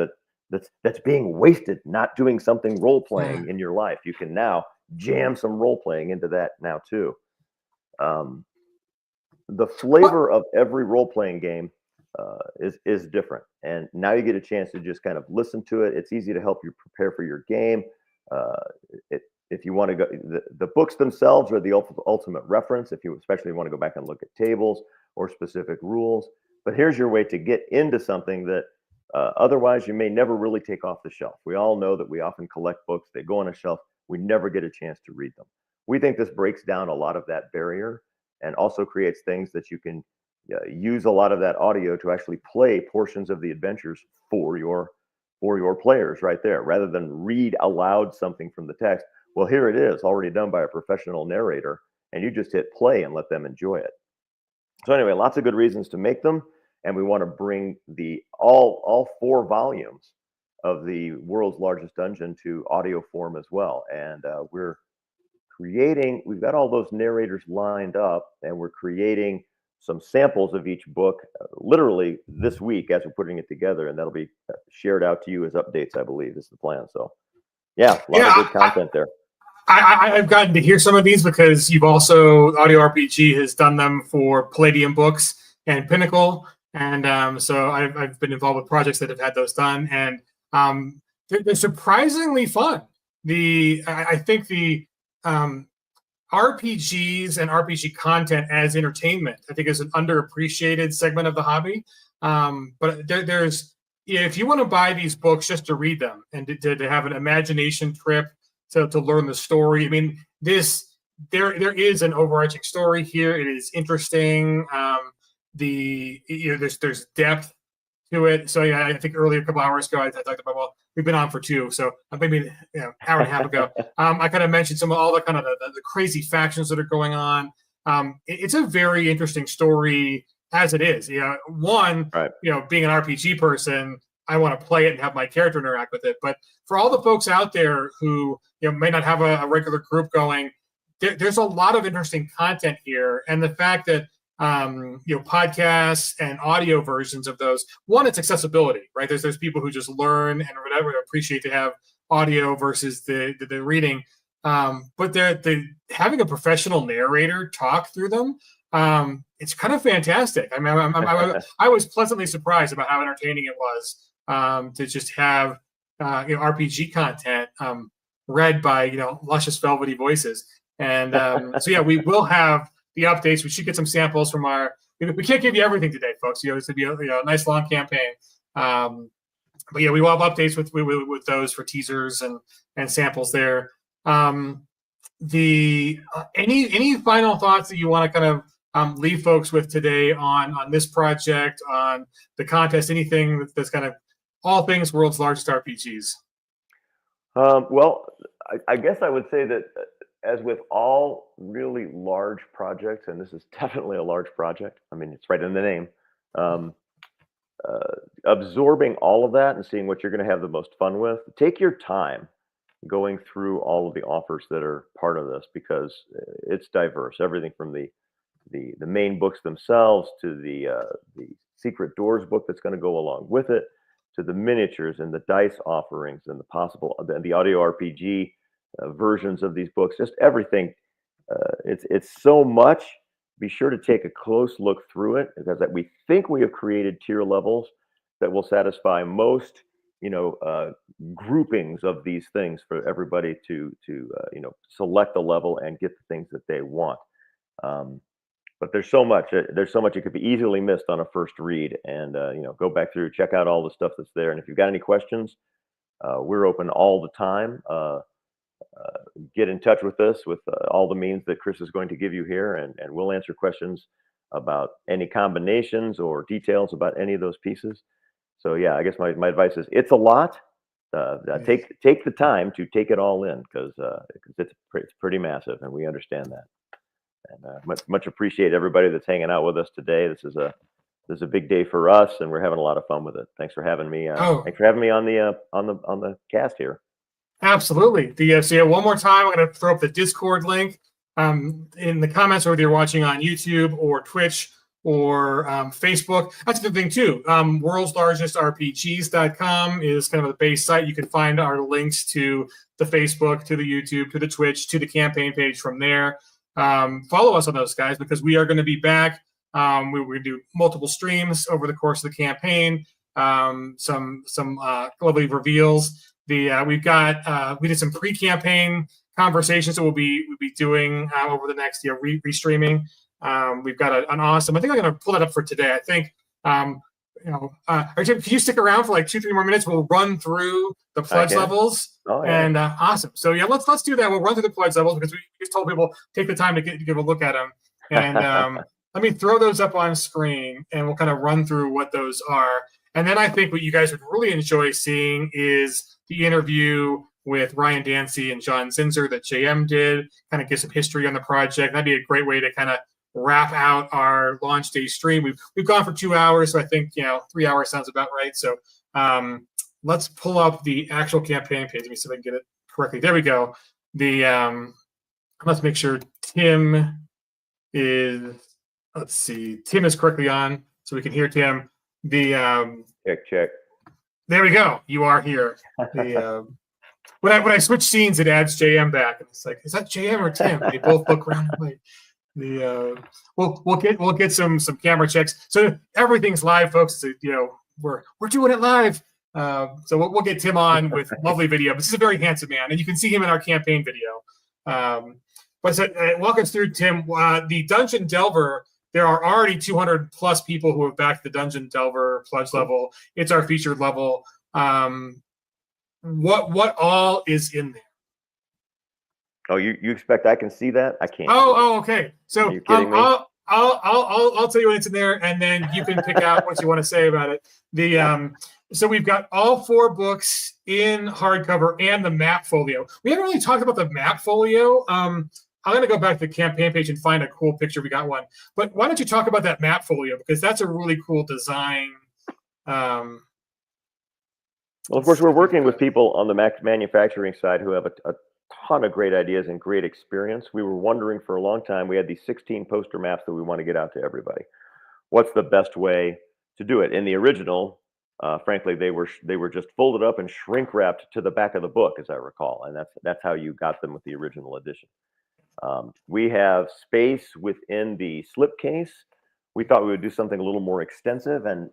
that's being wasted not doing something role playing in your life, you can now jam some role playing into that now too. The flavor of every role playing game is different, and now you get a chance to just kind of listen to it. It's easy to help you prepare for your game. If you want to go, the books themselves are the ultimate reference, if you especially want to go back and look at tables or specific rules. But here's your way to get into something that otherwise you may never really take off the shelf. We all know that we often collect books, they go on a shelf, we never get a chance to read them. We think this breaks down a lot of that barrier, and also creates things that you can use a lot of that audio to actually play portions of the adventures for your players right there, rather than read aloud something from the text. Well, here it is, already done by a professional narrator, and you just hit play and let them enjoy it. So anyway, lots of good reasons to make them, and we want to bring all 4 volumes of the world's largest dungeon to audio form as well. And we've got all those narrators lined up, and we're creating some samples of each book literally this week as we're putting it together, and that'll be shared out to you as updates, I believe is the plan. So yeah, a lot of good content there. I've gotten to hear some of these because you've also, Audio RPG has done them for Palladium Books and Pinnacle, and so I've been involved with projects that have had those done, and they're surprisingly fun. I think the RPGs and RPG content as entertainment, I think, is an underappreciated segment of the hobby. But there's, if you want to buy these books just to read them and to have an imagination trip to learn the story, I mean, there is an overarching story here. It is interesting. There's depth to it. So yeah, I think earlier, a couple hours ago, I talked about, well, we've been on for 2, so maybe hour and a half ago, I kind of mentioned some of all the kind of the crazy factions that are going on. It's a very interesting story as it is. One, right. Being an RPG person, I want to play it and have my character interact with it. But for all the folks out there who may not have a regular group going, there's a lot of interesting content here, and the fact that podcasts and audio versions of those. One, it's accessibility, right? There's people who just learn and whatever appreciate to have audio versus the reading. But they're having a professional narrator talk through them. It's kind of fantastic. I mean, I was pleasantly surprised about how entertaining it was to just have RPG content read by luscious velvety voices. And so yeah, we will have the updates. We should get some samples from our. We can't give you everything today, folks. It's going to be a nice long campaign. But yeah, we will have updates with those for teasers and samples there. Any final thoughts that you want to kind of leave folks with today on this project, on the contest? Anything that's kind of all things world's largest RPGs? Well, I guess I would say that as with all really large projects, and this is definitely a large project. I mean, it's right in the name. Um, Absorbing all of that and seeing what you're going to have the most fun with. Take your time going through all of the offers that are part of this because it's diverse. Everything from the main books themselves to the Secret Doors book that's going to go along with it, to the miniatures and the dice offerings and the audio RPG versions of these books. Just everything. It's so much. Be sure to take a close look through it because we think we have created tier levels that will satisfy most groupings of these things for everybody to select a level and get the things that they want. But there's so much it could be easily missed on a first read, and go back through, check out all the stuff that's there, and if you've got any questions, we're open all the time. Get in touch with us with all the means that Chris is going to give you here, and we'll answer questions about any combinations or details about any of those pieces. So yeah, I guess my advice is it's a lot. Take the time to take it all in because it's pretty massive, and we understand that. And much appreciate everybody that's hanging out with us today. This is a big day for us, and we're having a lot of fun with it. Thanks for having me. Thanks for having me on the cast here. Absolutely. So one more time, I'm going to throw up the Discord link in the comments, whether you're watching on YouTube or Twitch or Facebook. That's the thing too. World's Largest RPGs.com is kind of the base site. You can find our links to the Facebook, to the YouTube, to the Twitch, to the campaign page from there. Follow us on those, guys, because we are going to be back. We're going to do multiple streams over the course of the campaign. Some lovely reveals. We did some pre-campaign conversations that we'll be doing over the next year, restreaming. We've got an awesome. I think I'm going to pull that up for today. I think can you stick around for like 2-3 more minutes? We'll run through the pledge levels. Oh, yeah. And awesome. So yeah, let's do that. We'll run through the pledge levels because we just told people take the time to give a look at them. And let me throw those up on screen, and we'll kind of run through what those are. And then I think what you guys would really enjoy seeing is the interview with Ryan Dancy and John Zinser that JM did, kind of give some history on the project. That'd be a great way to kind of wrap out our launch day stream. We've gone for 2 hours, so I think 3 hours sounds about right. So let's pull up the actual campaign page. Let me see if I can get it correctly. There we go. Let's make sure Tim is. Let's see. Tim is correctly on, so we can hear Tim. Check. There we go. You are here. When I switch scenes, it adds JM back, and it's like, is that JM or Tim? They both look around and like we'll get some camera checks. So everything's live, folks. So, we're doing it live. So we'll get Tim on with lovely video. This is a very handsome man, and you can see him in our campaign video. Walk us through, Tim. The Dungeon Delver. There are already 200 plus people who have backed the Dungeon Delver pledge level. It's our featured level. What all is in there? Oh, you expect I can see that? I can't. Okay. So are you kidding me? I'll tell you what's in there, and then you can pick out what you want to say about it. So we've got all 4 books in hardcover and the map folio. We haven't really talked about the map folio. I'm going to go back to the campaign page and find a cool picture. We got one. But why don't you talk about that map folio? Because that's a really cool design. Well, of course, we're working with people on the manufacturing side who have a ton of great ideas and great experience. We were wondering for a long time, we had these 16 poster maps that we want to get out to everybody. What's the best way to do it? In the original, frankly, they were just folded up and shrink wrapped to the back of the book, as I recall. And that's how you got them with the original edition. We have space within the slipcase. We thought we would do something a little more extensive, and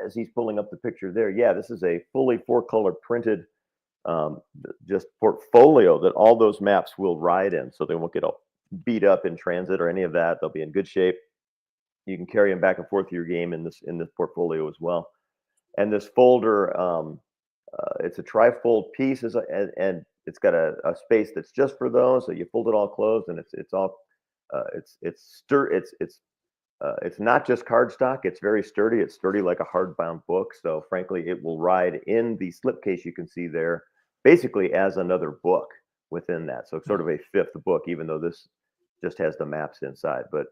as he's pulling up the picture there, yeah, this is a fully 4-color printed just portfolio that all those maps will ride in, so they won't get all beat up in transit or any of that. They'll be in good shape. You can carry them back and forth to your game in this portfolio as well. And this folder, it's a tri-fold piece, and it's got a space that's just for those. So you fold it all closed, and it's It's not just cardstock. It's very sturdy. It's sturdy like a hardbound book. So frankly, it will ride in the slipcase you can see there, basically as another book within that. So it's sort of a fifth book, even though this just has the maps inside. But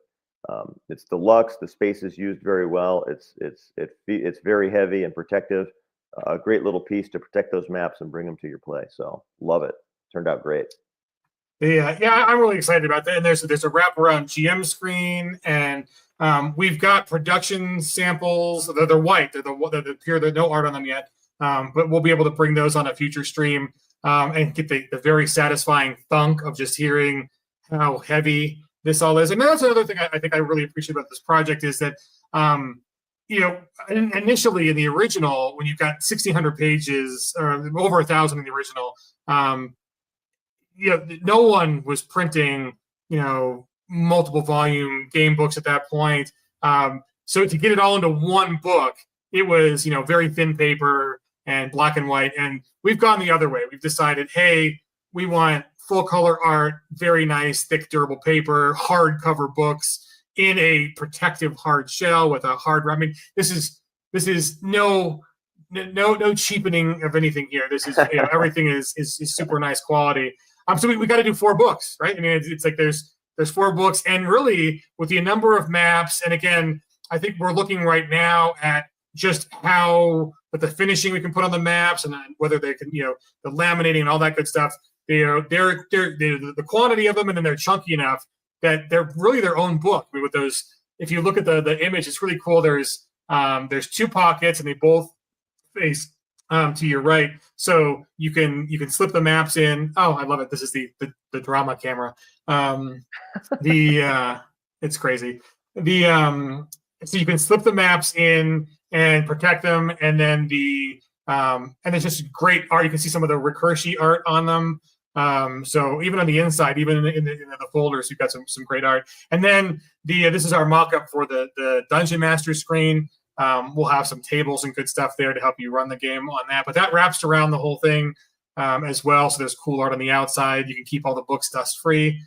it's deluxe. The space is used very well. It's very heavy and protective. A great little piece to protect those maps and bring them to your play. So love it. Turned out great. Yeah, I'm really excited about that. And there's a wraparound GM screen, and we've got production samples. They're white. They're pure. There's no art on them yet, but we'll be able to bring those on a future stream and get the very satisfying thunk of just hearing how heavy this all is. And that's another thing I think I really appreciate about this project is that, initially in the original, when you've got 1,600 pages or over 1,000 in the original, no one was printing, multiple volume game books at that point. So to get it all into one book, it was, very thin paper and black and white. And we've gone the other way. We've decided, hey, we want full color art, very nice, thick, durable paper, hardcover books in a protective hard shell with a hard. I mean, this is no cheapening of anything here. This is everything is super nice quality. So we got to do 4 books, right? I mean, it's like there's 4 books, and really with the number of maps, and again, I think we're looking right now at just how the finishing we can put on the maps, and whether they can, the laminating and all that good stuff. They're the quantity of them, and then they're chunky enough that they're really their own book. I mean, with those, if you look at the image, it's really cool. There's 2 pockets, and they both face to your right, so you can slip the maps in. Oh, I love it. This is the drama camera. It's crazy. So you can slip the maps in and protect them, and then and there's just great art. You can see some of the Recursion art on them. So even on the inside, even in the folders, you've got some great art. And then this is our mock-up for the Dungeon Master screen. We'll have some tables and good stuff there to help you run the game on that. But that wraps around the whole thing as well. So there's cool art on the outside. You can keep all the books dust-free.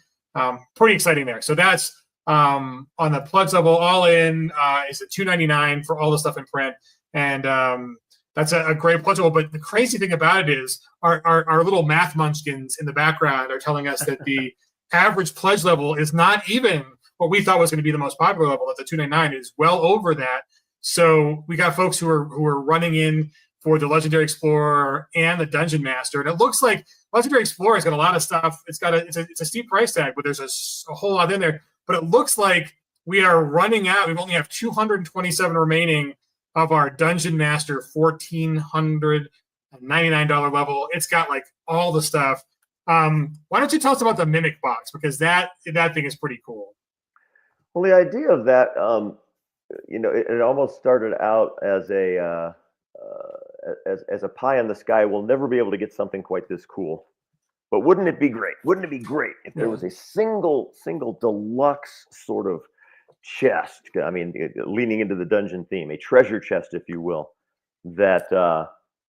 Pretty exciting there. So that's on the Pledge level, all in is at $2.99 for all the stuff in print. And that's a great Pledge level. But the crazy thing about it is our little math munchkins in the background are telling us that the average Pledge level is not even what we thought was going to be the most popular level. That the $2.99 is well over that. So we got folks who are running in for the Legendary Explorer and the Dungeon Master, and it looks like Legendary Explorer has got a lot of stuff. It's a steep price tag, but there's a whole lot in there. But it looks like we are running out. We only have 227 remaining of our Dungeon Master $1,499 level. It's got like all the stuff. Why don't you tell us about the Mimic box, because that thing is pretty cool. Well, the idea of that. It almost started out as a pie in the sky. We'll never be able to get something quite this cool, but wouldn't it be great? Wouldn't it be great if there was a single deluxe sort of chest? I mean, leaning into the dungeon theme, a treasure chest, if you will, that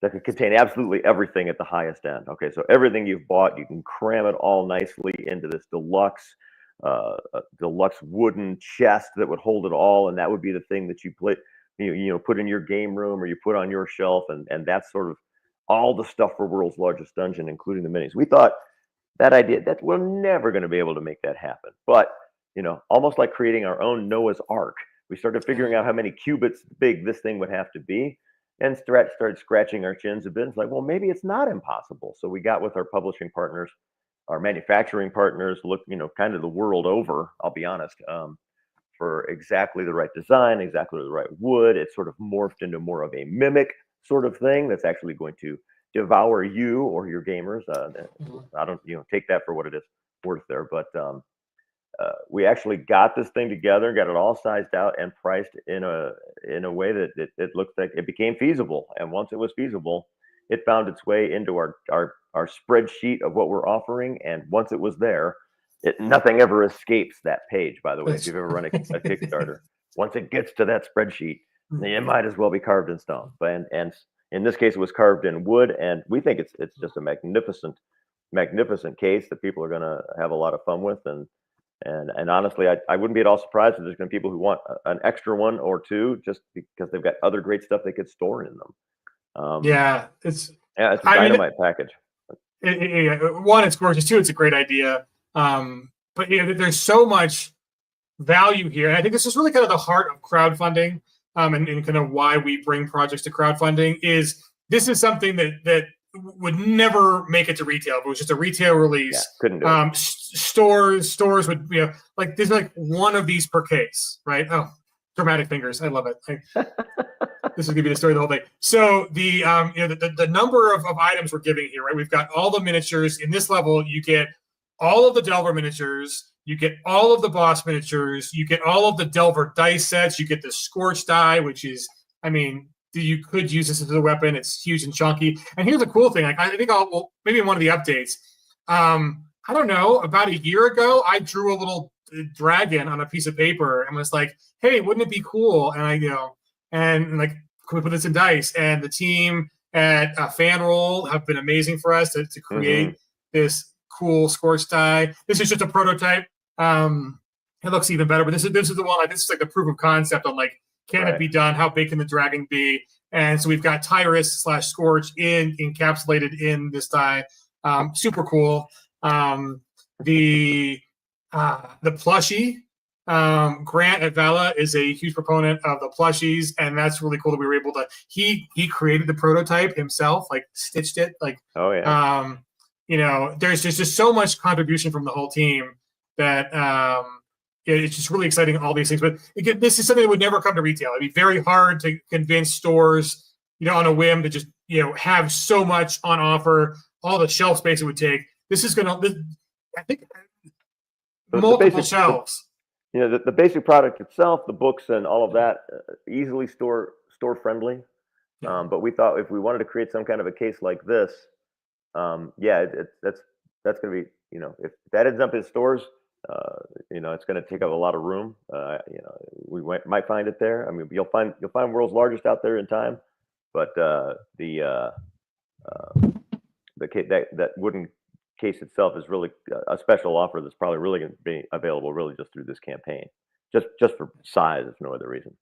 could contain absolutely everything at the highest end. Okay, so everything you've bought, you can cram it all nicely into this deluxe wooden chest that would hold it all, and that would be the thing that you put in your game room or you put on your shelf, and that's sort of all the stuff for World's Largest Dungeon, including the minis. We thought that idea that we're never going to be able to make that happen, but almost like creating our own Noah's Ark, we started figuring out how many cubits big this thing would have to be, and started scratching our chins a bit. It's like, well, maybe it's not impossible. So we got with our publishing partners, our manufacturing partners, look, kind of the world over, I'll be honest, for exactly the right design, exactly the right wood. It's sort of morphed into more of a Mimic sort of thing that's actually going to devour you or your gamers. I don't, take that for what it is worth there. But we actually got this thing together, got it all sized out and priced in a way that it looked like it became feasible. And once it was feasible, it found its way into our spreadsheet of what we're offering. And once it was there, nothing ever escapes that page, by the way. If you've ever run a Kickstarter, once it gets to that spreadsheet, it might as well be carved in stone. And in this case, it was carved in wood. And we think it's just a magnificent case that people are going to have a lot of fun with. And And honestly, I wouldn't be at all surprised if there's going to be people who want an extra one or two just because they've got other great stuff they could store in them. Yeah, it's a dynamite package. One, it's gorgeous. Two, it's a great idea. But there's so much value here, and I think this is really kind of the heart of crowdfunding, and kind of why we bring projects to crowdfunding. Is this is something that would never make it to retail. If it was just a retail release, couldn't do it. Stores would, like there's like one of these per case, right? Oh, dramatic fingers. I love it. This is gonna be the story of the whole thing. So the the number of items we're giving here, right? We've got all the miniatures in this level. You get all of the Delver miniatures. You get all of the boss miniatures. You get all of the Delver dice sets. You get the Scorch die, which is, I mean, you could use this as a weapon. It's huge and chunky. And here's the cool thing. Like, I think maybe in one of the updates, I don't know, about a year ago, I drew a little dragon on a piece of paper and was like, hey, wouldn't it be cool? And and like, can we put this in dice? And the team at Fanroll have been amazing for us to create this cool Scorch die. This is just a prototype. It looks even better, but this is the one. Like, this is like the proof of concept on like, can it be done? How big can the dragon be? And so we've got Tyrus / Scorch encapsulated in this die. Super cool. The plushie. Grant at Vala is a huge proponent of the plushies, and that's really cool that we were able to. He created the prototype himself, like stitched it, like. Oh yeah. There's just so much contribution from the whole team that it's just really exciting, all these things. But again, this is something that would never come to retail. It'd be very hard to convince stores, on a whim to just, have so much on offer, all the shelf space it would take. This is going to, I think, multiple shelves. The basic product itself, the books and all of that, easily store friendly. Yeah. But we thought if we wanted to create some kind of a case like this, that's going to be, if that ends up in stores, it's going to take up a lot of room. We might find it there. I mean, you'll find World's Largest out there in time, but that wooden case itself is really a special offer that's probably really going to be available really just through this campaign, just for size, if no other reason.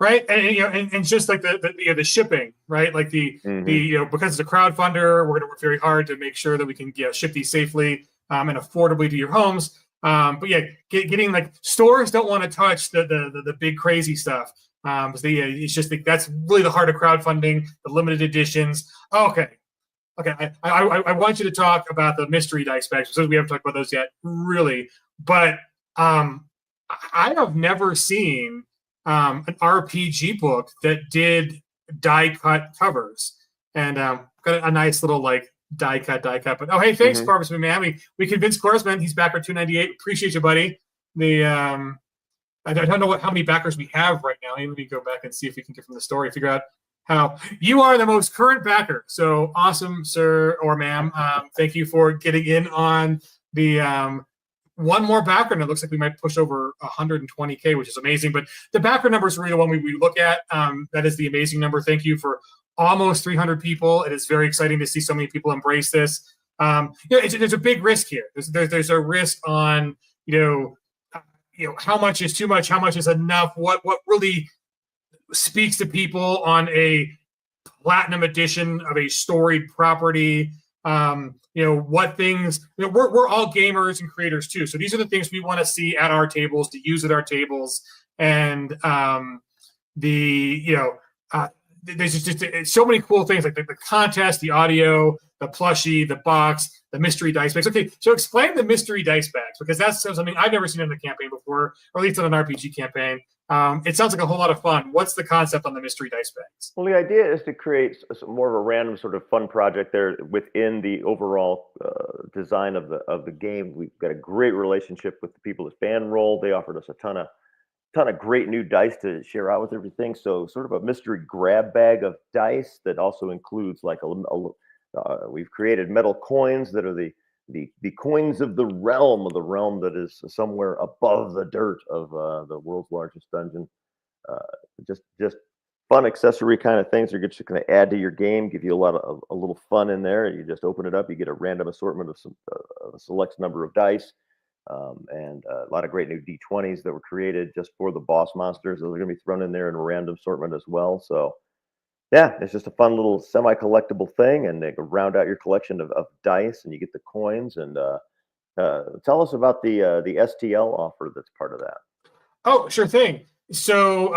Right, and just like the shipping, right? Like because it's a crowdfunder, we're going to work very hard to make sure that we can ship these safely and affordably to your homes. But getting like stores don't want to touch the big crazy stuff. It's just like that's really the heart of crowdfunding, the limited editions. Okay. I want you to talk about the mystery dice bags because we haven't talked about those yet, really. But I have never seen an RPG book that did die cut covers, and got a nice little like die cut. But hey, thanks, Corvus man. We convinced Corvusman. He's backer 298. Appreciate you, buddy. I don't know how many backers we have right now. Let me go back and see if we can get from the story, figure out how you are the most current backer. So awesome, sir or ma'am. Thank you for getting in on the one more backer, and it looks like we might push over 120K, which is amazing. But the backer number is really the one we look at. That is the amazing number. Thank you for almost 300 people. It is very exciting to see so many people embrace this. There's a big risk here. There's a risk on how much is too much, how much is enough. What really speaks to people on a platinum edition of a storied property. What things, we're all gamers and creators too. So these are the things we want to see at our tables, to use at our tables. And there's just so many cool things like the contest, the audio, the plushie, the box, the mystery dice bags. Okay, so explain the mystery dice bags, because that's something I've never seen in the campaign before, or at least in an RPG campaign. It sounds like a whole lot of fun. What's the concept on the mystery dice bags? Well, the idea is to create more of a random sort of fun project there within the overall design of the game. We've got a great relationship with the people at Fanroll. They offered us a ton of great new dice to share out with everything. So sort of a mystery grab bag of dice that also includes like we've created metal coins that are the coins of the realm that is somewhere above the dirt of the world's largest dungeon. Just fun accessory kind of things. They're just going to add to your game, give you a little fun in there. You just open it up, you get a random assortment of a select number of dice. and a lot of great new D20s that were created just for the boss monsters. Those are going to be thrown in there in a random assortment as well. So yeah, it's just a fun little semi-collectible thing, and they round out your collection of dice, and you get the coins. And tell us about the STL offer that's part of that. Oh, sure thing. So,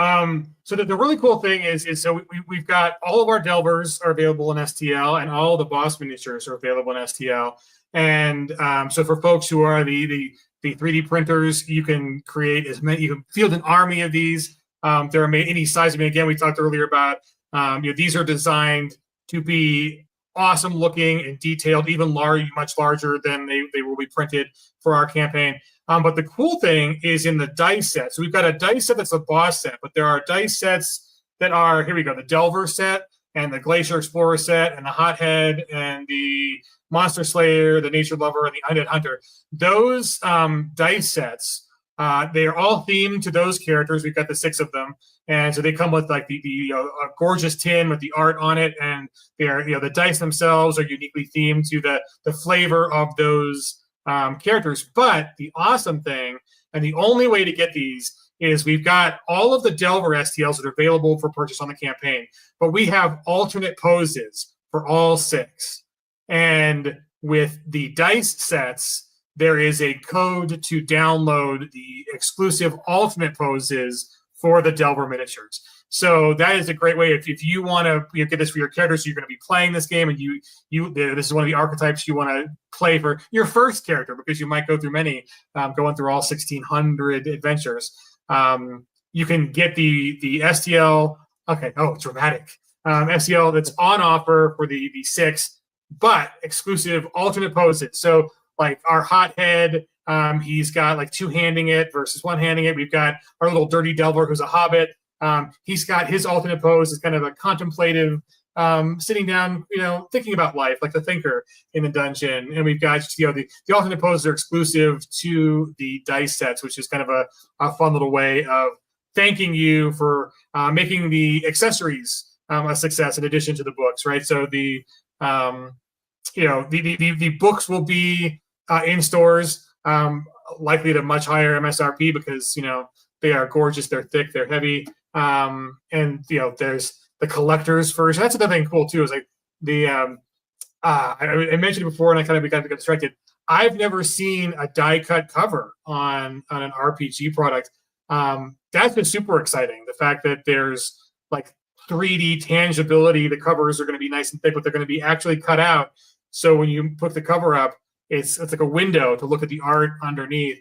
the really cool thing is so we've got all of our Delvers are available in STL, and all the boss miniatures are available in STL. And so for folks who are the 3D printers, you can create as many. You can field an army of these. They're made any size. I mean, again, we talked earlier about these are designed to be awesome looking and detailed, even much larger than they will be printed for our campaign. But the cool thing is in the dice set. So we've got a dice set that's a boss set, but there are dice sets that are, here we go, the Delver set and the Glacier Explorer set and the Hothead and the Monster Slayer, the Nature Lover, and the Undead Hunter. Those dice sets, they are all themed to those characters. We've got the 6 of them. And so they come with like the gorgeous tin with the art on it. And they are, the dice themselves are uniquely themed to the flavor of those characters. But the awesome thing, and the only way to get these, is we've got all of the Delver STLs that are available for purchase on the campaign, but we have alternate poses for all 6. And with the dice sets, there is a code to download the exclusive alternate poses for the Delver miniatures. So that is a great way if you want to get this for your characters. So you're going to be playing this game, and this is one of the archetypes you want to play for your first character, because you might go through many, going through all 1,600 adventures. You can get the STL. Okay, dramatic STL that's on offer for the 6, but exclusive alternate poses. So like our Hothead, he's got like 2-handing it versus 1-handing it. We've got our little Dirty Delver who's a hobbit. He's got his alternate pose is kind of a contemplative, sitting down, thinking about life, like the thinker in the dungeon. And we've got, the alternate poses are exclusive to the dice sets, which is kind of a fun little way of thanking you for making the accessories a success in addition to the books, right? So the books will be in stores, likely at a much higher MSRP because, they are gorgeous, they're thick, they're heavy. And there's the collector's version. That's another thing cool too, is like the I mentioned it before, and we got distracted. I've never seen a die cut cover on an RPG product. That's been super exciting. The fact that there's like 3D tangibility, the covers are going to be nice and thick, but they're going to be actually cut out. So when you put the cover up, it's like a window to look at the art underneath.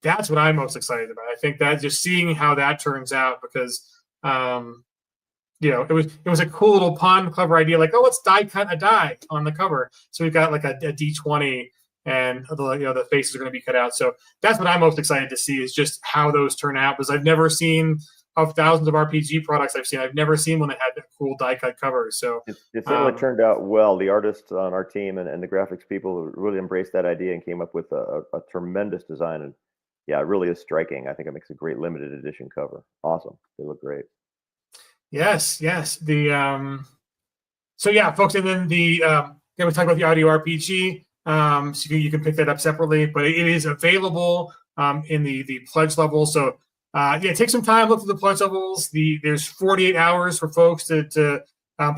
That's what I'm most excited about. I think that just seeing how that turns out, because it was a cool little pond clever idea, like, let's die cut a die on the cover. So we've got like a D20, and the faces are going to be cut out. So that's what I'm most excited to see, is just how those turn out, because I've never seen, of thousands of RPG products I've never seen one that had a cool die cut cover. So it certainly turned out well. The artists on our team and the graphics people really embraced that idea and came up with a tremendous design. And yeah, it really is striking. I think it makes a great limited edition cover. Awesome. They look great. Yes. The so yeah, folks, and then we talked about the audio RPG. So you can pick that up separately, but it is available in the pledge level. So take some time, look through the pledge levels. There's 48 hours for folks to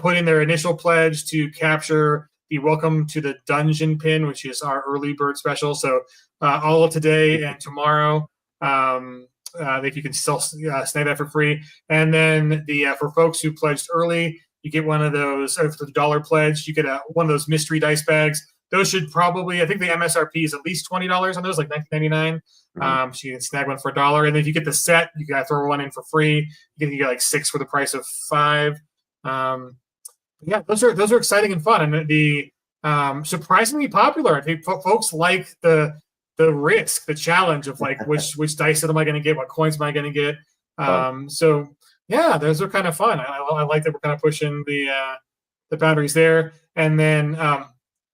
put in their initial pledge to capture the Welcome to the Dungeon pin, which is our early bird special. So all of today and tomorrow, if you can still snag that for free. And then for folks who pledged early, you get one of those, or for the $1 pledge, you get one of those mystery dice bags. Those should probably, I think the MSRP is at least $20 on those, like $19.99. Mm-hmm. So you can snag one for $1. And then if you get the set, you got to throw one in for free. You get like 6 for the price of 5. Those are exciting and fun, and the surprisingly popular. I think folks like the risk, the challenge of like which dice set am I going to get, what coins am I going to get. So yeah, those are kind of fun. I like that we're kind of pushing the boundaries there. And then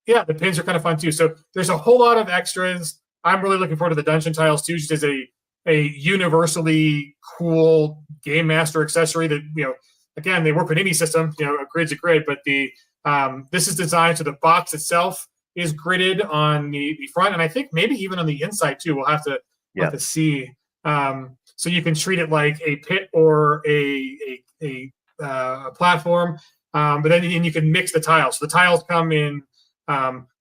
the pins are kind of fun too. So there's a whole lot of extras. I'm really looking forward to the dungeon tiles too, just as a universally cool game master accessory that, again, they work with any system, a grid's a grid, but this is designed so the box itself is gridded on the front, and I think maybe even on the inside too. We'll have to see. So you can treat it like a pit or a platform, but then you can mix the tiles. So the tiles come in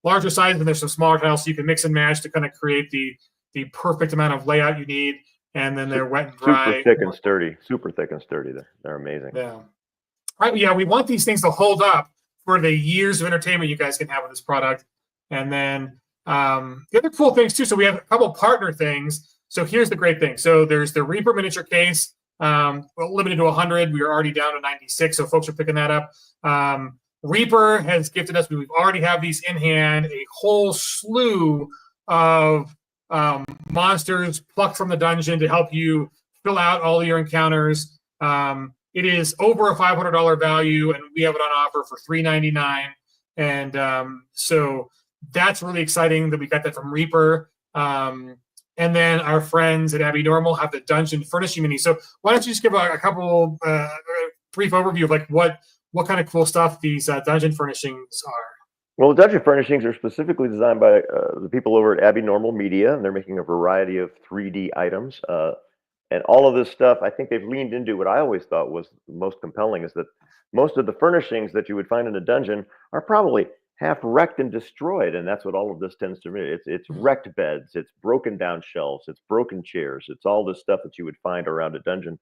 larger size, and there's some smaller tiles, so you can mix and match to kind of create the perfect amount of layout you need. And then they're wet and dry. Super thick and sturdy. Super thick and sturdy. They're amazing. Yeah. Right. Yeah, we want these things to hold up for the years of entertainment you guys can have with this product. And then the other cool things too. So we have a couple partner things. So here's the great thing. So there's the Reaper miniature case, limited to 100. We are already down to 96, so folks are picking that up. Reaper has gifted us. We already have these in hand. A whole slew of monsters plucked from the dungeon to help you fill out all your encounters. It is over a $500 value, and we have it on offer for $399. And so that's really exciting that we got that from Reaper. And then our friends at Abby Normal have the dungeon furnishing mini. So why don't you just give a couple brief overview of like what kind of cool stuff these dungeon furnishings are? Well, the dungeon furnishings are specifically designed by the people over at Abby Normal Media, and they're making a variety of 3D items. And all of this stuff, I think they've leaned into what I always thought was most compelling, is that most of the furnishings that you would find in a dungeon are probably half wrecked and destroyed, and that's what all of this tends to be. It's wrecked beds, it's broken down shelves, it's broken chairs, it's all this stuff that you would find around a dungeon.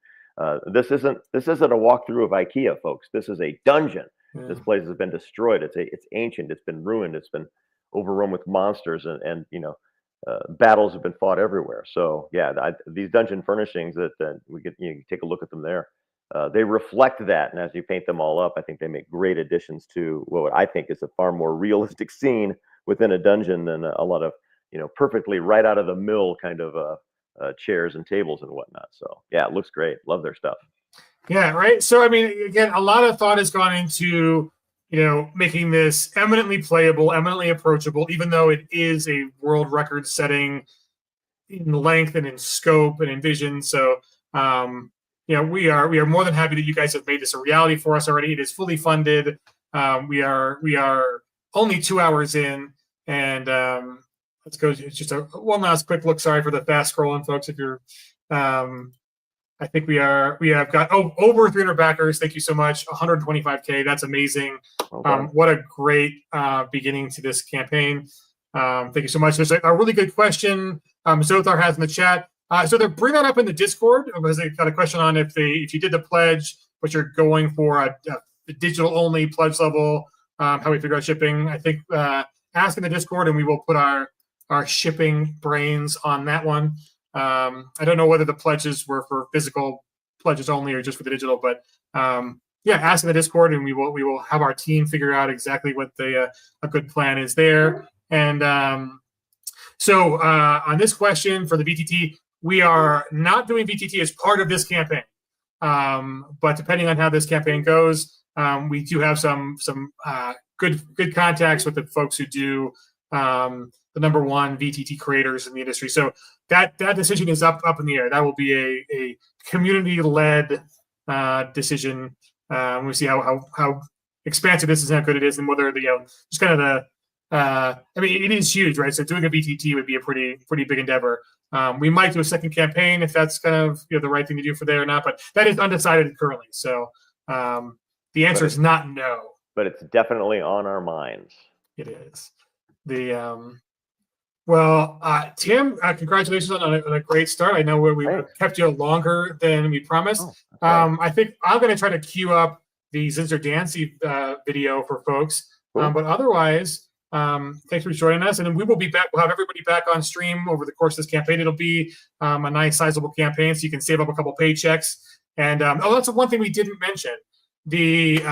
This isn't a walkthrough of IKEA, folks. This is a dungeon. Yeah. This place has been destroyed. It's ancient. It's been ruined. It's been overrun with monsters, and battles have been fought everywhere. So yeah, these dungeon furnishings that we get, you take a look at them there. They reflect that, and as you paint them all up, I think they make great additions to what I think is a far more realistic scene within a dungeon than a lot of perfectly right out of the mill kind of chairs and tables and whatnot. So yeah, it looks great. Love their stuff. Yeah, right. So I mean, again, a lot of thought has gone into making this eminently playable, eminently approachable, even though it is a world record setting in length and in scope and in vision. So we are more than happy that you guys have made this a reality for us already. It is fully funded. We are only 2 hours in, and let's go. It's just one last quick look. Sorry for the fast scrolling, folks. If you're, I think we have got over 300 backers. Thank you so much. 125K. That's amazing. Okay. What a great beginning to this campaign. Thank you so much. There's a really good question Zothar has in the chat. So they're bring that up in the Discord because they got a question on if you did the pledge, but you're going for a digital only pledge level, how we figure out shipping. I think ask in the Discord, and we will put our shipping brains on that one. I don't know whether the pledges were for physical pledges only or just for the digital, but ask in the Discord, and we will have our team figure out exactly what a good plan is there. And so on this question for the VTT, we are not doing VTT as part of this campaign, but depending on how this campaign goes, we do have some good contacts with the folks who do the #1 VTT creators in the industry. So that decision is up in the air. That will be a community-led decision. We see how expansive this is, how good it is, and whether just kind of the I mean, it is huge, right? So doing a VTT would be a pretty big endeavor. We might do a second campaign if that's kind of the right thing to do for there or not, but that is undecided currently. So the answer is not no. But it's definitely on our minds. It is. Tim, congratulations on a great start. I know we kept you longer than we promised. Right. I think I'm going to try to queue up the Zinzer Dancy video for folks. Cool. But otherwise, thanks for joining us, and we will be back. We'll have everybody back on stream over the course of this campaign. It'll be a nice, sizable campaign, so you can save up a couple paychecks. And that's one thing we didn't mention. The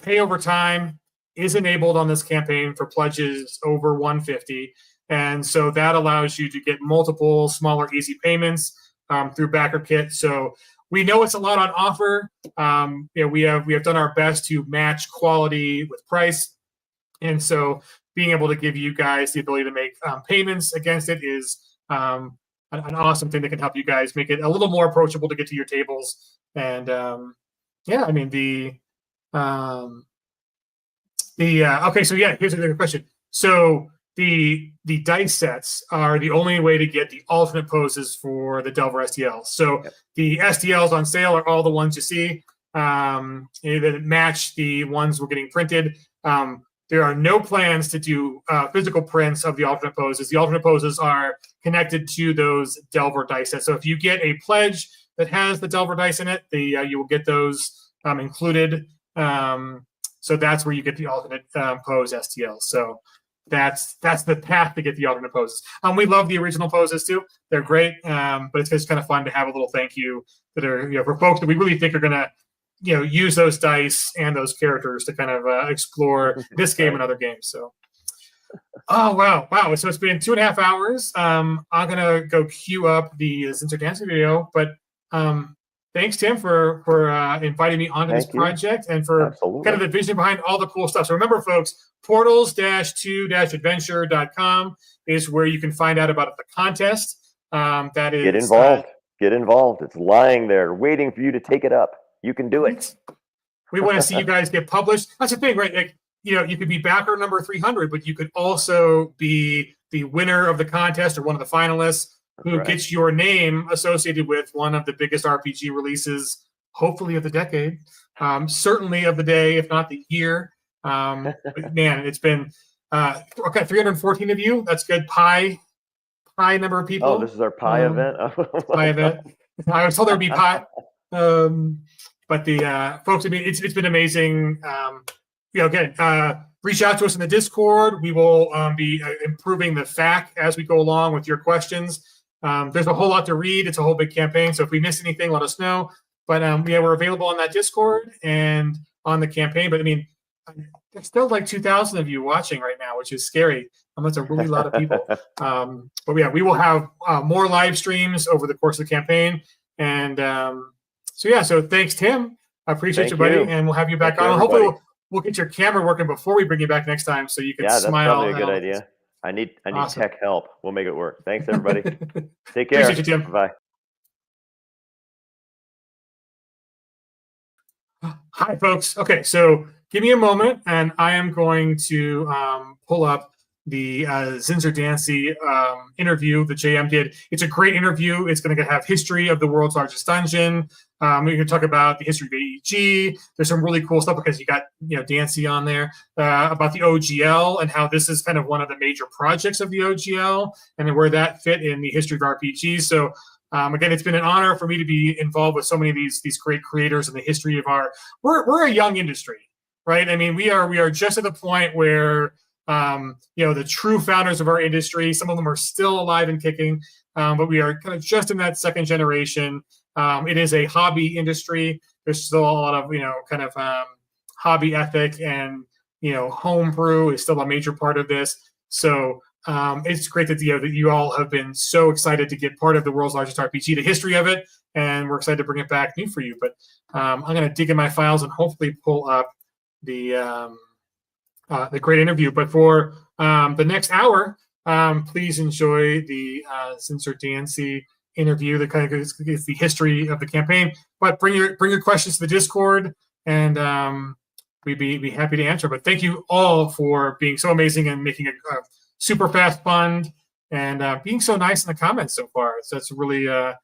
pay over time is enabled on this campaign for pledges over 150, and so that allows you to get multiple smaller, easy payments through BackerKit. So we know it's a lot on offer. We have done our best to match quality with price. And so being able to give you guys the ability to make payments against it is an awesome thing that can help you guys make it a little more approachable to get to your tables. And I mean okay, so here's another question. So the dice sets are the only way to get the alternate poses for the Delver STLs. So the STLs on sale are all the ones you see that match the ones we're getting printed. There are no plans to do physical prints of the alternate poses. The alternate poses are connected to those Delver dice sets. So if you get a pledge that has the Delver dice in it, you will get those included. So that's where you get the alternate pose STLs. So that's the path to get the alternate poses. We love the original poses too. They're great, but it's just kind of fun to have a little thank you that are for folks that we really think are going to use those dice and those characters to kind of explore this game and other games. So, oh wow. So it's been 2.5 hours. I'm gonna go queue up the Zinser Dancing video, but thanks, Tim, for inviting me onto this project and for kind of the vision behind all the cool stuff. So remember, folks, portals-2-adventure.com is where you can find out about the contest. That is Get involved. It's lying there waiting for you to take it up. You can do it. We want to see you guys get published. That's the thing, right? Like, you could be backer number 300, but you could also be the winner of the contest or one of the finalists who gets your name associated with one of the biggest RPG releases, hopefully of the decade, certainly of the day, if not the year. Man, it's been 314 of you. That's good. Pi number of people. Oh, this is our Pi event. Pi event. I was told there would be Pi. But the folks, I mean, it's been amazing. Again, reach out to us in the Discord. We will be improving the FAQ as we go along with your questions. There's a whole lot to read. It's a whole big campaign. So if we miss anything, let us know. But we're available on that Discord and on the campaign. But I mean, there's still like 2,000 of you watching right now, which is scary. That's a really lot of people. But yeah, we will have more live streams over the course of the campaign. And so thanks, Tim. I appreciate you, buddy. And we'll have you back on. Hopefully we'll get your camera working before we bring you back next time so you can smile. Yeah, that's probably a good idea. I need awesome tech help. We'll make it work. Thanks, everybody. Take care. Appreciate you, Tim. Bye. Hi, folks. Okay, so give me a moment, and I am going to pull up the Zinser Dancy interview that JM did. It's a great interview. It's going to have history of the world's largest dungeon. We're going to talk about the history of AEG. There's some really cool stuff because you got Dancy on there about the OGL and how this is kind of one of the major projects of the OGL and where that fit in the history of RPGs. So again, it's been an honor for me to be involved with so many of these great creators in the history of we're a young industry, right? I mean, we are just at the point where the true founders of our industry, some of them are still alive and kicking, but we are kind of just in that second generation. It is a hobby industry. There's still a lot of, hobby ethic and, homebrew is still a major part of this. So it's great that, that you all have been so excited to get part of the world's largest RPG, the history of it, and we're excited to bring it back new for you. But I'm going to dig in my files and hopefully pull up the great interview. But for the next hour, please enjoy the Zinser Dancy interview that kind of gives the history of the campaign. But bring your questions to the Discord, and we'd be happy to answer. But thank you all for being so amazing and making a super fast fund and being so nice in the comments so far. So that's really a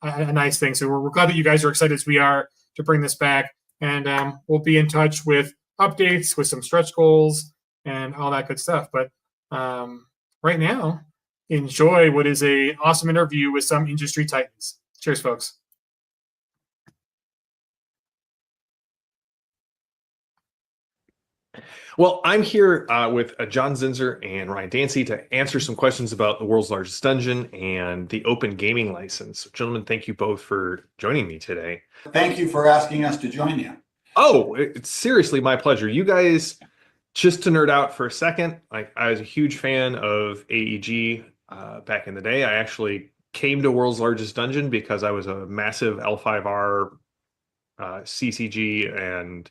nice thing. So we're glad that you guys are excited as we are to bring this back, and we'll be in touch with updates, with some stretch goals, and all that good stuff. But right now, enjoy what is an awesome interview with some industry titans. Cheers, folks. Well, I'm here with John Zinser and Ryan Dancy to answer some questions about the world's largest dungeon and the open gaming license. Gentlemen, thank you both for joining me today. Thank you for asking us to join you. Oh, it's seriously my pleasure. You guys, just to nerd out for a second, I was a huge fan of AEG back in the day. I actually came to World's Largest Dungeon because I was a massive L5R CCG and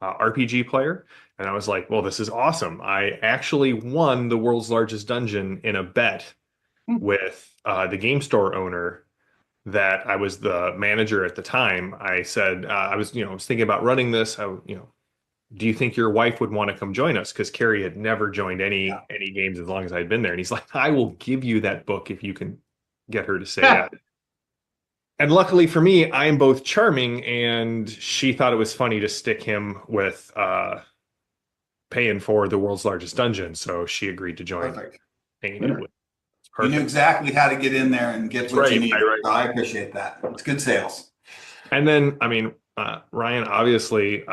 RPG player. And I was like, well, this is awesome. I actually won the World's Largest Dungeon in a bet with the game store owner that I was the manager at the time. I said, I was thinking about running this. do you think your wife would want to come join us? Because Carrie had never joined any games as long as I'd been there. And he's like, I will give you that book if you can get her to say that. And luckily for me, I am both charming, and she thought it was funny to stick him with paying for the world's largest dungeon. So she agreed to join. Perfect. Hanging out with. You knew exactly how to get in there and get what you need. Right. So I appreciate that. It's good sales. And then, I mean, Ryan, obviously,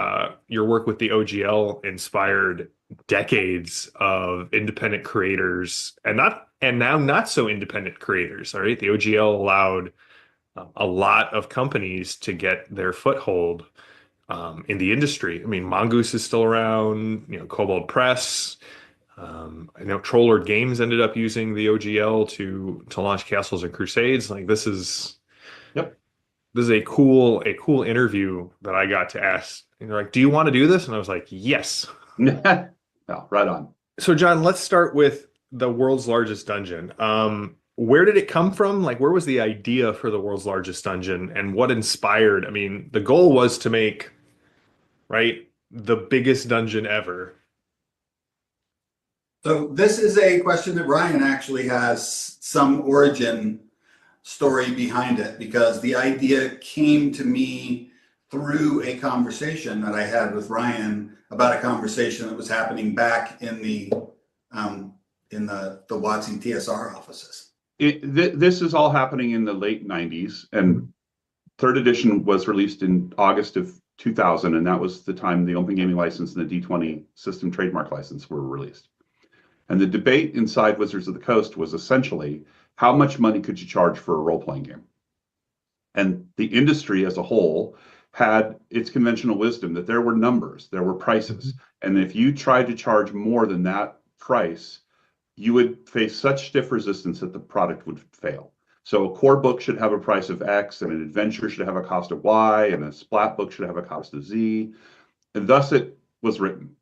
your work with the OGL inspired decades of independent creators, and now not so independent creators. All right, the OGL allowed a lot of companies to get their foothold in the industry. I mean, Mongoose is still around. Kobold Press. I know Trollord Games ended up using the OGL to launch Castles and Crusades. Like this is a cool interview that I got to ask. And they're like, "Do you want to do this?" And I was like, "Yes." Yeah, right on. So, John, let's start with the world's largest dungeon. Where did it come from? Like, where was the idea for the world's largest dungeon, and what inspired? I mean, the goal was to make, right, the biggest dungeon ever. So this is a question that Ryan actually has some origin story behind it, because the idea came to me through a conversation that I had with Ryan about a conversation that was happening back in the WotC TSR offices. This is all happening in the late 90s, and third edition was released in August of 2000, and that was the time the Open Gaming License and the D20 System Trademark License were released. And the debate inside Wizards of the Coast was essentially, how much money could you charge for a role-playing game? And the industry as a whole had its conventional wisdom that there were numbers, there were prices. And if you tried to charge more than that price, you would face such stiff resistance that the product would fail. So a core book should have a price of X, and an adventure should have a cost of Y, and a splat book should have a cost of Z. And thus it was written.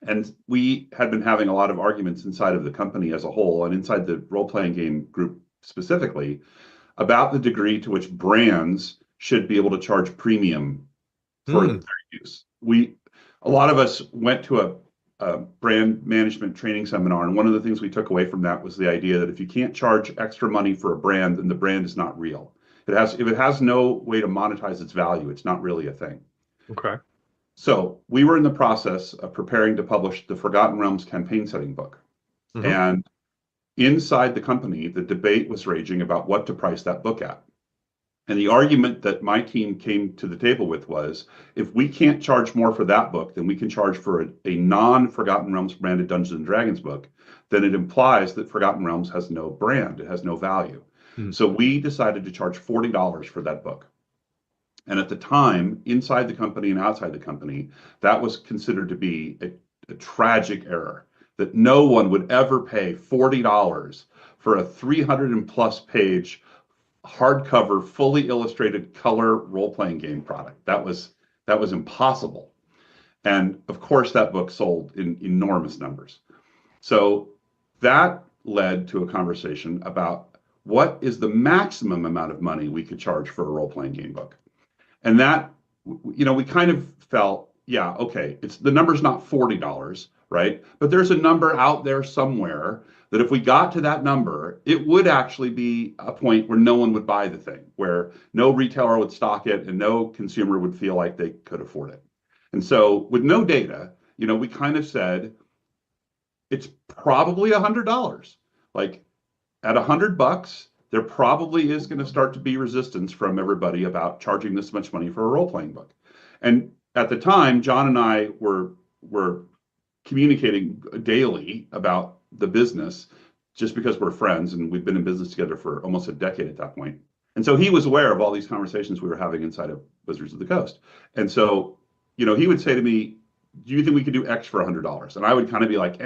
And we had been having a lot of arguments inside of the company as a whole, and inside the role-playing game group specifically, about the degree to which brands should be able to charge premium for their use. A lot of us went to a brand management training seminar, and one of the things we took away from that was the idea that if you can't charge extra money for a brand, then the brand is not real. If it has no way to monetize its value, it's not really a thing. Okay. So we were in the process of preparing to publish the Forgotten Realms campaign setting book. And inside the company, the debate was raging about what to price that book at. And the argument that my team came to the table with was, if we can't charge more for that book than we can charge for a non-Forgotten Realms branded Dungeons and Dragons book, then it implies that Forgotten Realms has no brand, it has no value. So we decided to charge $40 for that book. And at the time, inside the company and outside the company, that was considered to be a tragic error, that no one would ever pay $40 for a 300+ page hardcover, fully illustrated color role-playing game product. That was impossible. And of course, that book sold in enormous numbers. So that led to a conversation about what is the maximum amount of money we could charge for a role-playing game book. And that, we kind of felt, yeah, okay, the number's not $40, right? But there's a number out there somewhere that if we got to that number, it would actually be a point where no one would buy the thing, where no retailer would stock it and no consumer would feel like they could afford it. And so with no data, we kind of said, it's probably $100. Like at $100, there probably is going to start to be resistance from everybody about charging this much money for a role-playing book. And at the time, John and I were communicating daily about the business, just because we're friends and we've been in business together for almost a decade at that point. And so he was aware of all these conversations we were having inside of Wizards of the Coast. And so, he would say to me, do you think we could do X for $100? And I would kind of be like,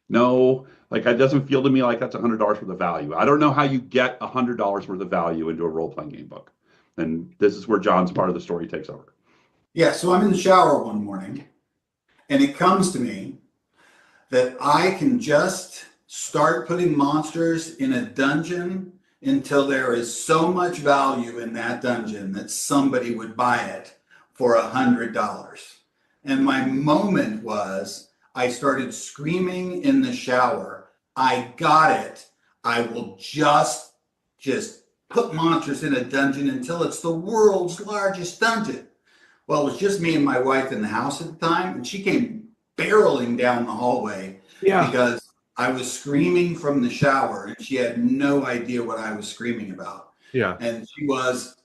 no, like it doesn't feel to me like that's $100 worth of value. I don't know how you get $100 worth of value into a role-playing game book. And this is where John's part of the story takes over. Yeah, so I'm in the shower one morning, and it comes to me that I can just start putting monsters in a dungeon until there is so much value in that dungeon that somebody would buy it for $100. And my moment was I started screaming in the shower. I got it. I will just put monsters in a dungeon until it's the world's largest dungeon. Well, it was just me and my wife in the house at the time, and she came barreling down the hallway because I was screaming from the shower, and she had no idea what I was screaming about. Yeah. And she was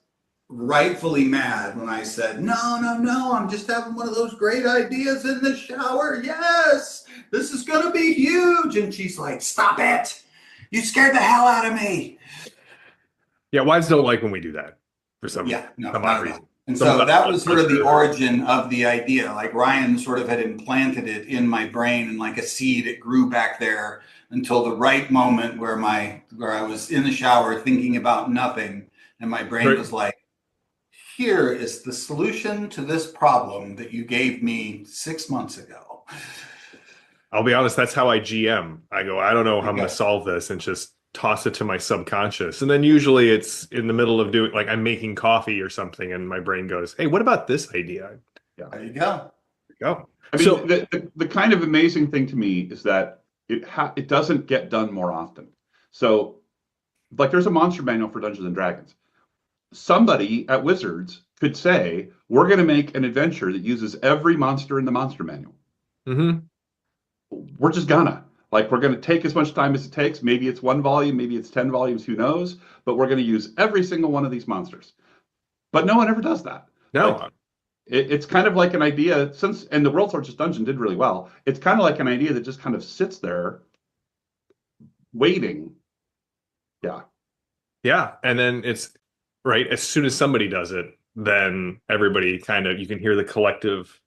rightfully mad when I said, no, I'm just having one of those great ideas in the shower. Yes, this is going to be huge. And she's like, stop it. You scared the hell out of me. Yeah, wives don't like when we do that for some odd reason. And so that was sort of the origin of the idea. Like Ryan sort of had implanted it in my brain, and like a seed, it grew back there until the right moment where I was in the shower thinking about nothing, and my brain was like, here is the solution to this problem that you gave me 6 months ago. I'll be honest, that's how I GM. I go, I don't know how I'm going to solve this, and just toss it to my subconscious. And then usually it's in the middle of doing, like I'm making coffee or something, and my brain goes, hey, what about this idea? Yeah. There you go. I mean, the kind of amazing thing to me is that it doesn't get done more often. So like there's a monster manual for Dungeons and Dragons. Somebody at Wizards could say, we're going to make an adventure that uses every monster in the monster manual. Mm-hmm. We're just gonna. Like, we're going to take as much time as it takes. Maybe it's 1 volume, maybe it's 10 volumes, who knows? But we're going to use every single one of these monsters. But no one ever does that. No. Like, it's kind of like an idea, and the World's Largest Dungeon did really well. It's kind of like an idea that just kind of sits there waiting. Yeah. Yeah. And then it's right. As soon as somebody does it, then everybody you can hear the collective.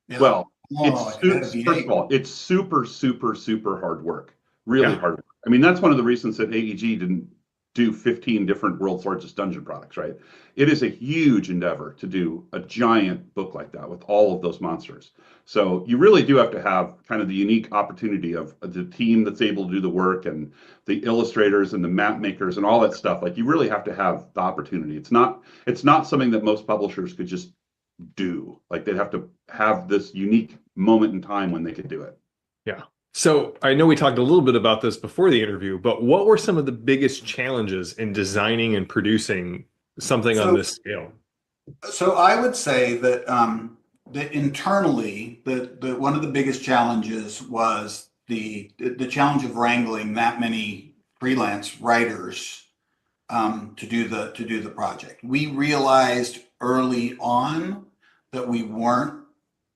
Yeah. Well, first of all, it's super, super, super hard work. Really hard work. I mean, that's one of the reasons that AEG didn't do 15 different World's Largest Dungeon products, right? It is a huge endeavor to do a giant book like that with all of those monsters. So you really do have to have kind of the unique opportunity of the team that's able to do the work, and the illustrators and the map makers and all that stuff. Like, you really have to have the opportunity. It's not something that most publishers could just do. Like, they'd have to have this unique moment in time when they could do it. Yeah. So I know we talked a little bit about this before the interview, but what were some of the biggest challenges in designing and producing something on this scale? So I would say that that internally, the one of the biggest challenges was the challenge of wrangling that many freelance writers to do the project. We realized early on that we were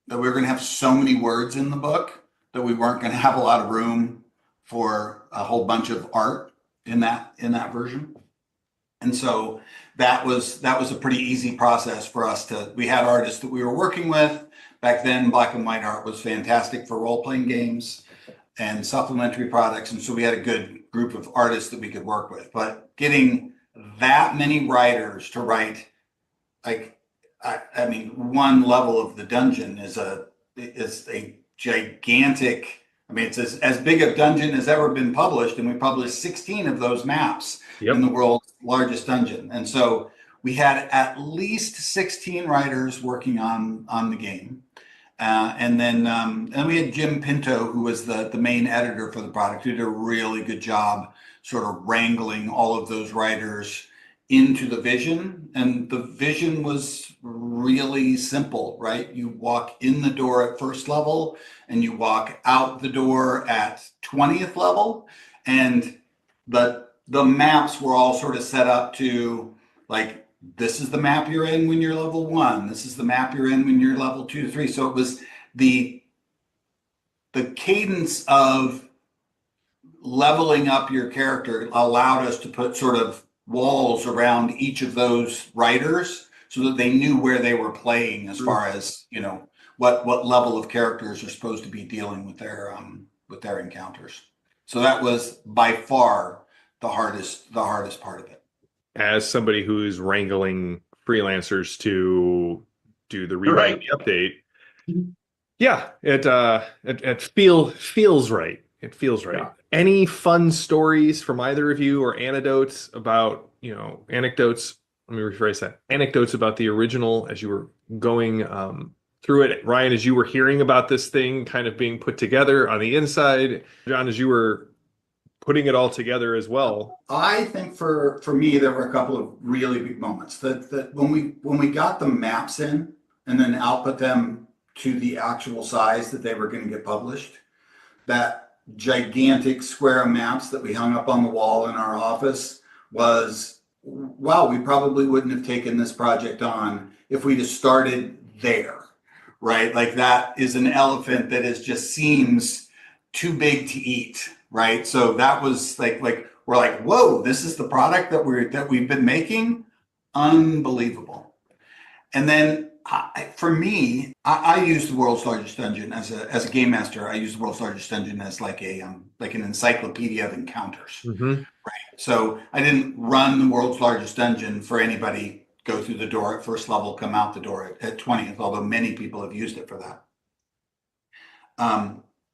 going to have so many words in the book that we weren't going to have a lot of room for a whole bunch of art in that version. And so that was a pretty easy process for us we had artists that we were working with. Back then, black and white art was fantastic for role-playing games and supplementary products. And so we had a good group of artists that we could work with. But getting that many writers to write, like, I mean, one level of the dungeon is a gigantic, I mean, it's as big a dungeon as ever been published, and we published 16 of those maps in the world's largest dungeon. And so we had at least 16 writers working on the game. And then we had Jim Pinto, who was the main editor for the product, who did a really good job sort of wrangling all of those writers into the vision. And the vision was really simple, right? You walk in the door at first level and you walk out the door at 20th level. And the maps were all sort of set up to, like, this is the map you're in when you're level 1. This is the map you're in when you're level 2 to 3. So it was the cadence of leveling up your character allowed us to put sort of walls around each of those writers so that they knew where they were playing as far as, you know, what level of characters are supposed to be dealing with their encounters. So that was by far the hardest part of it. As somebody who's wrangling freelancers to do the rewrite, the update, yeah, it feels right. It feels right. Yeah. Any fun stories from either of you, or anecdotes about, anecdotes? Let me rephrase that. Anecdotes about the original as you were going through it. Ryan, as you were hearing about this thing kind of being put together on the inside, John, as you were putting it all together as well? I think for me, there were a couple of really big moments that when we got the maps in and then output them to the actual size that they were going to get published, that gigantic square of maps that we hung up on the wall in our office was, wow, we probably wouldn't have taken this project on if we'd have started there, right? Like that is an elephant that just seems too big to eat, right? So that was like we're like, whoa, this is the product that we've been making, unbelievable. And then for me, I use the World's Largest Dungeon as a game master. I use the World's Largest Dungeon as like an encyclopedia of encounters, right? So I didn't run the World's Largest Dungeon for anybody go through the door at first level, come out the door at 20th, although many people have used it for that.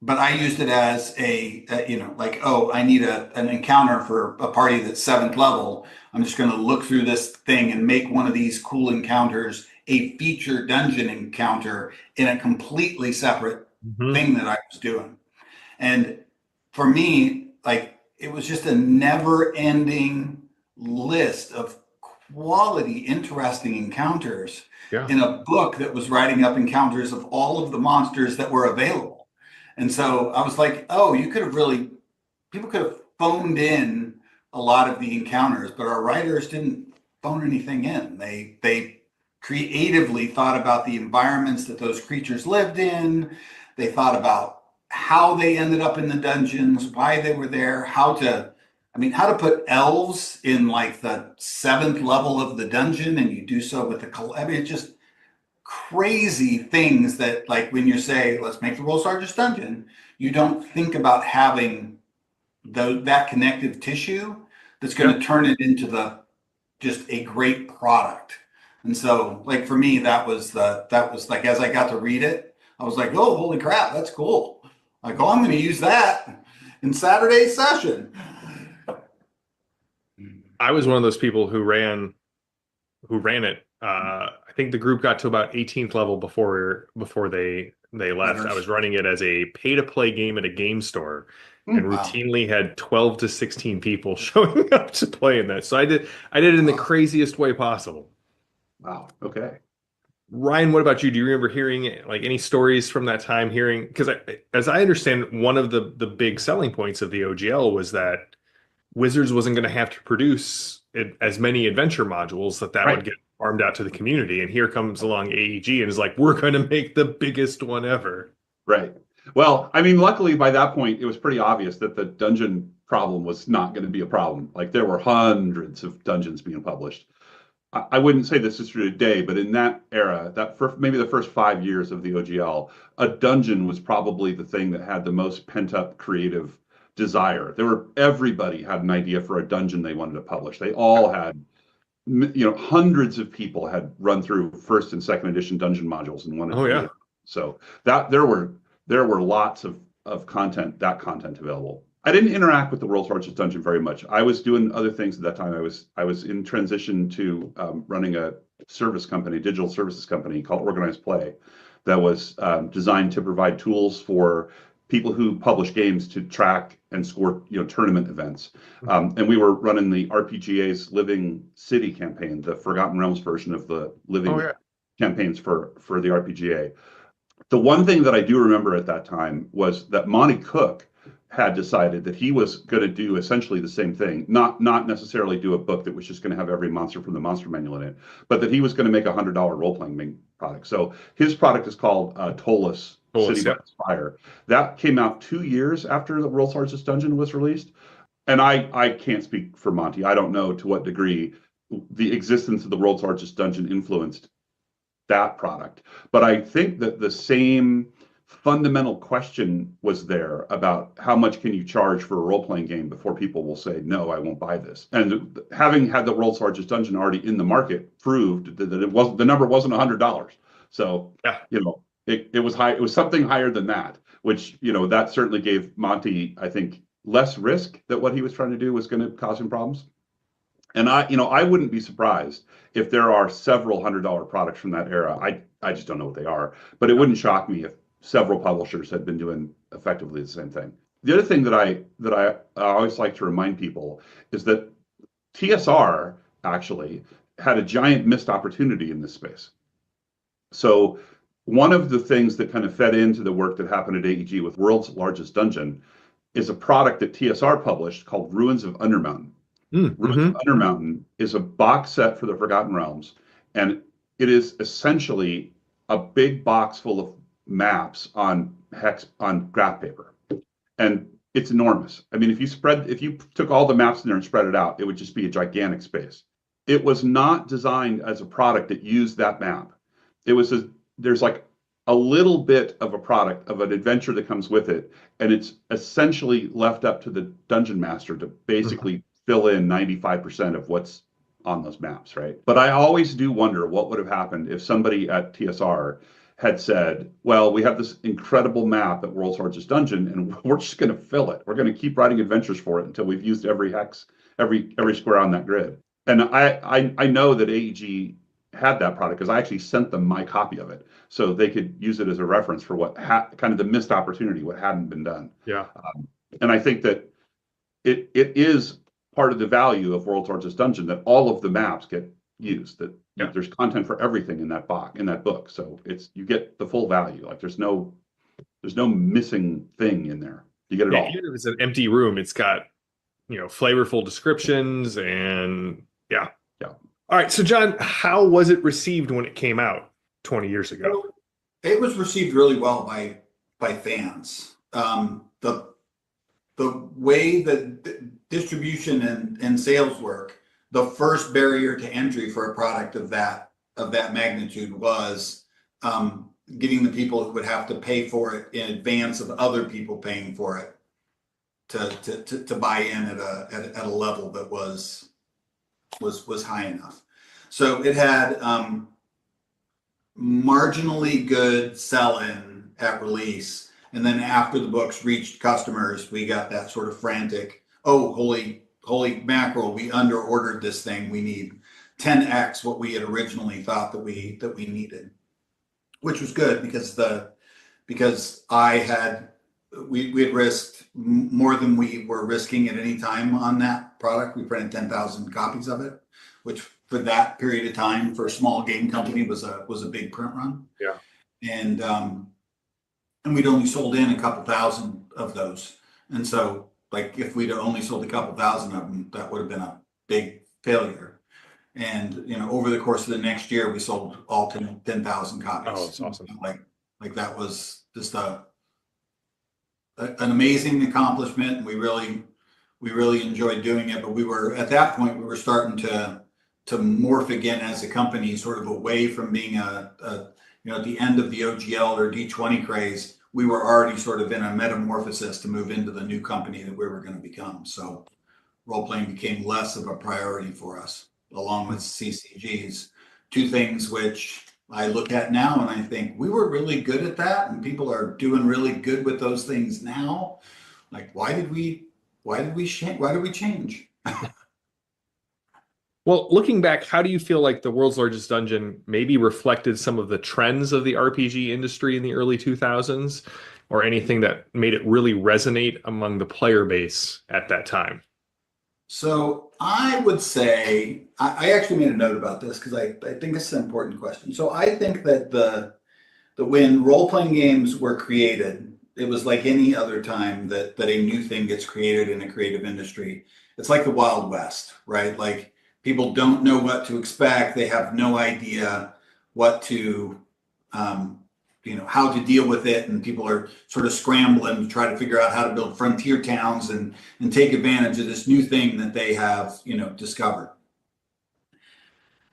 But I used it as I need an encounter for a party that's 7th level. I'm just going to look through this thing and make one of these cool encounters a feature dungeon encounter in a completely separate thing that I was doing. And for me, like, it was just a never-ending list of quality, interesting encounters in a book that was writing up encounters of all of the monsters that were available. And so I was like, oh, people could have phoned in a lot of the encounters, but our writers didn't phone anything in. They creatively thought about the environments that those creatures lived in. They thought about how they ended up in the dungeons, why they were there, how to put elves in like the 7th level of the dungeon, and you do so with it's just crazy things that, like, when you say, let's make the world's largest dungeon, you don't think about having that connective tissue that's going to turn it into just a great product. And so, like, for me, that was like, as I got to read it, I was like, oh, holy crap, that's cool. Like, oh, I'm going to use that in Saturday's session. I was one of those people who ran it. I think the group got to about 18th level before they left. I was running it as a pay-to-play game at a game store, and routinely had 12 to 16 people showing up to play in that. So I did it in the craziest way possible. Wow. Okay. Ryan, what about you? Do you remember hearing like any stories from that time? Because as I understand, one of the big selling points of the OGL was that Wizards wasn't going to have to produce as many adventure modules that would get farmed out to the community. And here comes along AEG and is like, we're going to make the biggest one ever. Right. Well, I mean, luckily by that point, it was pretty obvious that the dungeon problem was not going to be a problem. Like, there were hundreds of dungeons being published. I wouldn't say this is true today, but in that era, maybe the first 5 years of the OGL, a dungeon was probably the thing that had the most pent-up creative desire. Everybody had an idea for a dungeon they wanted to publish. They all had, hundreds of people had run through 1st and 2nd edition dungeon modules and wanted to. So that there were lots of content available. I didn't interact with the World's Largest Dungeon very much. I was doing other things at that time. I was in transition to running a digital services company called Organized Play, that was designed to provide tools for people who publish games to track and score, tournament events. And we were running the RPGA's Living City campaign, the Forgotten Realms version of the Living campaigns for the RPGA. The one thing that I do remember at that time was that Monty Cook had decided that he was going to do essentially the same thing, not necessarily do a book that was just going to have every monster from the monster manual in it, but that he was going to make $100 role-playing product. So his product is called Tolus City by Fire. That came out 2 years after the World's Largest Dungeon was released. And I can't speak for Monty. I don't know to what degree the existence of the World's Largest Dungeon influenced that product. But I think that the same fundamental question was there about how much can you charge for a role-playing game before people will say, no, I won't buy this. And having had the World's Largest Dungeon already in the market proved that the number wasn't $100. So, it was high. It was something higher than that, which, that certainly gave Monty, I think, less risk that what he was trying to do was going to cause him problems. And I wouldn't be surprised if there are several $100 products from that era. I just don't know what they are, but it wouldn't shock me if several publishers had been doing effectively the same thing. The other thing that I always like to remind people is that TSR actually had a giant missed opportunity in this space. So one of the things that kind of fed into the work that happened at AEG with World's Largest Dungeon is a product that TSR published called Ruins of Undermountain. Ruins of Undermountain is a box set for the Forgotten Realms, and it is essentially a big box full of maps on graph paper, and it's enormous. I mean, if you took all the maps in there and spread it out, it would just be a gigantic space. It was not designed as a product that used that map. There's like a little bit of a product of an adventure that comes with it, and it's essentially left up to the dungeon master to basically fill in 95% of what's on those maps, right? But I always do wonder what would have happened if somebody at TSR had said, well, we have this incredible map at World's Largest Dungeon, and we're just going to fill it. We're going to keep writing adventures for it until we've used every hex, every square on that grid. And I know that AEG had that product because I actually sent them my copy of it so they could use it as a reference for what kind of the missed opportunity, what hadn't been done. Yeah. And I think that it is part of the value of World's Largest Dungeon that all of the maps get used, that there's content for everything in that book. So you get the full value. Like there's no missing thing in there. You get it all. Even if it's an empty room, it's got, flavorful descriptions and yeah. All right. So John, how was it received when it came out 20 years ago? It was received really well by fans. The way that distribution and sales work, the first barrier to entry for a product of that magnitude was getting the people who would have to pay for it in advance of other people paying for it to buy in at a level that was high enough. So it had marginally good sell-in at release. And then after the books reached customers, we got that sort of frantic, oh, holy mackerel, we under-ordered this thing. We need 10x what we had originally thought that we needed, which was good because we had risked more than we were risking at any time on that product. We printed 10,000 copies of it, which for that period of time for a small game company was a big print run. Yeah. And we'd only sold in a couple thousand of those. And so like if we'd only sold a couple thousand of them, that would have been a big failure. And over the course of the next year, we sold all 10,000 copies. Oh, it's awesome. Like that was just an amazing accomplishment, and we really enjoyed doing it. But we were at that point, we were starting to morph again as a company, sort of away from being at the end of the OGL or D20 craze. We were already sort of in a metamorphosis to move into the new company that we were going to become. So role-playing became less of a priority for us, along with CCGs, two things which I look at now and I think we were really good at that, and people are doing really good with those things now. Like, why did we change? Well, looking back, how do you feel like the World's Largest Dungeon maybe reflected some of the trends of the RPG industry in the early 2000s, or anything that made it really resonate among the player base at that time? So I would say, I actually made a note about this because I think it's an important question. So I think that when role-playing games were created, it was like any other time that a new thing gets created in a creative industry. It's like the Wild West, right? Like, people don't know what to expect. They have no idea what to, how to deal with it. And people are sort of scrambling to try to figure out how to build frontier towns and take advantage of this new thing that they have, discovered.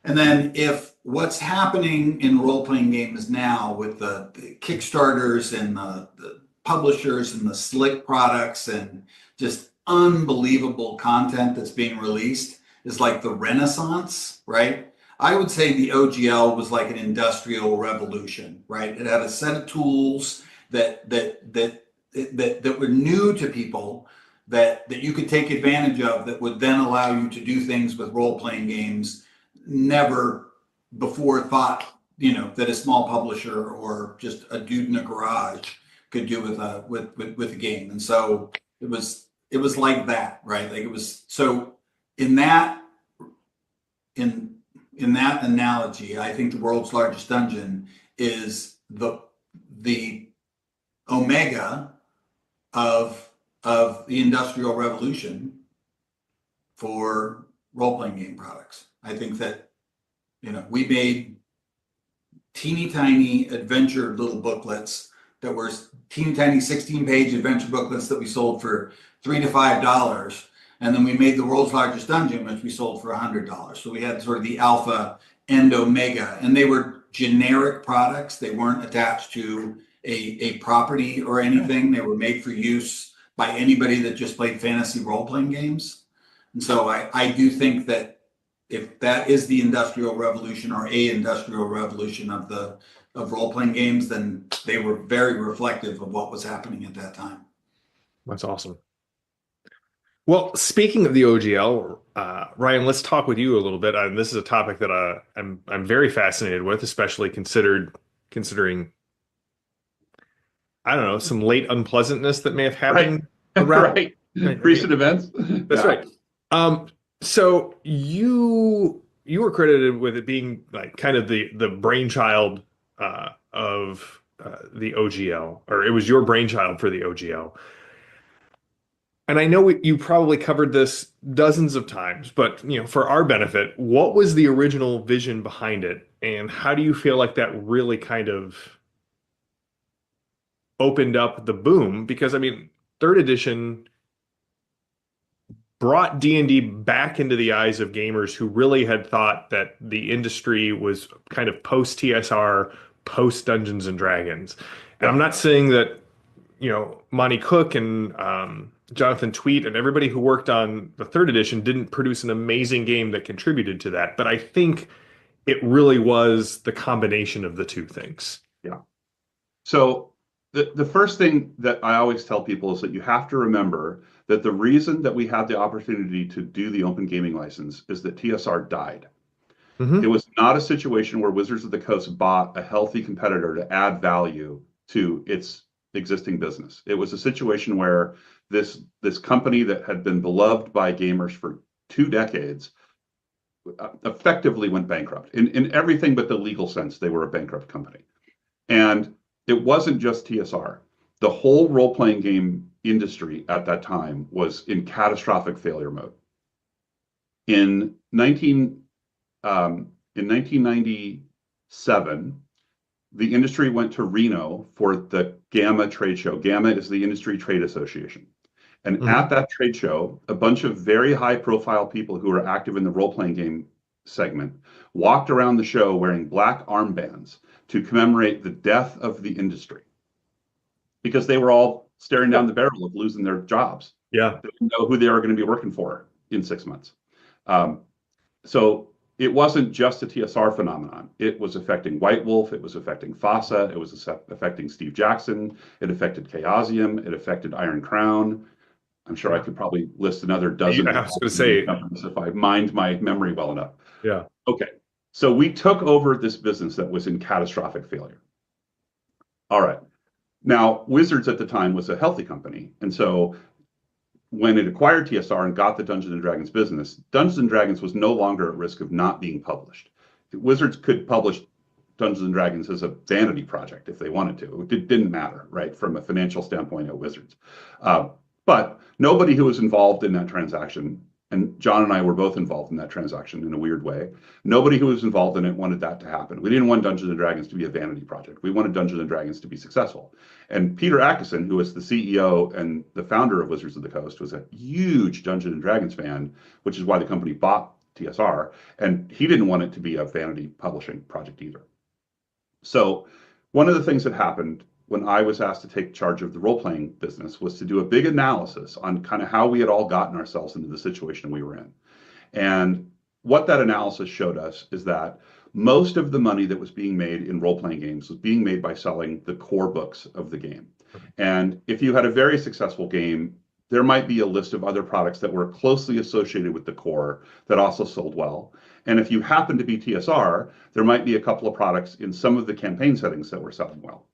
And then if what's happening in role-playing games now with the Kickstarters and the publishers and the slick products and just unbelievable content that's being released is like the Renaissance, right? I would say the OGL was like an industrial revolution, right? It had a set of tools that were new to people that you could take advantage of that would then allow you to do things with role-playing games never before thought, that a small publisher or just a dude in a garage could do with a game. And so it was like that, right? Like it was, so in that analogy, I think the world's largest dungeon is the omega of the Industrial Revolution for role-playing game products. I think that, we made teeny tiny adventure little booklets that were teeny tiny 16-page adventure booklets that we sold for $3 to $5. And then we made the world's largest dungeon, which we sold for $100. So we had sort of the alpha and omega, and they were generic products. They weren't attached to a property or anything. They were made for use by anybody that just played fantasy role-playing games. And so I do think that if that is the industrial revolution or a industrial revolution of role-playing games, then they were very reflective of what was happening at that time. That's awesome. Well, speaking of the OGL, Ryan, let's talk with you a little bit. This is a topic that I'm very fascinated with, especially considering, I don't know, some late unpleasantness that may have happened. Right. Recent events. That's right. So you were credited with it being like kind of the brainchild of the OGL, or it was your brainchild for the OGL. And I know you probably covered this dozens of times, but for our benefit, what was the original vision behind it, and how do you feel like that really kind of opened up the boom? Because third edition brought D&D back into the eyes of gamers who really had thought that the industry was kind of post TSR, post Dungeons and Dragons. And I'm not saying that Monty Cook and Jonathan Tweet and everybody who worked on the third edition didn't produce an amazing game that contributed to that, but I think it really was the combination of the two things. Yeah. So the first thing that I always tell people is that you have to remember that the reason that we had the opportunity to do the open gaming license is that TSR died. Mm-hmm. It was not a situation where Wizards of the Coast bought a healthy competitor to add value to its existing business. It was a situation where this company that had been beloved by gamers for 2 decades effectively went bankrupt. In everything but the legal sense, they were a bankrupt company. And it wasn't just TSR. The whole role-playing game industry at that time was in catastrophic failure mode. In 1997, the industry went to Reno for the GAMA trade show. GAMA is the Industry Trade Association. And mm-hmm. at that trade show, a bunch of very high-profile people who were active in the role-playing game segment walked around the show wearing black armbands to commemorate the death of the industry, because they were all staring down the barrel of losing their jobs. Yeah, they didn't know who they were going to be working for in 6 months. So it wasn't just a TSR phenomenon. It was affecting White Wolf. It was affecting FASA. It was affecting Steve Jackson. It affected Chaosium. It affected Iron Crown. I'm sure I could probably list another dozen. I was going to say, if I mined my memory well enough. Yeah. Okay. So we took over this business that was in catastrophic failure. All right. Now, Wizards at the time was a healthy company. And so when it acquired TSR and got the Dungeons and Dragons business, Dungeons and Dragons was no longer at risk of not being published. Wizards could publish Dungeons and Dragons as a vanity project if they wanted to. It didn't matter, right, from a financial standpoint at Wizards. But nobody who was involved in that transaction, and John and I were both involved in that transaction in a weird way, nobody who was involved in it wanted that to happen. We didn't want Dungeons and Dragons to be a vanity project. We wanted Dungeons and Dragons to be successful. And Peter Atkinson, who was the CEO and the founder of Wizards of the Coast, was a huge Dungeons and Dragons fan, which is why the company bought TSR. And he didn't want it to be a vanity publishing project either. So one of the things that happened when I was asked to take charge of the role-playing business was to do a big analysis on kind of how we had all gotten ourselves into the situation we were in. And what that analysis showed us is that most of the money that was being made in role-playing games was being made by selling the core books of the game. And if you had a very successful game there might be a list of other products that were closely associated with the core that also sold well. And if you happen to be TSR, there might be a couple of products in some of the campaign settings that were selling well.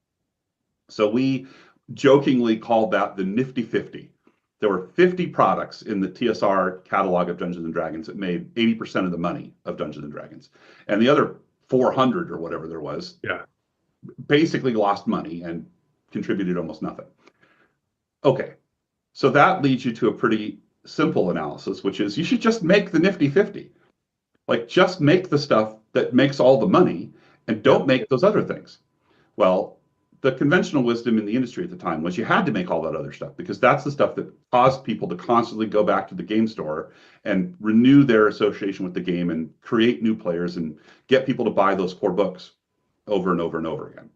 So we jokingly called that the Nifty 50. There were 50 products in the TSR catalog of Dungeons and Dragons that made 80% of the money of Dungeons and Dragons. And the other 400 or whatever there was, basically lost money and contributed almost nothing. Okay, so that leads you to a pretty simple analysis, which is you should just make the Nifty 50. Like, just make the stuff that makes all the money and don't make those other things. Well, the conventional wisdom in the industry at the time was you had to make all that other stuff because that's the stuff that caused people to constantly go back to the game store and renew their association with the game and create new players and get people to buy those core books over and over and over again.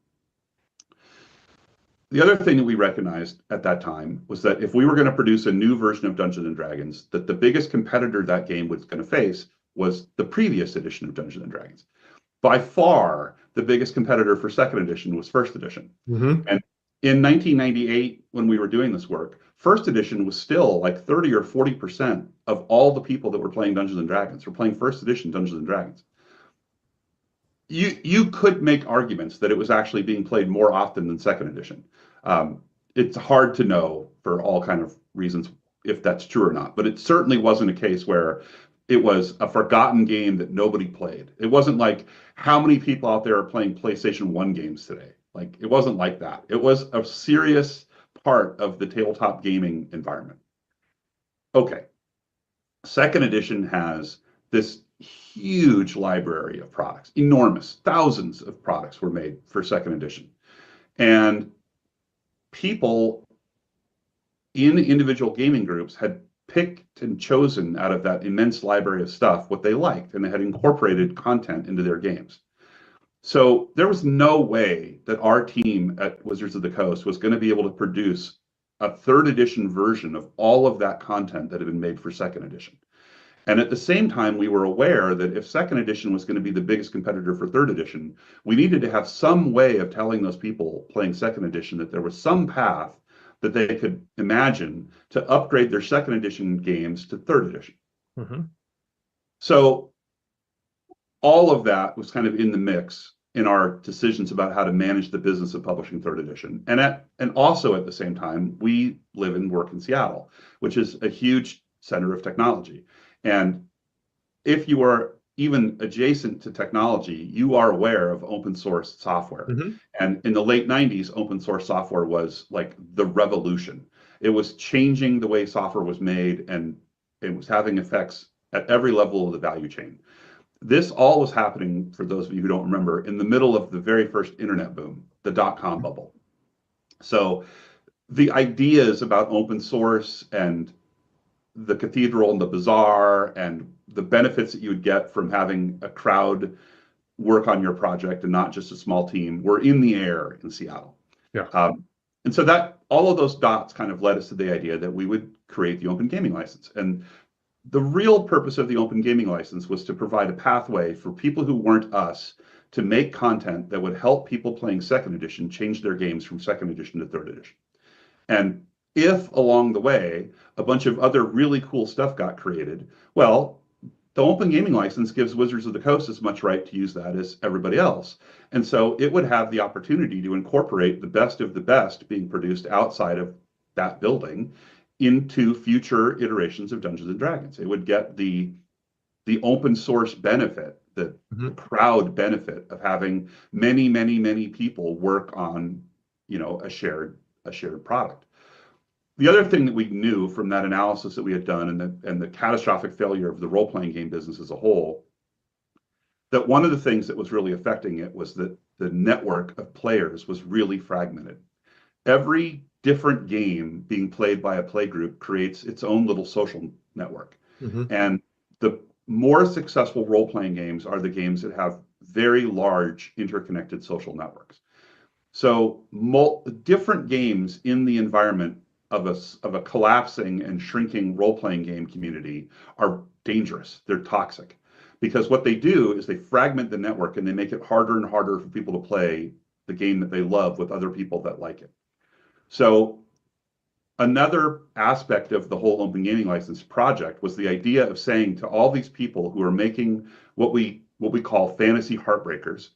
The other thing that we recognized at that time was that if we were going to produce a new version of Dungeons and Dragons, that the biggest competitor that game was going to face was the previous edition of Dungeons and Dragons. By far, the biggest competitor for second edition was first edition. And in 1998, when we were doing this work, first edition was still like 30 or 40% of all the people that were playing Dungeons and Dragons were playing first edition Dungeons and Dragons. You could make arguments that it was actually being played more often than second edition. It's hard to know for all kind of reasons if that's true or not, but it certainly wasn't a case where it was a forgotten game that nobody played. It wasn't like how many people out there are playing PlayStation 1 games today. Like, it wasn't like that. It was a serious part of the tabletop gaming environment. Okay, second edition has this huge library of products, enormous, thousands of products were made for second edition. And people in individual gaming groups had picked and chosen out of that immense library of stuff what they liked, and they had incorporated content into their games. So there was no way that our team at Wizards of the Coast was going to be able to produce a third edition version of all of that content that had been made for second edition. And at the same time, we were aware that if second edition was going to be the biggest competitor for third edition, we needed to have some way of telling those people playing second edition that there was some path that they could imagine to upgrade their second edition games to third edition. So all of that was kind of in the mix in our decisions about how to manage the business of publishing third edition. And also at the same time, we live and work in Seattle, which is a huge center of technology. And if you are even adjacent to technology, you are aware of open source software. And in the late 90s, open source software was like the revolution. It was changing the way software was made, and it was having effects at every level of the value chain. This all was happening, for those of you who don't remember, in the middle of the very first internet boom, the dot-com bubble. So the ideas about open source and the cathedral and the bazaar and the benefits that you would get from having a crowd work on your project and not just a small team were in the air in Seattle. And so that all of those dots kind of led us to the idea that we would create the Open Gaming License. And the real purpose of the Open Gaming License was to provide a pathway for people who weren't us to make content that would help people playing second edition change their games from second edition to third edition. And if along the way a bunch of other really cool stuff got created, well, the Open Gaming License gives Wizards of the Coast as much right to use that as everybody else. And so it would have the opportunity to incorporate the best of the best being produced outside of that building into future iterations of Dungeons and Dragons. It would get the open source benefit, the crowd benefit of having many, many, many people work on, a shared product. The other thing that we knew from that analysis that we had done and the catastrophic failure of the role-playing game business as a whole, that one of the things that was really affecting it was that the network of players was really fragmented. Every different game being played by a play group creates its own little social network. And the more successful role-playing games are the games that have very large interconnected social networks. So different games in the environment of a collapsing and shrinking role-playing game community are dangerous. They're toxic because what they do is they fragment the network and they make it harder and harder for people to play the game that they love with other people that like it. So another aspect of the whole open gaming license project was the idea of saying to all these people who are making what we call fantasy heartbreakers,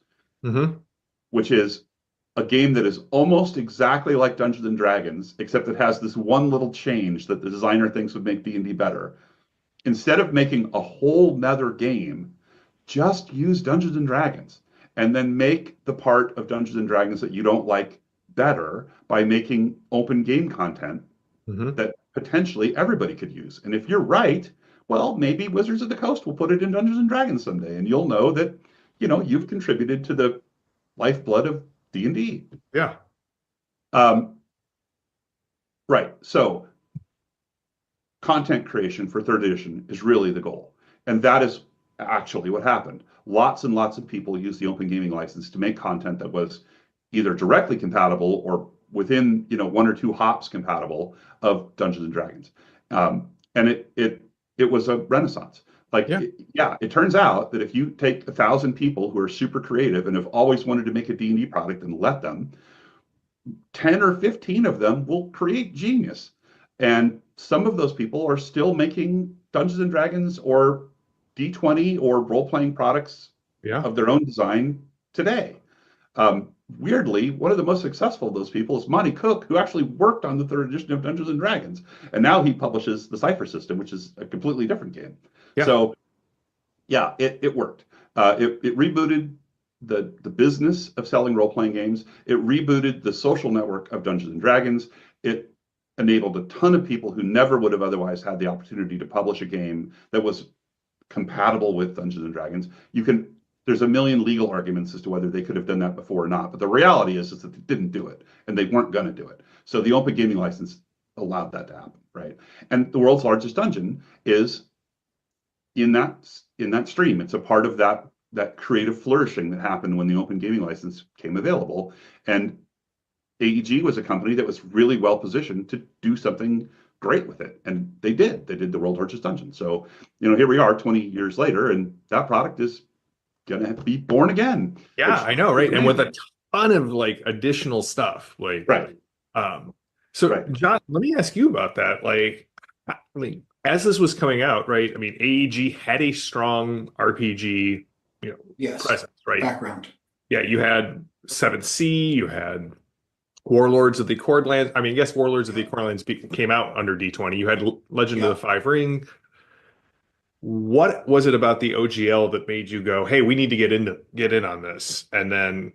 which is a game that is almost exactly like Dungeons and Dragons, except it has this one little change that the designer thinks would make D&D better. Instead of making a whole nother game, just use Dungeons and Dragons, and then make the part of Dungeons and Dragons that you don't like better by making open game content that potentially everybody could use. And if you're right, well, maybe Wizards of the Coast will put it in Dungeons and Dragons someday, and you'll know that, you know, you've contributed to the lifeblood of D&D. Yeah. Right. So content creation for third edition is really the goal. And that is actually what happened. Lots and lots of people used the open gaming license to make content that was either directly compatible or within, you know, 1 or 2 hops compatible of Dungeons and Dragons. And it was a renaissance. Like, it turns out that if you take 1,000 people who are super creative and have always wanted to make a D&D product and let them, 10 or 15 of them will create genius. And some of those people are still making Dungeons and Dragons or D20 or role-playing products of their own design today. Weirdly, one of the most successful of those people is Monty Cook, who actually worked on the 3rd edition of Dungeons and Dragons. And now he publishes the Cypher System, which is a completely different game. Yeah. So, yeah, it worked. It rebooted the business of selling role-playing games. It rebooted the social network of Dungeons and Dragons. It enabled a ton of people who never would have otherwise had the opportunity to publish a game that was compatible with Dungeons and Dragons. There's a million legal arguments as to whether they could have done that before or not, but the reality is that they didn't do it, and they weren't going to do it. So the open gaming license allowed that to happen, right? And the world's largest dungeon is in that stream. It's a part of that creative flourishing that happened when the open gaming license came available. And AEG was a company that was really well positioned to do something great with it, and they did. They did the world's largest dungeon. So, you know, here we are 20 years later, and that product is gonna be born again. Yeah, I know, right? And with a ton of like additional stuff, like John, let me ask you about that. Like, I mean, as this was coming out, right? I mean, AEG had a strong RPG, you know, presence, right? Background. Yeah, you had 7th Sea, you had Warlords of the Accordlands. I mean, I guess Warlords of the Accordlands came out under D20. You had Legend of the Five Ring. What was it about the OGL that made you go, "Hey, we need to get in on this," and then,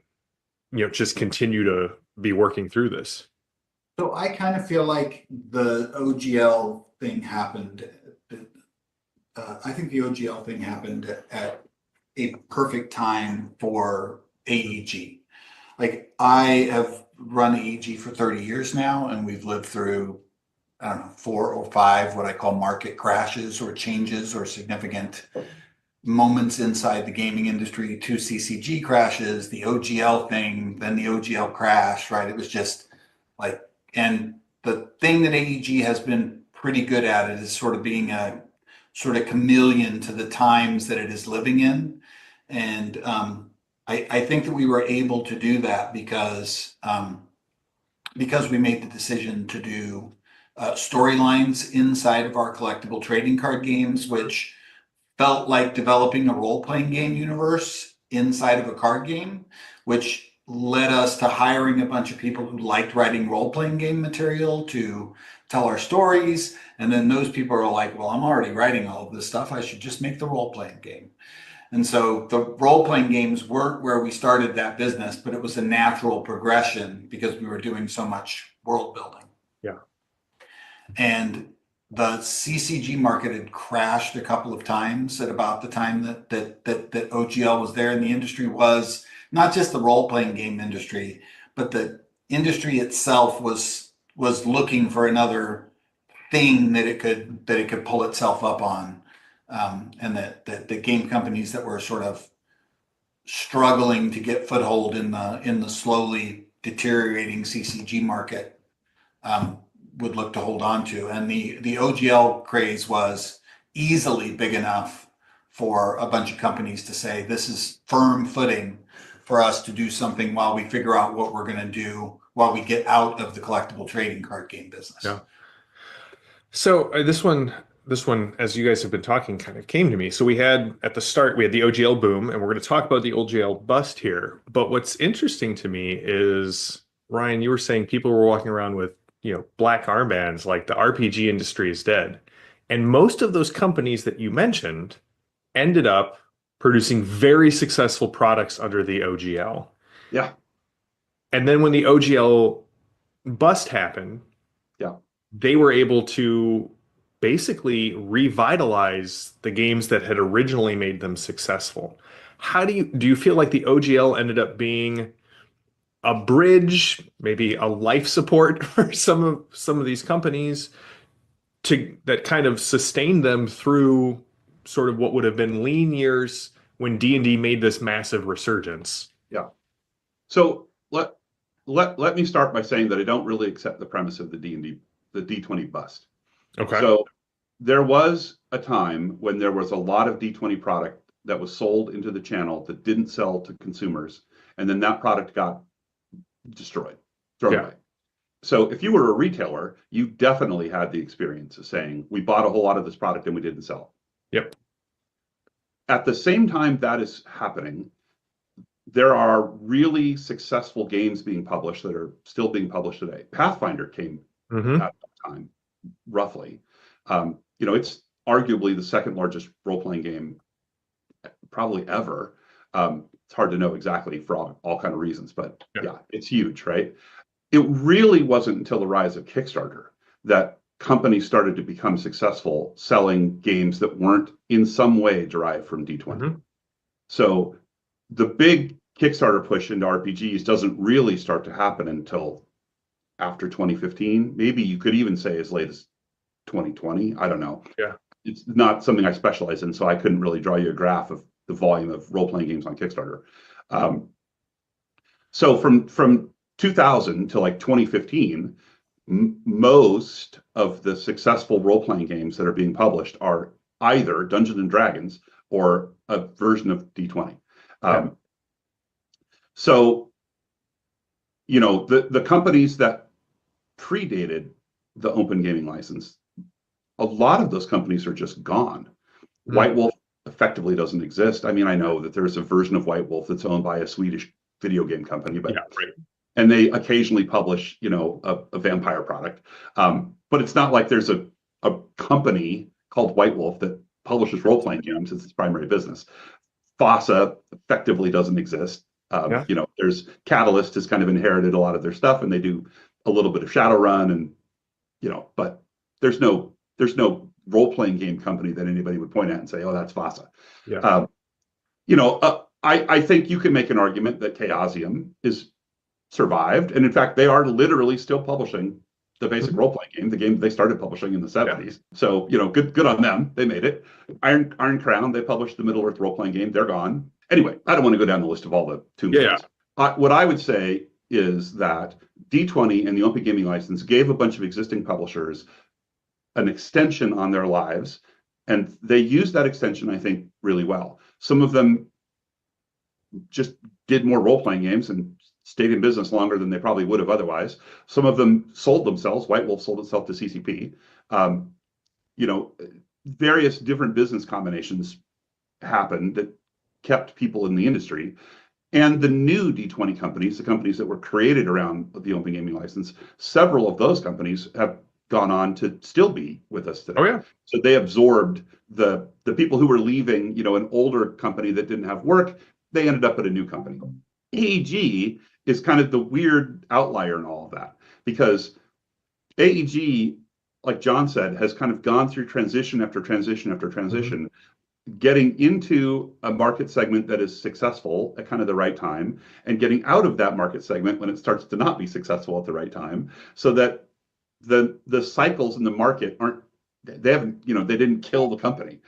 you know, just continue to be working through this? So I kind of feel like the OGL thing happened. I think the OGL thing happened at a perfect time for AEG. Like, I have run AEG for 30 years now, and we've lived through, I don't know, 4 or 5 what I call market crashes or changes or significant moments inside the gaming industry. 2 CCG crashes, the OGL thing, then the OGL crash, right? It was just like, and the thing that AEG has been pretty good at it is sort of being a sort of chameleon to the times that it is living in. And I think that we were able to do that because we made the decision to do storylines inside of our collectible trading card games, which felt like developing a role-playing game universe inside of a card game, which led us to hiring a bunch of people who liked writing role-playing game material to tell our stories. And then those people are like, well, I'm already writing all of this stuff. I should just make the role-playing game. And so the role-playing games weren't where we started that business, but it was a natural progression because we were doing so much world building. Yeah. And the CCG market had crashed a couple of times at about the time that OGL was there, and the industry was not just the role-playing game industry, but the industry itself was looking for another thing that it could pull itself up on. And that the game companies that were sort of struggling to get foothold in the slowly deteriorating CCG market would look to hold on to. And the OGL craze was easily big enough for a bunch of companies to say, this is firm footing for us to do something while we figure out what we're going to do while we get out of the collectible trading card game business. Yeah. So this one, as you guys have been talking, kind of came to me. So we had at the start, we had the OGL boom, and we're going to talk about the OGL bust here. But what's interesting to me is, Ryan, you were saying people were walking around with, black armbands, like the RPG industry is dead. And most of those companies that you mentioned ended up producing very successful products under the OGL. Yeah. And then when the OGL bust happened, Yeah. they were able to basically revitalize the games that had originally made them successful. How do you feel like the OGL ended up being a bridge, maybe a life support for some of these companies that kind of sustained them through sort of what would have been lean years when D&D made this massive resurgence? Yeah. So let me start by saying that I don't really accept the premise of the D20 bust. Okay. So there was a time when there was a lot of D20 product that was sold into the channel that didn't sell to consumers, and then that product got destroyed, thrown away. So if you were a retailer, you definitely had the experience of saying, we bought a whole lot of this product and we didn't sell. Yep. At the same time that is happening, there are really successful games being published that are still being published today. Pathfinder came at that time, roughly. It's arguably the second largest role-playing game probably ever. It's hard to know exactly for all kind of reasons, but yeah, it's huge, right? It really wasn't until the rise of Kickstarter that companies started to become successful selling games that weren't in some way derived from D20. So the big Kickstarter push into RPGs doesn't really start to happen until after 2015. Maybe you could even say as late as 2020. I don't know. Yeah. It's not something I specialize in, so I couldn't really draw you a graph of the volume of role-playing games on Kickstarter. So from 2000 to like 2015, most of the successful role-playing games that are being published are either Dungeons and Dragons or a version of D20. So, the companies that predated the open gaming license, a lot of those companies are just gone. White Wolf effectively doesn't exist. I mean, I know that there's a version of White Wolf that's owned by a Swedish video game company, but and they occasionally publish, a vampire product. But it's not like there's a company called White Wolf that publishes role-playing games as its primary business. FOSSA effectively doesn't exist. There's Catalyst has kind of inherited a lot of their stuff, and they do a little bit of Shadowrun, and but there's no role-playing game company that anybody would point at and say, oh, that's FOSSA. I think you can make an argument that Chaosium is survived, and in fact, they are literally still publishing the basic role-playing game, the game they started publishing in the 70s. So, good on them. They made it. Iron Crown, they published the Middle-earth role-playing game. They're gone. Anyway, I don't want to go down the list of all the tombstones. What I would say is that D20 and the Open Gaming License gave a bunch of existing publishers an extension on their lives, and they used that extension, I think, really well. Some of them just did more role-playing games and stayed in business longer than they probably would have otherwise. Some of them sold themselves. White Wolf sold itself to CCP. Various different business combinations happened that kept people in the industry. And the new D20 companies, the companies that were created around the Open Gaming License, several of those companies have gone on to still be with us today. Oh, yeah. So they absorbed the people who were leaving, an older company that didn't have work. They ended up at a new company. AEG is kind of the weird outlier in all of that, because AEG, like John said, has kind of gone through transition after transition after transition, getting into a market segment that is successful at kind of the right time, and getting out of that market segment when it starts to not be successful at the right time, so that the cycles in the market they didn't kill the company.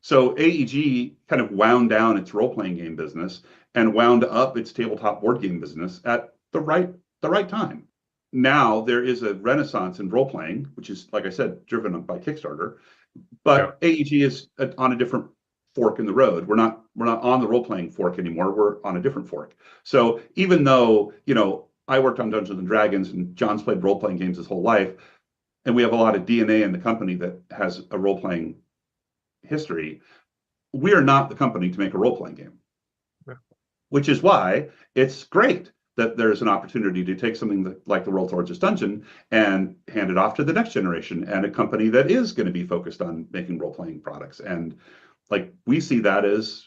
So AEG kind of wound down its role-playing game business and wound up its tabletop board game business at the right time. Now there is a renaissance in role-playing, which is, like I said, driven by Kickstarter, but AEG is on a different fork in the road. We're not on the role-playing fork anymore. We're on a different fork. So even though, I worked on Dungeons and Dragons and John's played role-playing games his whole life, and we have a lot of DNA in the company that has a role-playing history. We are not the company to make a role-playing game, which is why it's great that there's an opportunity to take something like the World's Largest Dungeon and hand it off to the next generation and a company that is going to be focused on making role-playing products. And like, we see that as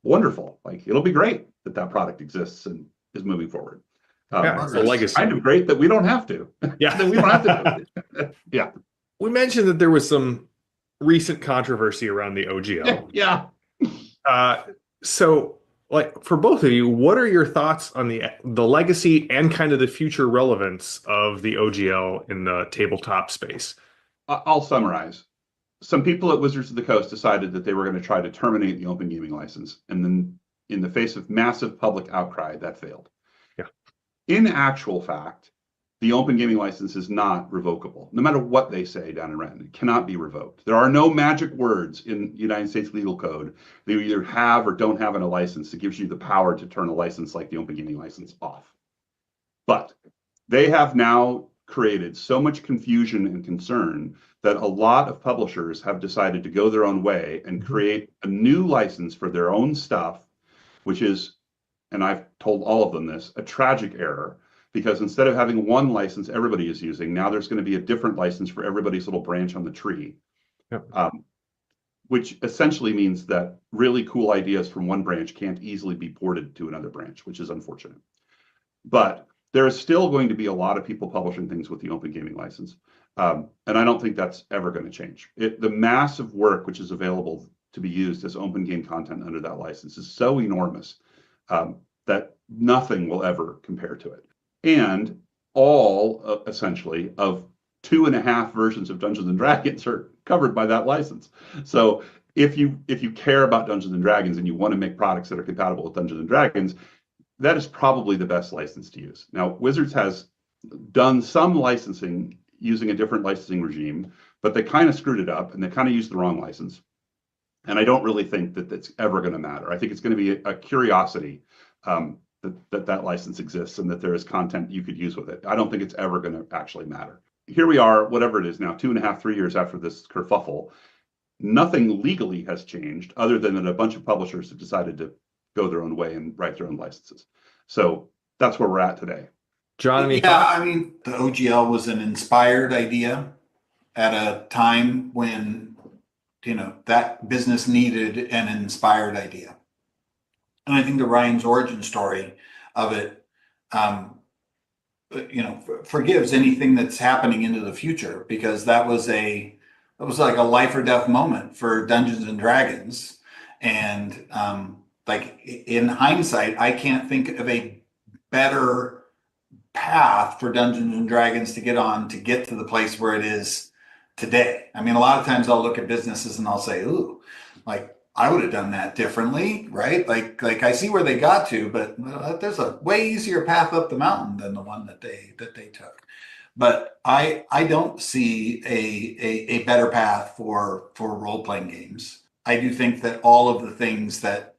wonderful. Like, it'll be great that that product exists and is moving forward. It's a legacy. Kind of great that we don't have to. Yeah. That we don't have to do it. Yeah. We mentioned that there was some recent controversy around the OGL. Yeah. So, like, for both of you, what are your thoughts on the legacy and kind of the future relevance of the OGL in the tabletop space? I'll summarize. Some people at Wizards of the Coast decided that they were going to try to terminate the open gaming license. And then in the face of massive public outcry, that failed. Yeah. In actual fact, the open gaming license is not revocable. No matter what they say down in Renton, it cannot be revoked. There are no magic words in United States legal code that you either have or don't have in a license that gives you the power to turn a license like the open gaming license off. But they have now created so much confusion and concern that a lot of publishers have decided to go their own way and create a new license for their own stuff, which is, and I've told all of them this, a tragic error. Because instead of having one license everybody is using, now there's going to be a different license for everybody's little branch on the tree. Yep. Which essentially means that really cool ideas from one branch can't easily be ported to another branch, which is unfortunate. But there is still going to be a lot of people publishing things with the open gaming license. And I don't think that's ever going to change. The massive work which is available to be used as open game content under that license is so enormous that nothing will ever compare to it. And all essentially of 2.5 versions of Dungeons and Dragons are covered by that license. So if you care about Dungeons and Dragons and you want to make products that are compatible with Dungeons and Dragons, that is probably the best license to use. Now, Wizards has done some licensing using a different licensing regime, but they kind of screwed it up and they kind of used the wrong license. And I don't really think that that's ever going to matter. I think it's going to be a curiosity that license exists and that there is content you could use with it. I don't think it's ever going to actually matter. Here we are, whatever it is now, 2.5, 3 years after this kerfuffle. Nothing legally has changed other than that a bunch of publishers have decided to go their own way and write their own licenses. So that's where we're at today. John, any Yeah, thoughts? I mean, the OGL was an inspired idea at a time when, that business needed an inspired idea. And I think the Ryan's origin story of it, forgives anything that's happening into the future, because that was like a life or death moment for Dungeons and Dragons. And like, in hindsight, I can't think of a better path for Dungeons and Dragons to get on to get to the place where it is today. I mean, a lot of times I'll look at businesses and I'll say, ooh, like, I would have done that differently, right? Like I see where they got to, but there's a way easier path up the mountain than the one that they took. But I don't see a better path for role-playing games. I do think that all of the things that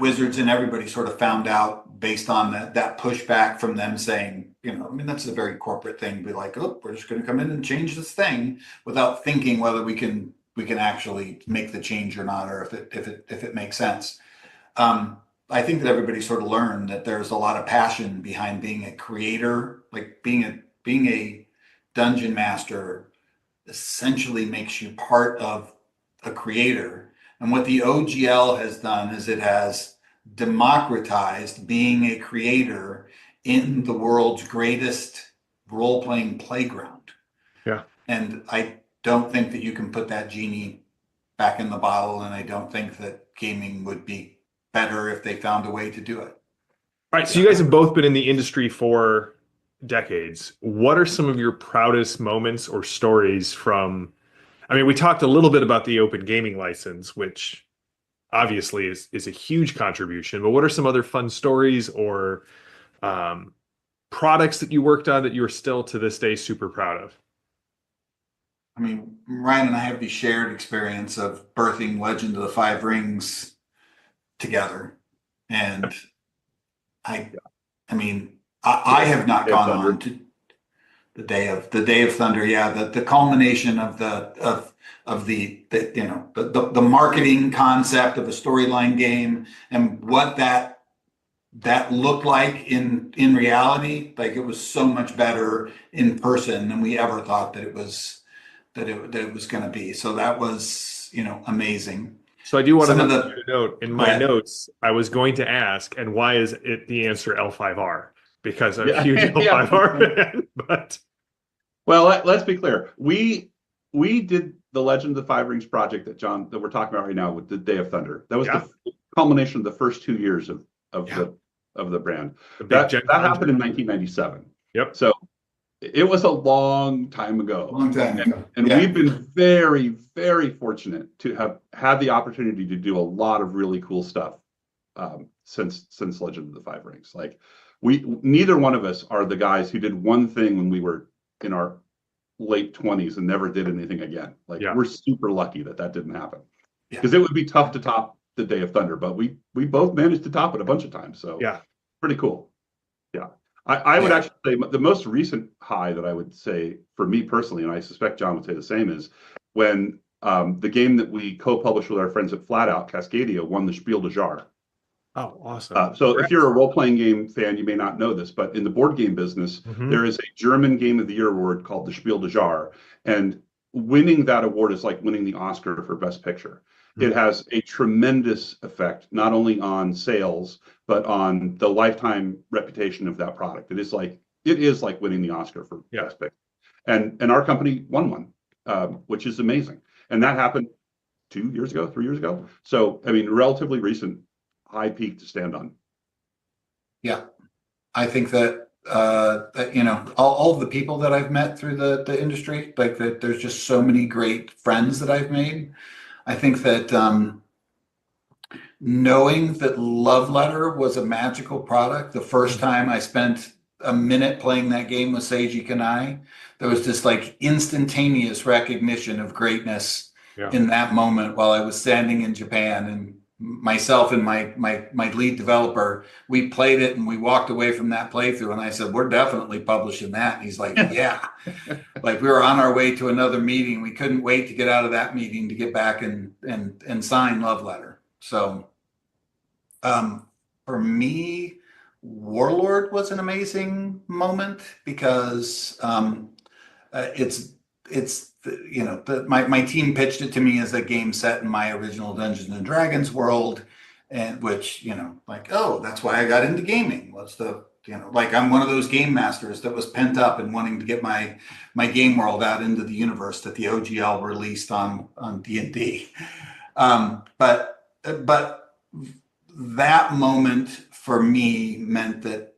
Wizards and everybody sort of found out based on that pushback from them saying, that's a very corporate thing, be like, oh, we're just going to come in and change this thing without thinking whether we can actually make the change or not, or if it makes sense. I think that everybody sort of learned that there's a lot of passion behind being a creator, like being a dungeon master essentially makes you part of a creator. And what the OGL has done is it has democratized being a creator in the world's greatest role-playing playground. Yeah. And I don't think that you can put that genie back in the bottle, and I don't think that gaming would be better if they found a way to do it. All right, so you guys have both been in the industry for decades. What are some of your proudest moments or stories from, we talked a little bit about the open gaming license, which obviously is a huge contribution, but what are some other fun stories or products that you worked on that you're still to this day super proud of? Ryan and I have the shared experience of birthing Legend of the Five Rings together. And I have not gone on to, The Day of Thunder. Yeah, the culmination of the the marketing concept of a storyline game and what that looked like in reality. Like, it was so much better in person than we ever thought that it was going to be. So that was, amazing. So I do want Some to of the note in my notes, I was going to ask, and why is it the answer L5R? Because I'm a huge L5R fan. But well, let's be clear. We did the Legend of the Five Rings project that we're talking about right now with the Day of Thunder. That was the culmination of the first 2 years of the brand. That happened in 1997. Yep. So it was a long time ago. And Yeah. we've been very, very fortunate to have had the opportunity to do a lot of really cool stuff since Legend of the Five Rings. Like, neither one of us are the guys who did one thing when we were in our late 20s and never did anything again. Like, we're super lucky that didn't happen, because it would be tough to top the Day of Thunder, but we both managed to top it a bunch of times. So pretty cool. Yeah. I would actually say the most recent high that I would say for me personally, and I suspect John would say the same, is when the game that we co-published with our friends at Flat Out, Cascadia, won the Spiel des Jahres. Oh, awesome. So if you're a role-playing game fan, you may not know this, but in the board game business, there is a German Game of the Year award called the Spiel des Jahres, and winning that award is like winning the Oscar for Best Picture. It has a tremendous effect, not only on sales, but on the lifetime reputation of that product. It is like winning the Oscar for Best Picture. And our company won one, which is amazing. And that happened 2 years ago, 3 years ago. So, I mean, relatively recent high peak to stand on. Yeah. I think that, all of the people that I've met through the industry, like, that there's just so many great friends that I've made. I think that knowing that Love Letter was a magical product, the first time I spent a minute playing that game with Seiji Kanai, there was this like instantaneous recognition of greatness in that moment while I was standing in Japan. And myself and my lead developer, we played it and we walked away from that playthrough, and I said, we're definitely publishing that. And he's like, yeah. Like, we were on our way to another meeting. We couldn't wait to get out of that meeting to get back and sign Love Letter. So for me, Warlord was an amazing moment, because my team pitched it to me as a game set in my original Dungeons and Dragons world, and which, like, oh, that's why I got into gaming, was like, I'm one of those game masters that was pent up and wanting to get my game world out into the universe that the OGL released on D&D. But that moment for me meant that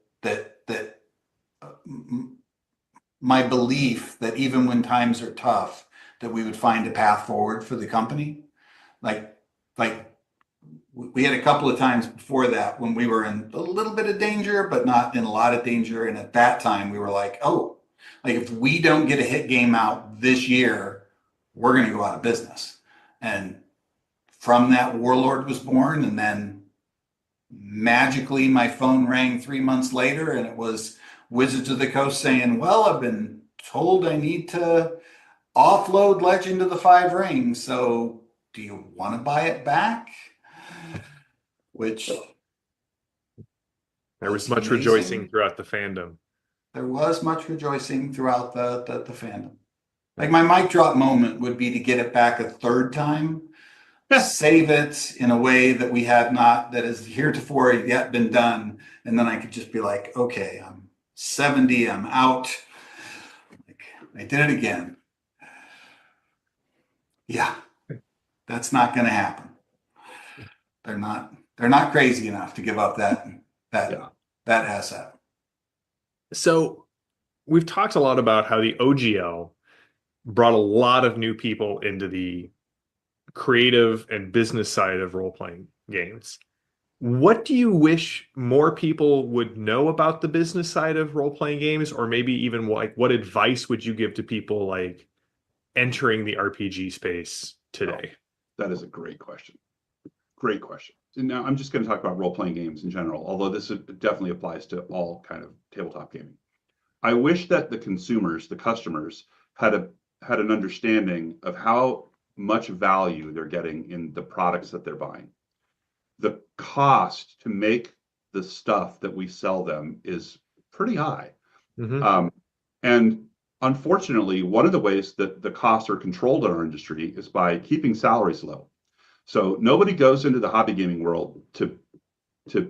my belief that even when times are tough, that we would find a path forward for the company. Like we had a couple of times before that when we were in a little bit of danger, but not in a lot of danger. And at that time we were like, oh, like, if we don't get a hit game out this year, we're going to go out of business. And from that, Warlord was born. And then magically my phone rang 3 months later, and it was Wizards of the Coast saying, well, I've been told I need to offload Legend of the Five Rings. So do you want to buy it back? Which there was much rejoicing throughout the fandom. There was much rejoicing throughout the fandom. Like, my mic drop moment would be to get it back a third time, save it in a way that we have not, that has heretofore yet been done. And then I could just be like, okay, I'm 70, I'm out. Like, I did it again. Yeah, that's not going to happen. They're not crazy enough to give up that asset. So we've talked a lot about how the OGL brought a lot of new people into the creative and business side of role-playing games. What do you wish more people would know about the business side of role-playing games? Or maybe even like, what advice would you give to people like entering the RPG space today? That is a great question. Great question. And now I'm just going to talk about role-playing games in general, although this definitely applies to all kind of tabletop gaming. I wish that the consumers, the customers, had an understanding of how much value they're getting in the products that they're buying. The cost to make the stuff that we sell them is pretty high. And unfortunately, one of the ways that the costs are controlled in our industry is by keeping salaries low. So nobody goes into the hobby gaming world to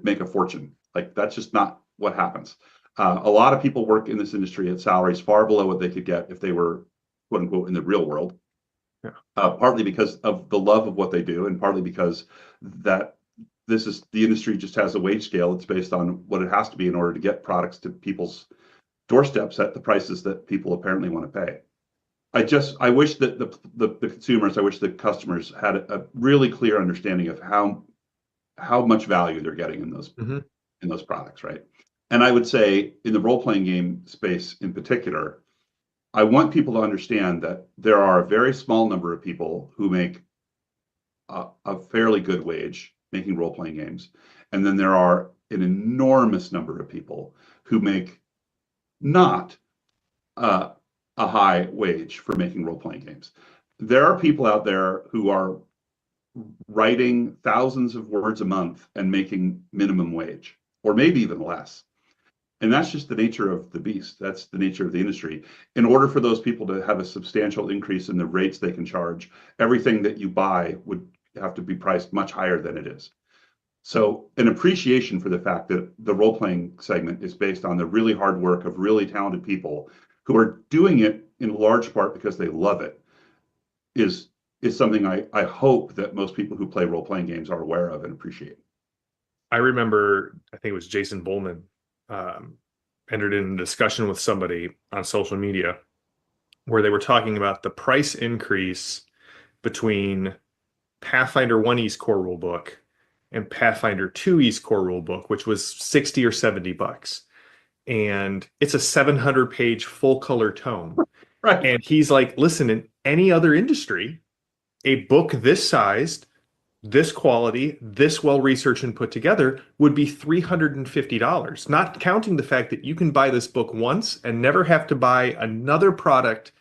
make a fortune. Like, that's just not what happens. A lot of people work in this industry at salaries far below what they could get if they were, quote unquote, in the real world. Yeah. Partly because of the love of what they do, and partly because that the industry just has a wage scale. It's based on what it has to be in order to get products to people's doorsteps at the prices that people apparently want to pay. I wish that the consumers, I wish the customers had a really clear understanding of how much value they're getting in those products, right? And I would say in the role-playing game space in particular, I want people to understand that there are a very small number of people who make a fairly good wage making role-playing games. And then there are an enormous number of people who make not a high wage for making role-playing games. There are people out there who are writing thousands of words a month and making minimum wage, or maybe even less. And that's just the nature of the beast. That's the nature of the industry. In order for those people to have a substantial increase in the rates they can charge, everything that you buy would have to be priced much higher than it is. So an appreciation for the fact that the role-playing segment is based on the really hard work of really talented people who are doing it in large part because they love it is something I hope that most people who play role-playing games are aware of and appreciate. I remember, I think it was Jason Bowman, entered in a discussion with somebody on social media where they were talking about the price increase between Pathfinder 1E's core rulebook and Pathfinder 2E's core rulebook, which was 60 or 70 bucks. And it's a 700-page full color tome. Right. And he's like, listen, in any other industry, a book this sized, this quality, this well-researched and put together would be $350, not counting the fact that you can buy this book once and never have to buy another product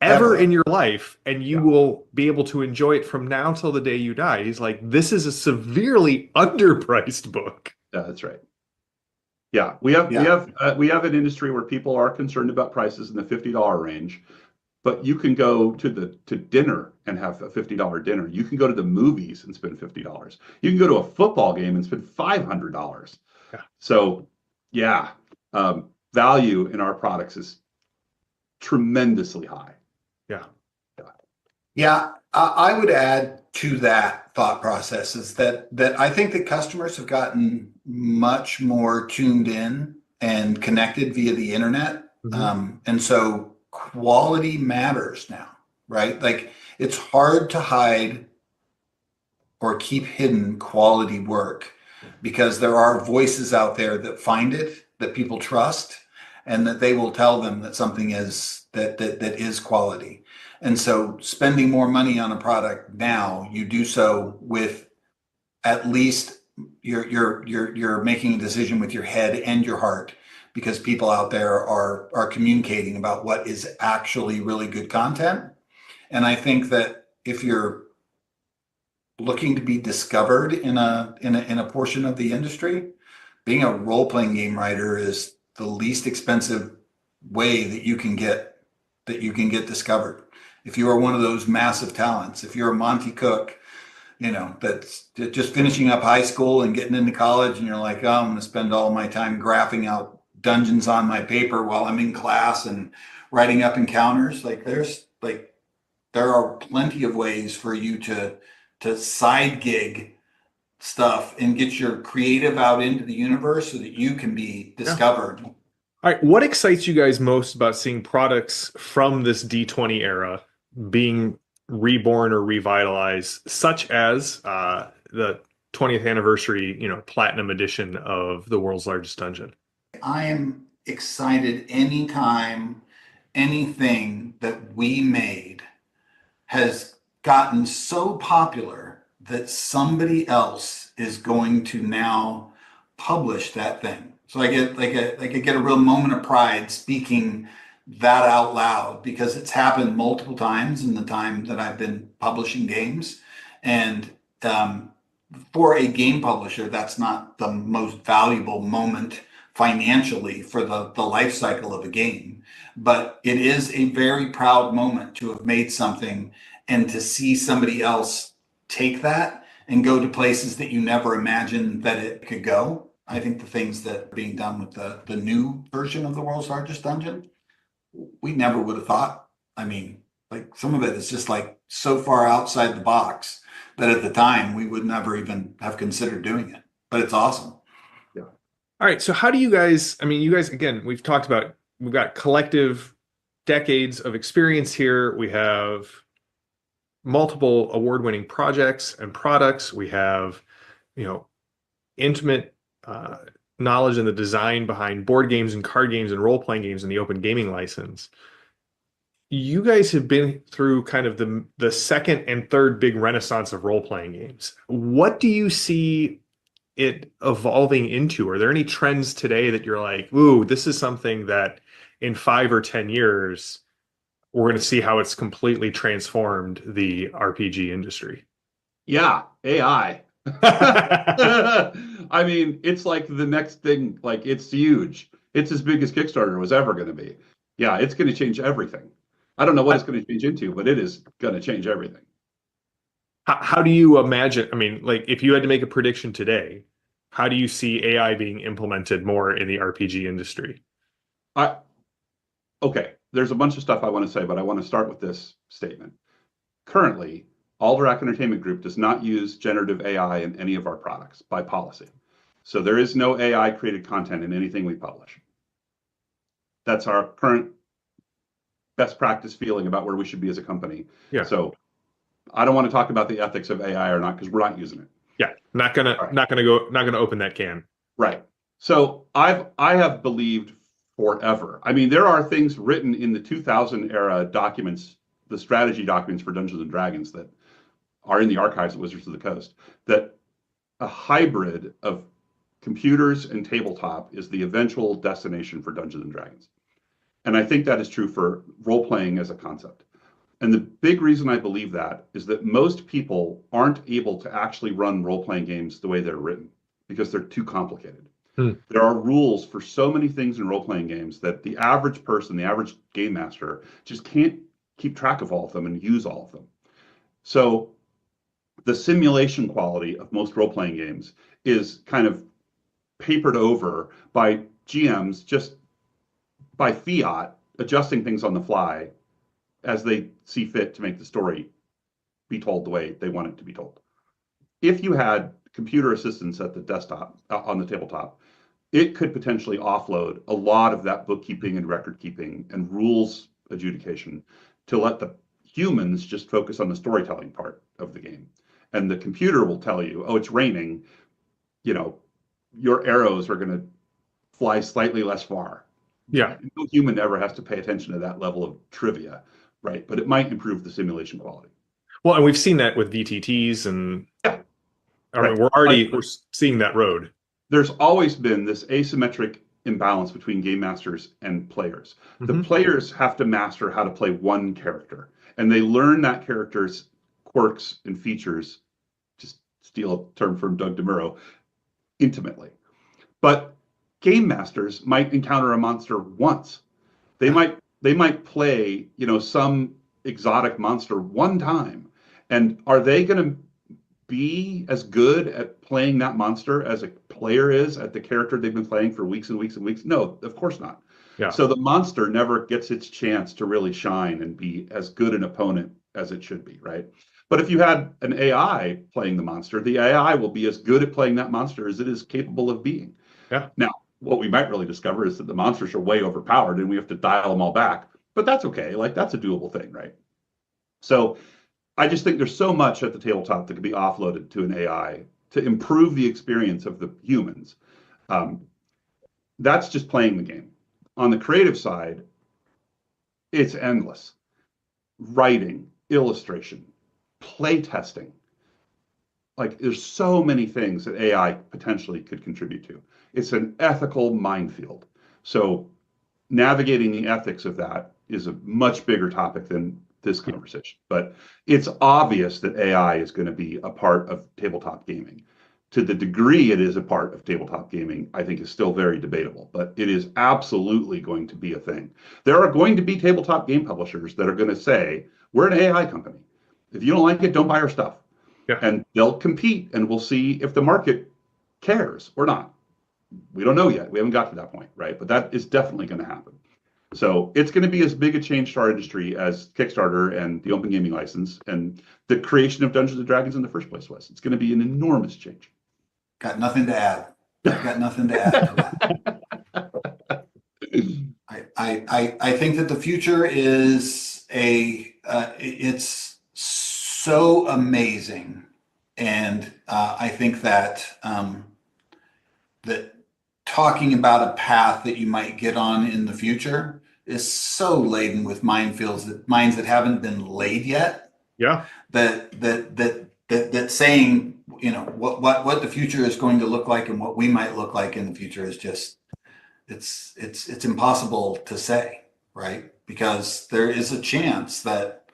ever in your life, and you will be able to enjoy it from now till the day you die. He's like, this is a severely underpriced book. Yeah, that's right. Yeah, we have an industry where people are concerned about prices in the $50 range. But you can go to dinner and have a $50 dinner. You can go to the movies and spend $50. You can go to a football game and spend $500. Yeah. So, value in our products is tremendously high. Yeah. Yeah, I would add to that thought process is that I think that customers have gotten much more tuned in and connected via the internet, and so quality matters now, right? Like, it's hard to hide or keep hidden quality work because there are voices out there that find it, that people trust, and that they will tell them that something is that is quality. And so spending more money on a product now, you do so with at least you're making a decision with your head and your heart, because people out there are communicating about what is actually really good content. And I think that if you're looking to be discovered in a portion of the industry, being a role-playing game writer is the least expensive way that you can get discovered. If you are one of those massive talents, if you're a Monty Cook, that's just finishing up high school and getting into college, and you're like, oh, I'm going to spend all my time graphing out dungeons on my paper while I'm in class and writing up encounters. There are plenty of ways for you to side gig stuff and get your creative out into the universe so that you can be discovered. All right. What excites you guys most about seeing products from this D20 era being reborn or revitalized, such as the 20th anniversary, platinum edition of the world's largest dungeon? I am excited anytime anything that we made has gotten so popular that somebody else is going to now publish that thing. So I get a real moment of pride speaking that out loud because it's happened multiple times in the time that I've been publishing games. And for a game publisher, that's not the most valuable moment financially for the life cycle of a game. But it is a very proud moment to have made something and to see somebody else take that and go to places that you never imagined that it could go. I think the things that are being done with the new version of the world's largest dungeon, we never would have thought. I mean, like some of it is just like so far outside the box that at the time we would never even have considered doing it. But it's awesome. Yeah. All right. So how do you guys, I mean, you guys, again, we've talked about, we've got collective decades of experience here. We have multiple award-winning projects and products. We have, intimate knowledge and the design behind board games and card games and role-playing games and the open gaming license. You guys have been through kind of the second and third big renaissance of role-playing games. What do you see it evolving into? Are there any trends today that you're like, ooh, this is something that in 5 or 10 years, we're going to see how it's completely transformed the RPG industry? Yeah, AI. I mean, it's like the next thing, like it's huge. It's as big as Kickstarter was ever going to be. Yeah, it's going to change everything. I don't know what it's going to change into, but it is going to change everything. How do you imagine? I mean, like if you had to make a prediction today, how do you see AI being implemented more in the RPG industry? Okay, there's a bunch of stuff I want to say, but I want to start with this statement. Currently, Alderac Entertainment Group does not use generative AI in any of our products by policy. So there is no AI created content in anything we publish. That's our current best practice feeling about where we should be as a company. Yeah. So I don't want to talk about the ethics of AI or not because we're not using it. Yeah. Not gonna open that can. Right. So I have believed forever. I mean, there are things written in the 2000 era documents, the strategy documents for Dungeons and Dragons that are in the archives of Wizards of the Coast, that a hybrid of computers and tabletop is the eventual destination for Dungeons and Dragons. And I think that is true for role-playing as a concept. And the big reason I believe that is that most people aren't able to actually run role-playing games the way they're written because they're too complicated. There are rules for so many things in role-playing games that the average person, the average game master, just can't keep track of all of them and use all of them. So the simulation quality of most role-playing games is kind of papered over by GMs just by fiat, adjusting things on the fly as they see fit to make the story be told the way they want it to be told. If you had computer assistants at the desktop, on the tabletop, it could potentially offload a lot of that bookkeeping and record keeping and rules adjudication to let the humans just focus on the storytelling part of the game. And the computer will tell you, oh, it's raining, your arrows are going to fly slightly less far. Yeah. No human ever has to pay attention to that level of trivia, right? But it might improve the simulation quality. Well, and we've seen that with VTTs and I mean, we're seeing that road. There's always been this asymmetric imbalance between game masters and players. The players have to master how to play one character, and they learn that character's quirks and features, just steal a term from Doug DeMuro, intimately. But game masters might encounter a monster once. They might play, some exotic monster one time. And are they going to be as good at playing that monster as a player is at the character they've been playing for weeks and weeks and weeks? No, of course not. Yeah. So the monster never gets its chance to really shine and be as good an opponent as it should be, right? But if you had an AI playing the monster, the AI will be as good at playing that monster as it is capable of being. Yeah. Now, what we might really discover is that the monsters are way overpowered and we have to dial them all back. But that's okay. Like, that's a doable thing, right? So I just think there's so much at the tabletop that could be offloaded to an AI to improve the experience of the humans. That's just playing the game. On the creative side, it's endless. Writing, illustration, play testing, like there's so many things that AI potentially could contribute to. It's an ethical minefield. So navigating the ethics of that is a much bigger topic than this conversation. But it's obvious that AI is going to be a part of tabletop gaming. To the degree it is a part of tabletop gaming, I think is still very debatable, but it is absolutely going to be a thing. There are going to be tabletop game publishers that are going to say, we're an AI company. If you don't like it, don't buy our stuff. Yeah. And they'll compete, and we'll see if the market cares or not. We don't know yet. We haven't got to that point, right? But that is definitely going to happen. So it's going to be as big a change to our industry as Kickstarter and the Open Gaming License and the creation of Dungeons and Dragons in the first place was. It's going to be an enormous change. Got nothing to add. Got nothing to add to that. I think that the future is it's so amazing, and I think that that talking about a path that you might get on in the future is so laden with minefields, that mines that haven't been laid yet. Yeah. That saying, you know, what the future is going to look like and what we might look like in the future is just it's impossible to say, right? Because there is a chance that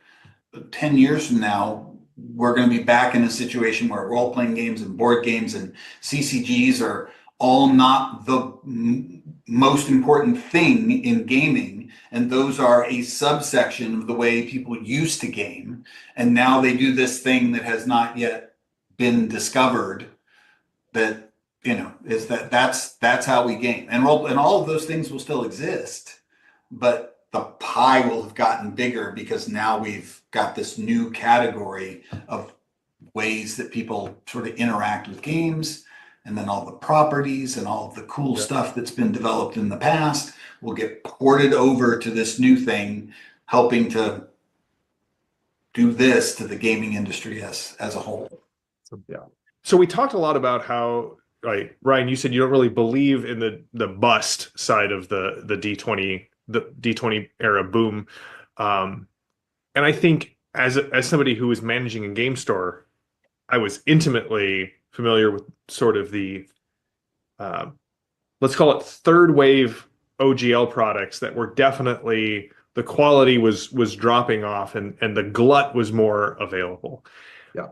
10 years from now we're going to be back in a situation where role-playing games and board games and CCGs are all not the most important thing in gaming, and those are a subsection of the way people used to game, and now they do this thing that has not yet been discovered, that, you know, is that's how we game, and all of those things will still exist, but the pie will have gotten bigger because now we've got this new category of ways that people sort of interact with games. And then all the properties and all of the cool stuff that's been developed in the past will get ported over to this new thing, helping to do this to the gaming industry as a whole. Yeah. So we talked a lot about how, like, Ryan, you said you don't really believe in the bust side of the D20 era boom. And I think as somebody who was managing a game store, I was intimately familiar with sort of the, let's call it third wave OGL products that were definitely, the quality was dropping off and the glut was more available. Yeah.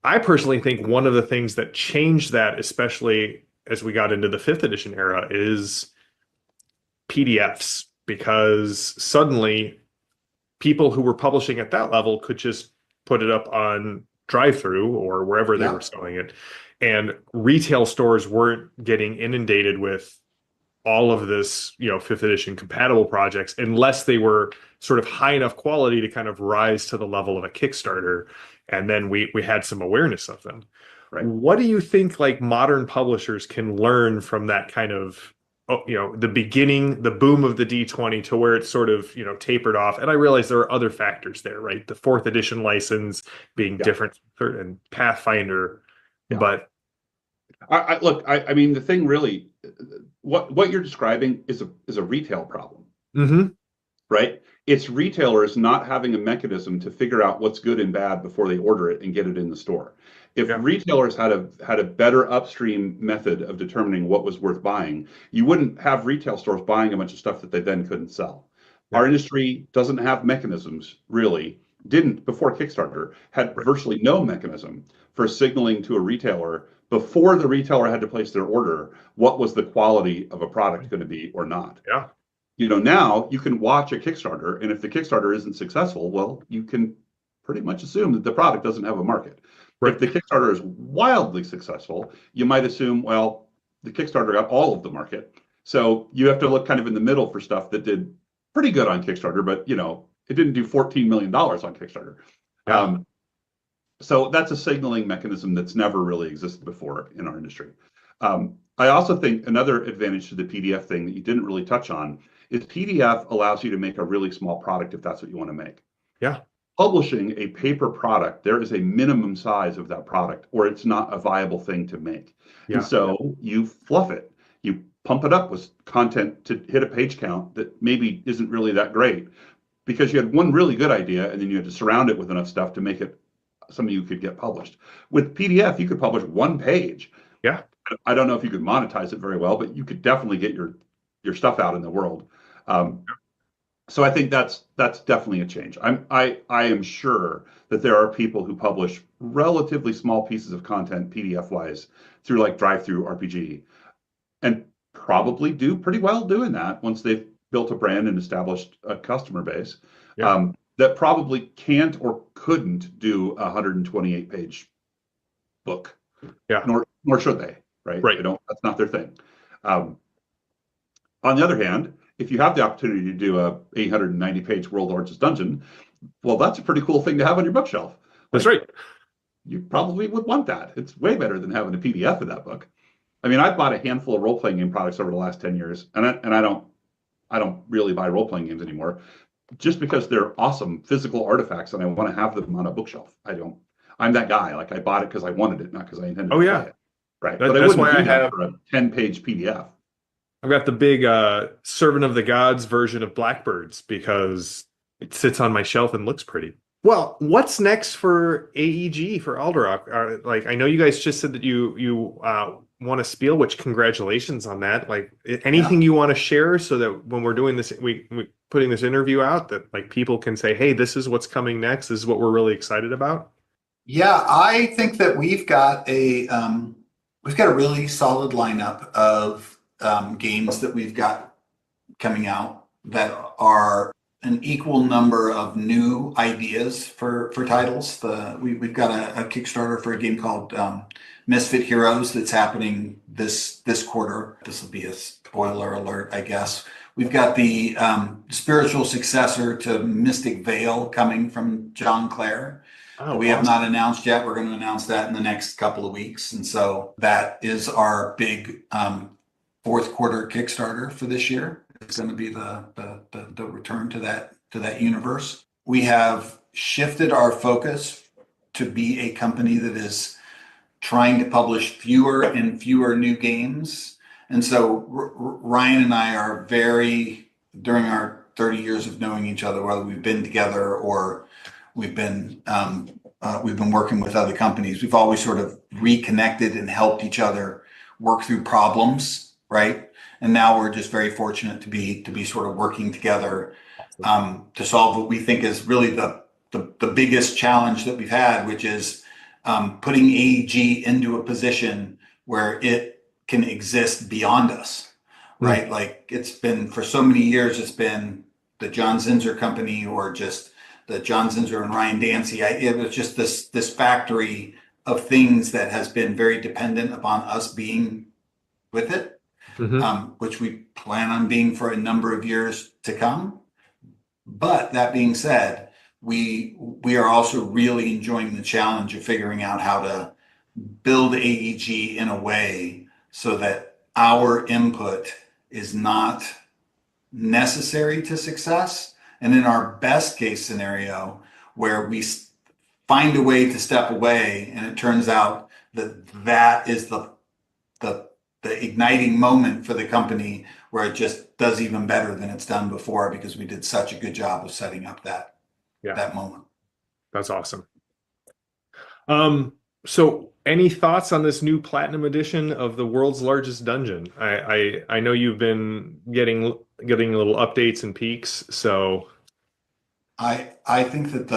I personally think one of the things that changed that, especially as we got into the 5th edition era, is PDFs, because suddenly people who were publishing at that level could just put it up on drive-through or wherever they were selling it. And retail stores weren't getting inundated with all of this, you know, 5th edition compatible projects unless they were sort of high enough quality to kind of rise to the level of a Kickstarter. And then we had some awareness of them. Right. What do you think, like, modern publishers can learn from that kind of, you know, the beginning, the boom of the D20 to where it's sort of, you know, tapered off? And I realize there are other factors there, right? The 4th edition license being different, and Pathfinder. Yeah. But I mean, the thing really, what you're describing is a retail problem, right? It's retailers not having a mechanism to figure out what's good and bad before they order it and get it in the store. If retailers had a better upstream method of determining what was worth buying, you wouldn't have retail stores buying a bunch of stuff that they then couldn't sell. Our industry doesn't have mechanisms, really, didn't before Kickstarter, had virtually no mechanism for signaling to a retailer before the retailer had to place their order what was the quality of a product going to be or not. Yeah. You know, now you can watch a Kickstarter, and if the Kickstarter isn't successful, well, you can pretty much assume that the product doesn't have a market. Right. If the Kickstarter is wildly successful, you might assume, well, the Kickstarter got all of the market. So you have to look kind of in the middle for stuff that did pretty good on Kickstarter, but, you know, it didn't do $14 million on Kickstarter. Yeah. So that's a signaling mechanism that's never really existed before in our industry. I also think another advantage to the PDF thing that you didn't really touch on is PDF allows you to make a really small product if that's what you want to make. Yeah. Publishing a paper product, there is a minimum size of that product, or it's not a viable thing to make. Yeah. And so you fluff it. You pump it up with content to hit a page count that maybe isn't really that great, because you had one really good idea and then you had to surround it with enough stuff to make it some of you could get published. With PDF, you could publish one page. Yeah. I don't know if you could monetize it very well, but you could definitely get your stuff out in the world. So I think that's definitely a change. I am sure that there are people who publish relatively small pieces of content PDF wise through like Drive-Thru RPG, and probably do pretty well doing that once they've built a brand and established a customer base. Yeah. That probably can't or couldn't do a 128 page book. Yeah. Nor should they, right? Right. They don't. That's not their thing. On the other hand, if you have the opportunity to do a 890 page World's Largest Dungeon, well, that's a pretty cool thing to have on your bookshelf. That's right. You probably would want that. It's way better than having a PDF of that book. I mean, I've bought a handful of role-playing game products over the last 10 years, and I don't really buy role-playing games anymore, just because they're awesome physical artifacts, and I want to have them on a bookshelf. I'm that guy. Like, I bought it because I wanted it, not because I intended to play it. Right. But that's why I have for a 10-page PDF. I've got the big Servant of the Gods version of Blackbirds because it sits on my shelf and looks pretty. Well, what's next for AEG for Alderock? Like, I know you guys just said that you want to spiel, which congratulations on that. Like, anything you want to share so that when we're doing this, we putting this interview out, that like people can say, hey, this is what's coming next. This is what we're really excited about. Yeah, I think that we've got a really solid lineup of games that we've got coming out that are an equal number of new ideas for titles. We've got a Kickstarter for a game called Misfit Heroes that's happening this quarter. This will be a spoiler alert, I guess. We've got the spiritual successor to Mystic Vale coming from John Clare. We have not announced yet. We're going to announce that in the next couple of weeks. And so that is our big fourth quarter Kickstarter for this year. It's going to be the return to that universe. We have shifted our focus to be a company that is trying to publish fewer and fewer new games. And so Ryan and I are during our 30 years of knowing each other, whether we've been together or we've been working with other companies, we've always sort of reconnected and helped each other work through problems, right? And now we're just very fortunate to be sort of working together to solve what we think is really the biggest challenge that we've had, which is putting AEG into a position where it can exist beyond us, right? Like, it's been for so many years, it's been the John Zinser company or just the John Zinser and Ryan Dancy. It was just this factory of things that has been very dependent upon us being with it, which we plan on being for a number of years to come. But that being said, we are also really enjoying the challenge of figuring out how to build AEG in a way so that our input is not necessary to success. And in our best case scenario, where we find a way to step away, and it turns out that is the igniting moment for the company, where it just does even better than it's done before because we did such a good job of setting up that moment. That's awesome. So any thoughts on this new Platinum edition of the World's Largest Dungeon? I know you've been getting little updates and peaks. So I think that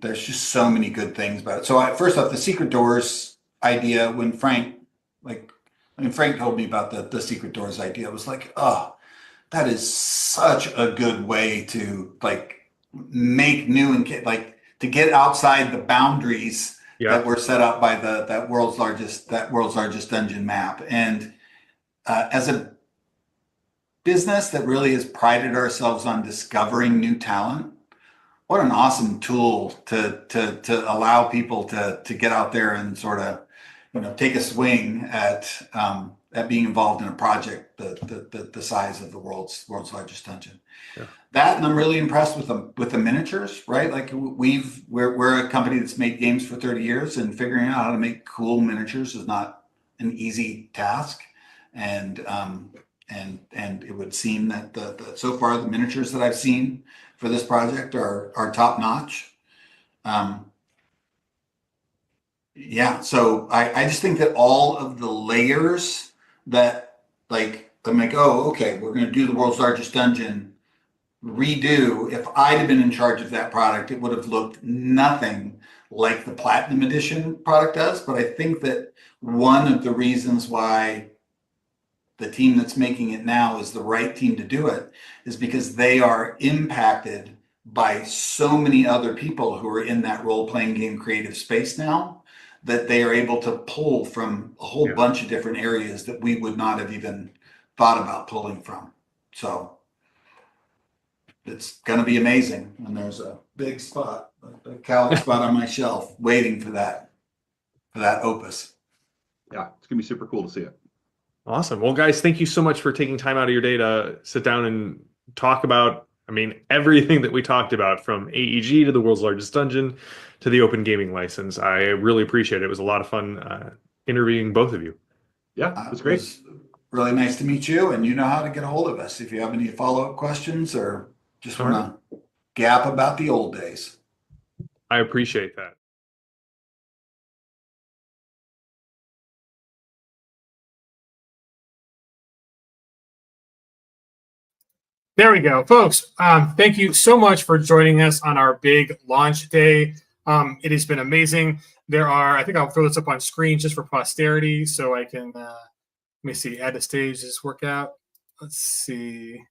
there's just so many good things about it. So first off, the Secret Doors idea, when Frank told me about the Secret Doors idea, I was like, oh, that is such a good way to like make new and to get outside the boundaries that were set up by that world's largest dungeon map. And as a business that really has prided ourselves on discovering new talent, what an awesome tool to allow people to get out there and sort of, take a swing at being involved in a project the size of the world's largest dungeon. Yeah. That, and I'm really impressed with the miniatures, right? Like, we're a company that's made games for 30 years, and figuring out how to make cool miniatures is not an easy task. And it would seem that so far the miniatures that I've seen for this project are top notch. Yeah, so I just think that all of the layers that, like, I'm like, oh, okay, we're going to do the world's largest dungeon, redo. If I'd have been in charge of that product, it would have looked nothing like the Platinum Edition product does. But I think that one of the reasons why the team that's making it now is the right team to do it is because they are impacted by so many other people who are in that role-playing game creative space now, that they are able to pull from a whole bunch of different areas that we would not have even thought about pulling from. So it's going to be amazing. And there's a big spot, a Calic spot on my shelf waiting for that opus. Yeah, it's gonna be super cool to see it. Awesome. Well, guys, thank you so much for taking time out of your day to sit down and talk about, I mean, everything that we talked about, from AEG to the world's largest dungeon to the open gaming license. I really appreciate it. It was a lot of fun interviewing both of you. Yeah, it was great. It was really nice to meet you, and you know how to get a hold of us if you have any follow-up questions or just want to gap about the old days. I appreciate that. There we go, folks. Thank you so much for joining us on our big launch day. It has been amazing. I think I'll throw this up on screen just for posterity so I can, let me see, add a stage, does this work out? Let's see.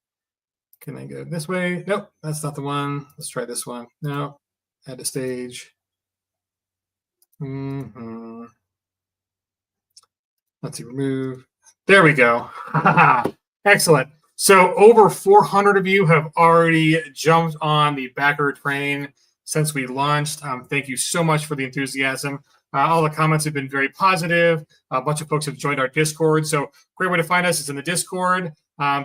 Can I go this way? Nope, that's not the one. Let's try this one. No, add a stage. Let's see, remove. There we go. Excellent. So over 400 of you have already jumped on the Backer train since we launched. Thank you so much for the enthusiasm. All the comments have been very positive. A bunch of folks have joined our Discord. So great way to find us is in the Discord.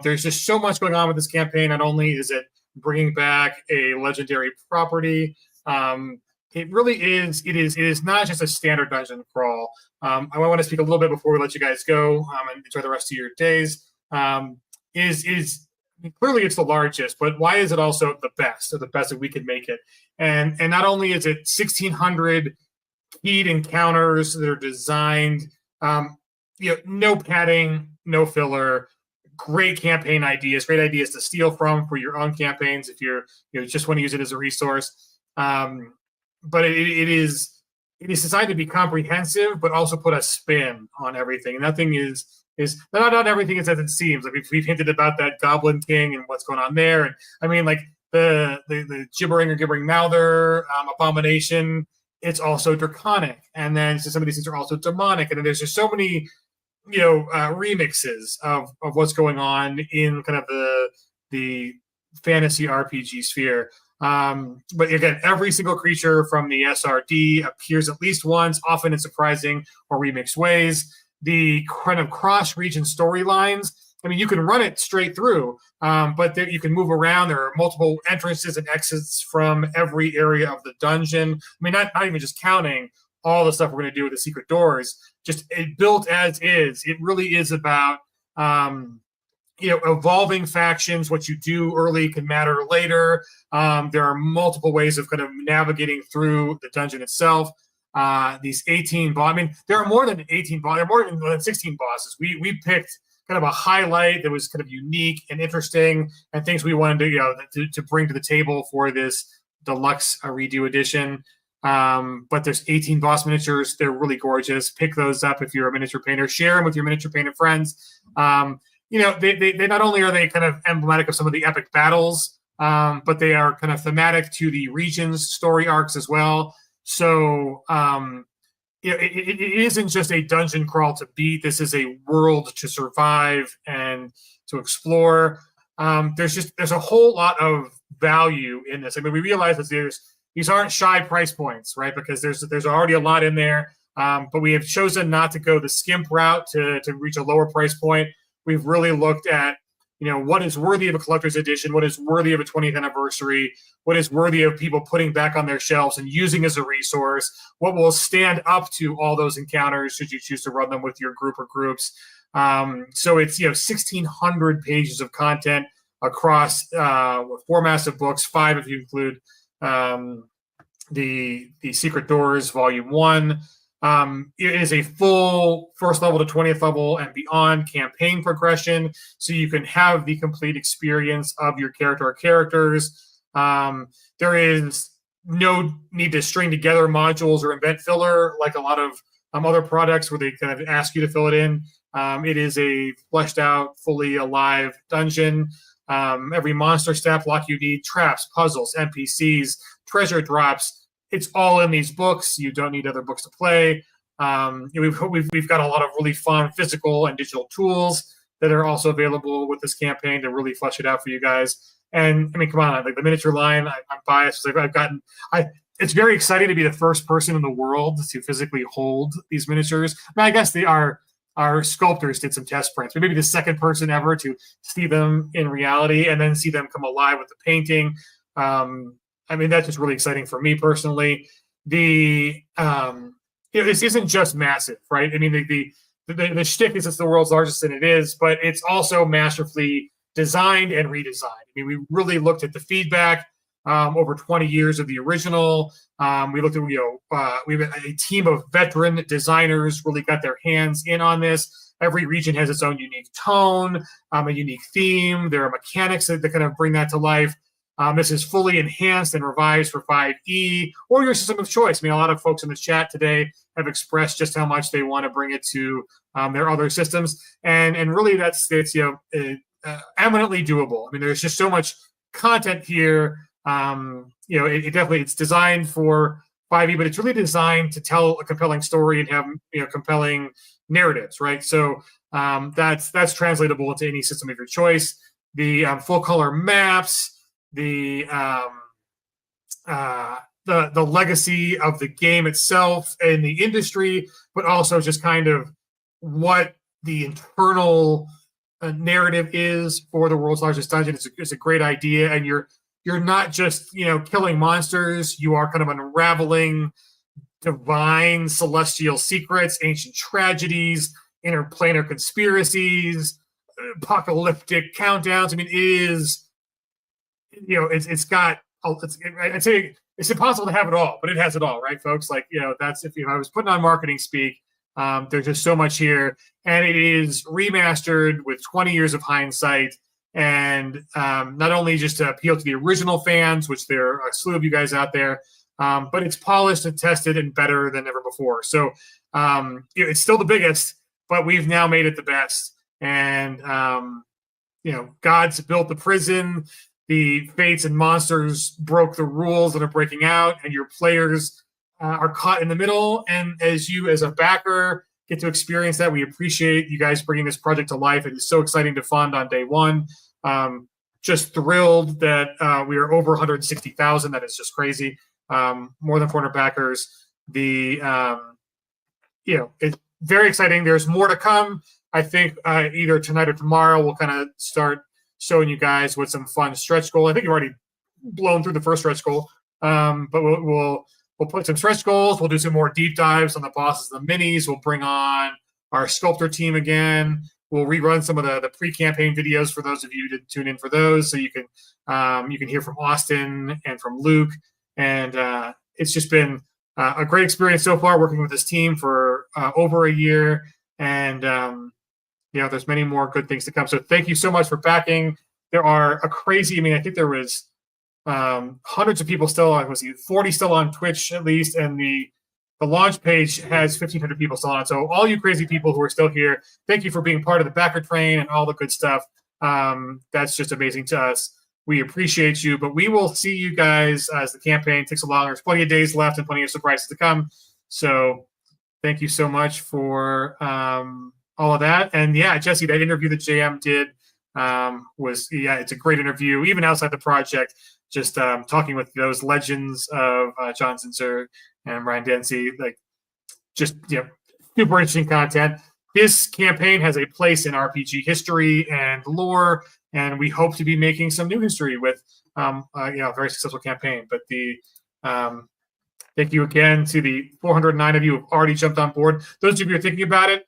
There's just so much going on with this campaign. Not only is it bringing back a legendary property, it really is. It is not just a standard dungeon crawl. I want to speak a little bit before we let you guys go and enjoy the rest of your days. Clearly it's the largest, but why is it also the best, or the best that we could make it? And not only is it 1,600 keyed encounters that are designed, no padding, no filler, great campaign ideas, great ideas to steal from for your own campaigns if you just want to use it as a resource. But it is designed to be comprehensive, but also put a spin on everything. Nothing is not everything is as it seems. Like we've hinted about that Goblin King and what's going on there. And I mean, like the gibbering or gibbering mouther abomination, it's also draconic. And then so some of these things are also demonic. And then there's just so many, remixes of what's going on in kind of the fantasy RPG sphere. But again, every single creature from the SRD appears at least once, often in surprising or remixed ways. The kind of cross-region storylines, I mean, you can run it straight through, but you can move around. There are multiple entrances and exits from every area of the dungeon. I mean, not even just counting all the stuff we're going to do with the secret doors. Just it built as is. It really is about evolving factions. What you do early can matter later. There are multiple ways of kind of navigating through the dungeon itself. These 18 bosses. I mean, there are more than 18 bosses. There are more than 16 bosses. We picked kind of a highlight that was kind of unique and interesting, and things we wanted to bring to the table for this deluxe redo edition. But there's 18 boss miniatures. They're really gorgeous. Pick those up if you're a miniature painter. Share them with your miniature painter friends. They not only are they kind of emblematic of some of the epic battles, but they are kind of thematic to the region's story arcs as well. So it isn't just a dungeon crawl to beat. This is a world to survive and to explore. There's a whole lot of value in this. I mean, we realize that these aren't shy price points, right? Because there's already a lot in there. But we have chosen not to go the skimp route to reach a lower price point. We've really looked at, what is worthy of a collector's edition, what is worthy of a 20th anniversary, what is worthy of people putting back on their shelves and using as a resource, what will stand up to all those encounters should you choose to run them with your group or groups. So it's 1,600 pages of content across 4 massive books, 5 if you include the Secret Doors Volume 1. It is a full first level to 20th level and beyond campaign progression, so you can have the complete experience of your character or characters. There is no need to string together modules or event filler like a lot of other products where they kind of ask you to fill it in. It is a fleshed out, fully alive dungeon. Every monster stat block you need, traps, puzzles, NPCs, treasure drops. It's all in these books. You don't need other books to play. We've got a lot of really fun physical and digital tools that are also available with this campaign to really flesh it out for you guys. And I mean, come on, like the miniature line, I'm biased. It's very exciting to be the first person in the world to physically hold these miniatures. I mean, I guess our sculptors did some test prints, but maybe the second person ever to see them in reality and then see them come alive with the painting. I mean, that's just really exciting for me personally. This isn't just massive, right? I mean, the shtick is it's the world's largest, and it is, but it's also masterfully designed and redesigned. I mean, we really looked at the feedback over 20 years of the original. We looked at, we have a team of veteran designers really got their hands in on this. Every region has its own unique tone, a unique theme. There are mechanics that kind of bring that to life. This is fully enhanced and revised for 5e or your system of choice. I mean, a lot of folks in the chat today have expressed just how much they want to bring it to their other systems, and really it's eminently doable. I mean, there's just so much content here. It's designed for 5e, but it's really designed to tell a compelling story and have compelling narratives, right? So that's translatable into any system of your choice. The full color maps. The legacy of the game itself and the industry, but also just kind of what the internal narrative is for the world's largest dungeon. It's a great idea, and you're not just killing monsters. You are kind of unraveling divine celestial secrets, ancient tragedies, interplanar conspiracies, apocalyptic countdowns. I mean, it is. I'd say it's impossible to have it all, but it has it all, right, folks? Like, that's if I was putting on marketing speak, there's just so much here, and it is remastered with 20 years of hindsight, and not only just to appeal to the original fans, which there are a slew of you guys out there, but it's polished and tested and better than ever before. So it's still the biggest, but we've now made it the best. And gods built the prison. The fates and monsters broke the rules and are breaking out, and your players are caught in the middle. And as you, as a backer, get to experience that, we appreciate you guys bringing this project to life. It is so exciting to fund on day one. Just thrilled that we are over 160,000. That is just crazy. More than 400 backers. It's very exciting. There's more to come. I think either tonight or tomorrow we'll kind of start showing you guys with some fun stretch goal. I think you've already blown through the first stretch goal, but we'll put some stretch goals. We'll do some more deep dives on the bosses and the minis. We'll bring on our sculptor team again. We'll rerun some of the pre-campaign videos for those of you to tune in for those, so you can hear from Austin and from Luke. And it's just been a great experience so far working with this team for over a year. And there's many more good things to come. So thank you so much for backing. There are a crazy, I think there was hundreds of people still on, 40 still on Twitch at least, and the launch page has 1,500 people still on. So all you crazy people who are still here, thank you for being part of the backer train and all the good stuff. That's just amazing to us. We appreciate you, but we will see you guys as the campaign takes along. There's plenty of days left and plenty of surprises to come. So thank you so much for all of that. And yeah, Jesse, that interview that JM did it's a great interview, even outside the project, just talking with those legends of John Zinser and Ryan Dempsey, super interesting content. This campaign has a place in RPG history and lore, and we hope to be making some new history with a very successful campaign. But thank you again to the 409 of you who have already jumped on board. Those of you who are thinking about it,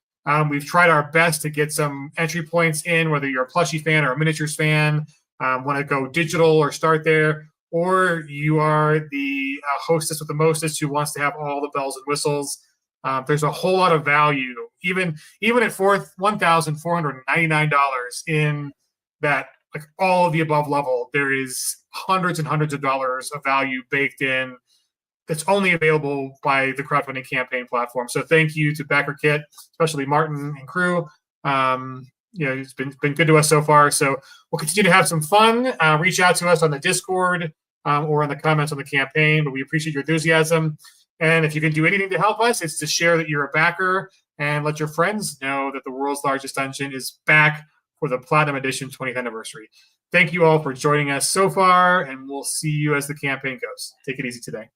we've tried our best to get some entry points in, whether you're a plushie fan or a miniatures fan, want to go digital or start there, or you are the hostess with the mostest who wants to have all the bells and whistles. There's a whole lot of value, even at $1,499 in that, like all of the above level. There is hundreds and hundreds of dollars of value baked in that's only available by the crowdfunding campaign platform. So thank you to BackerKit, especially Martin and crew. It's been good to us so far. So we'll continue to have some fun. Reach out to us on the Discord or in the comments on the campaign. But we appreciate your enthusiasm. And if you can do anything to help us, it's to share that you're a backer and let your friends know that the world's largest dungeon is back for the Platinum Edition 20th anniversary. Thank you all for joining us so far, and we'll see you as the campaign goes. Take it easy today.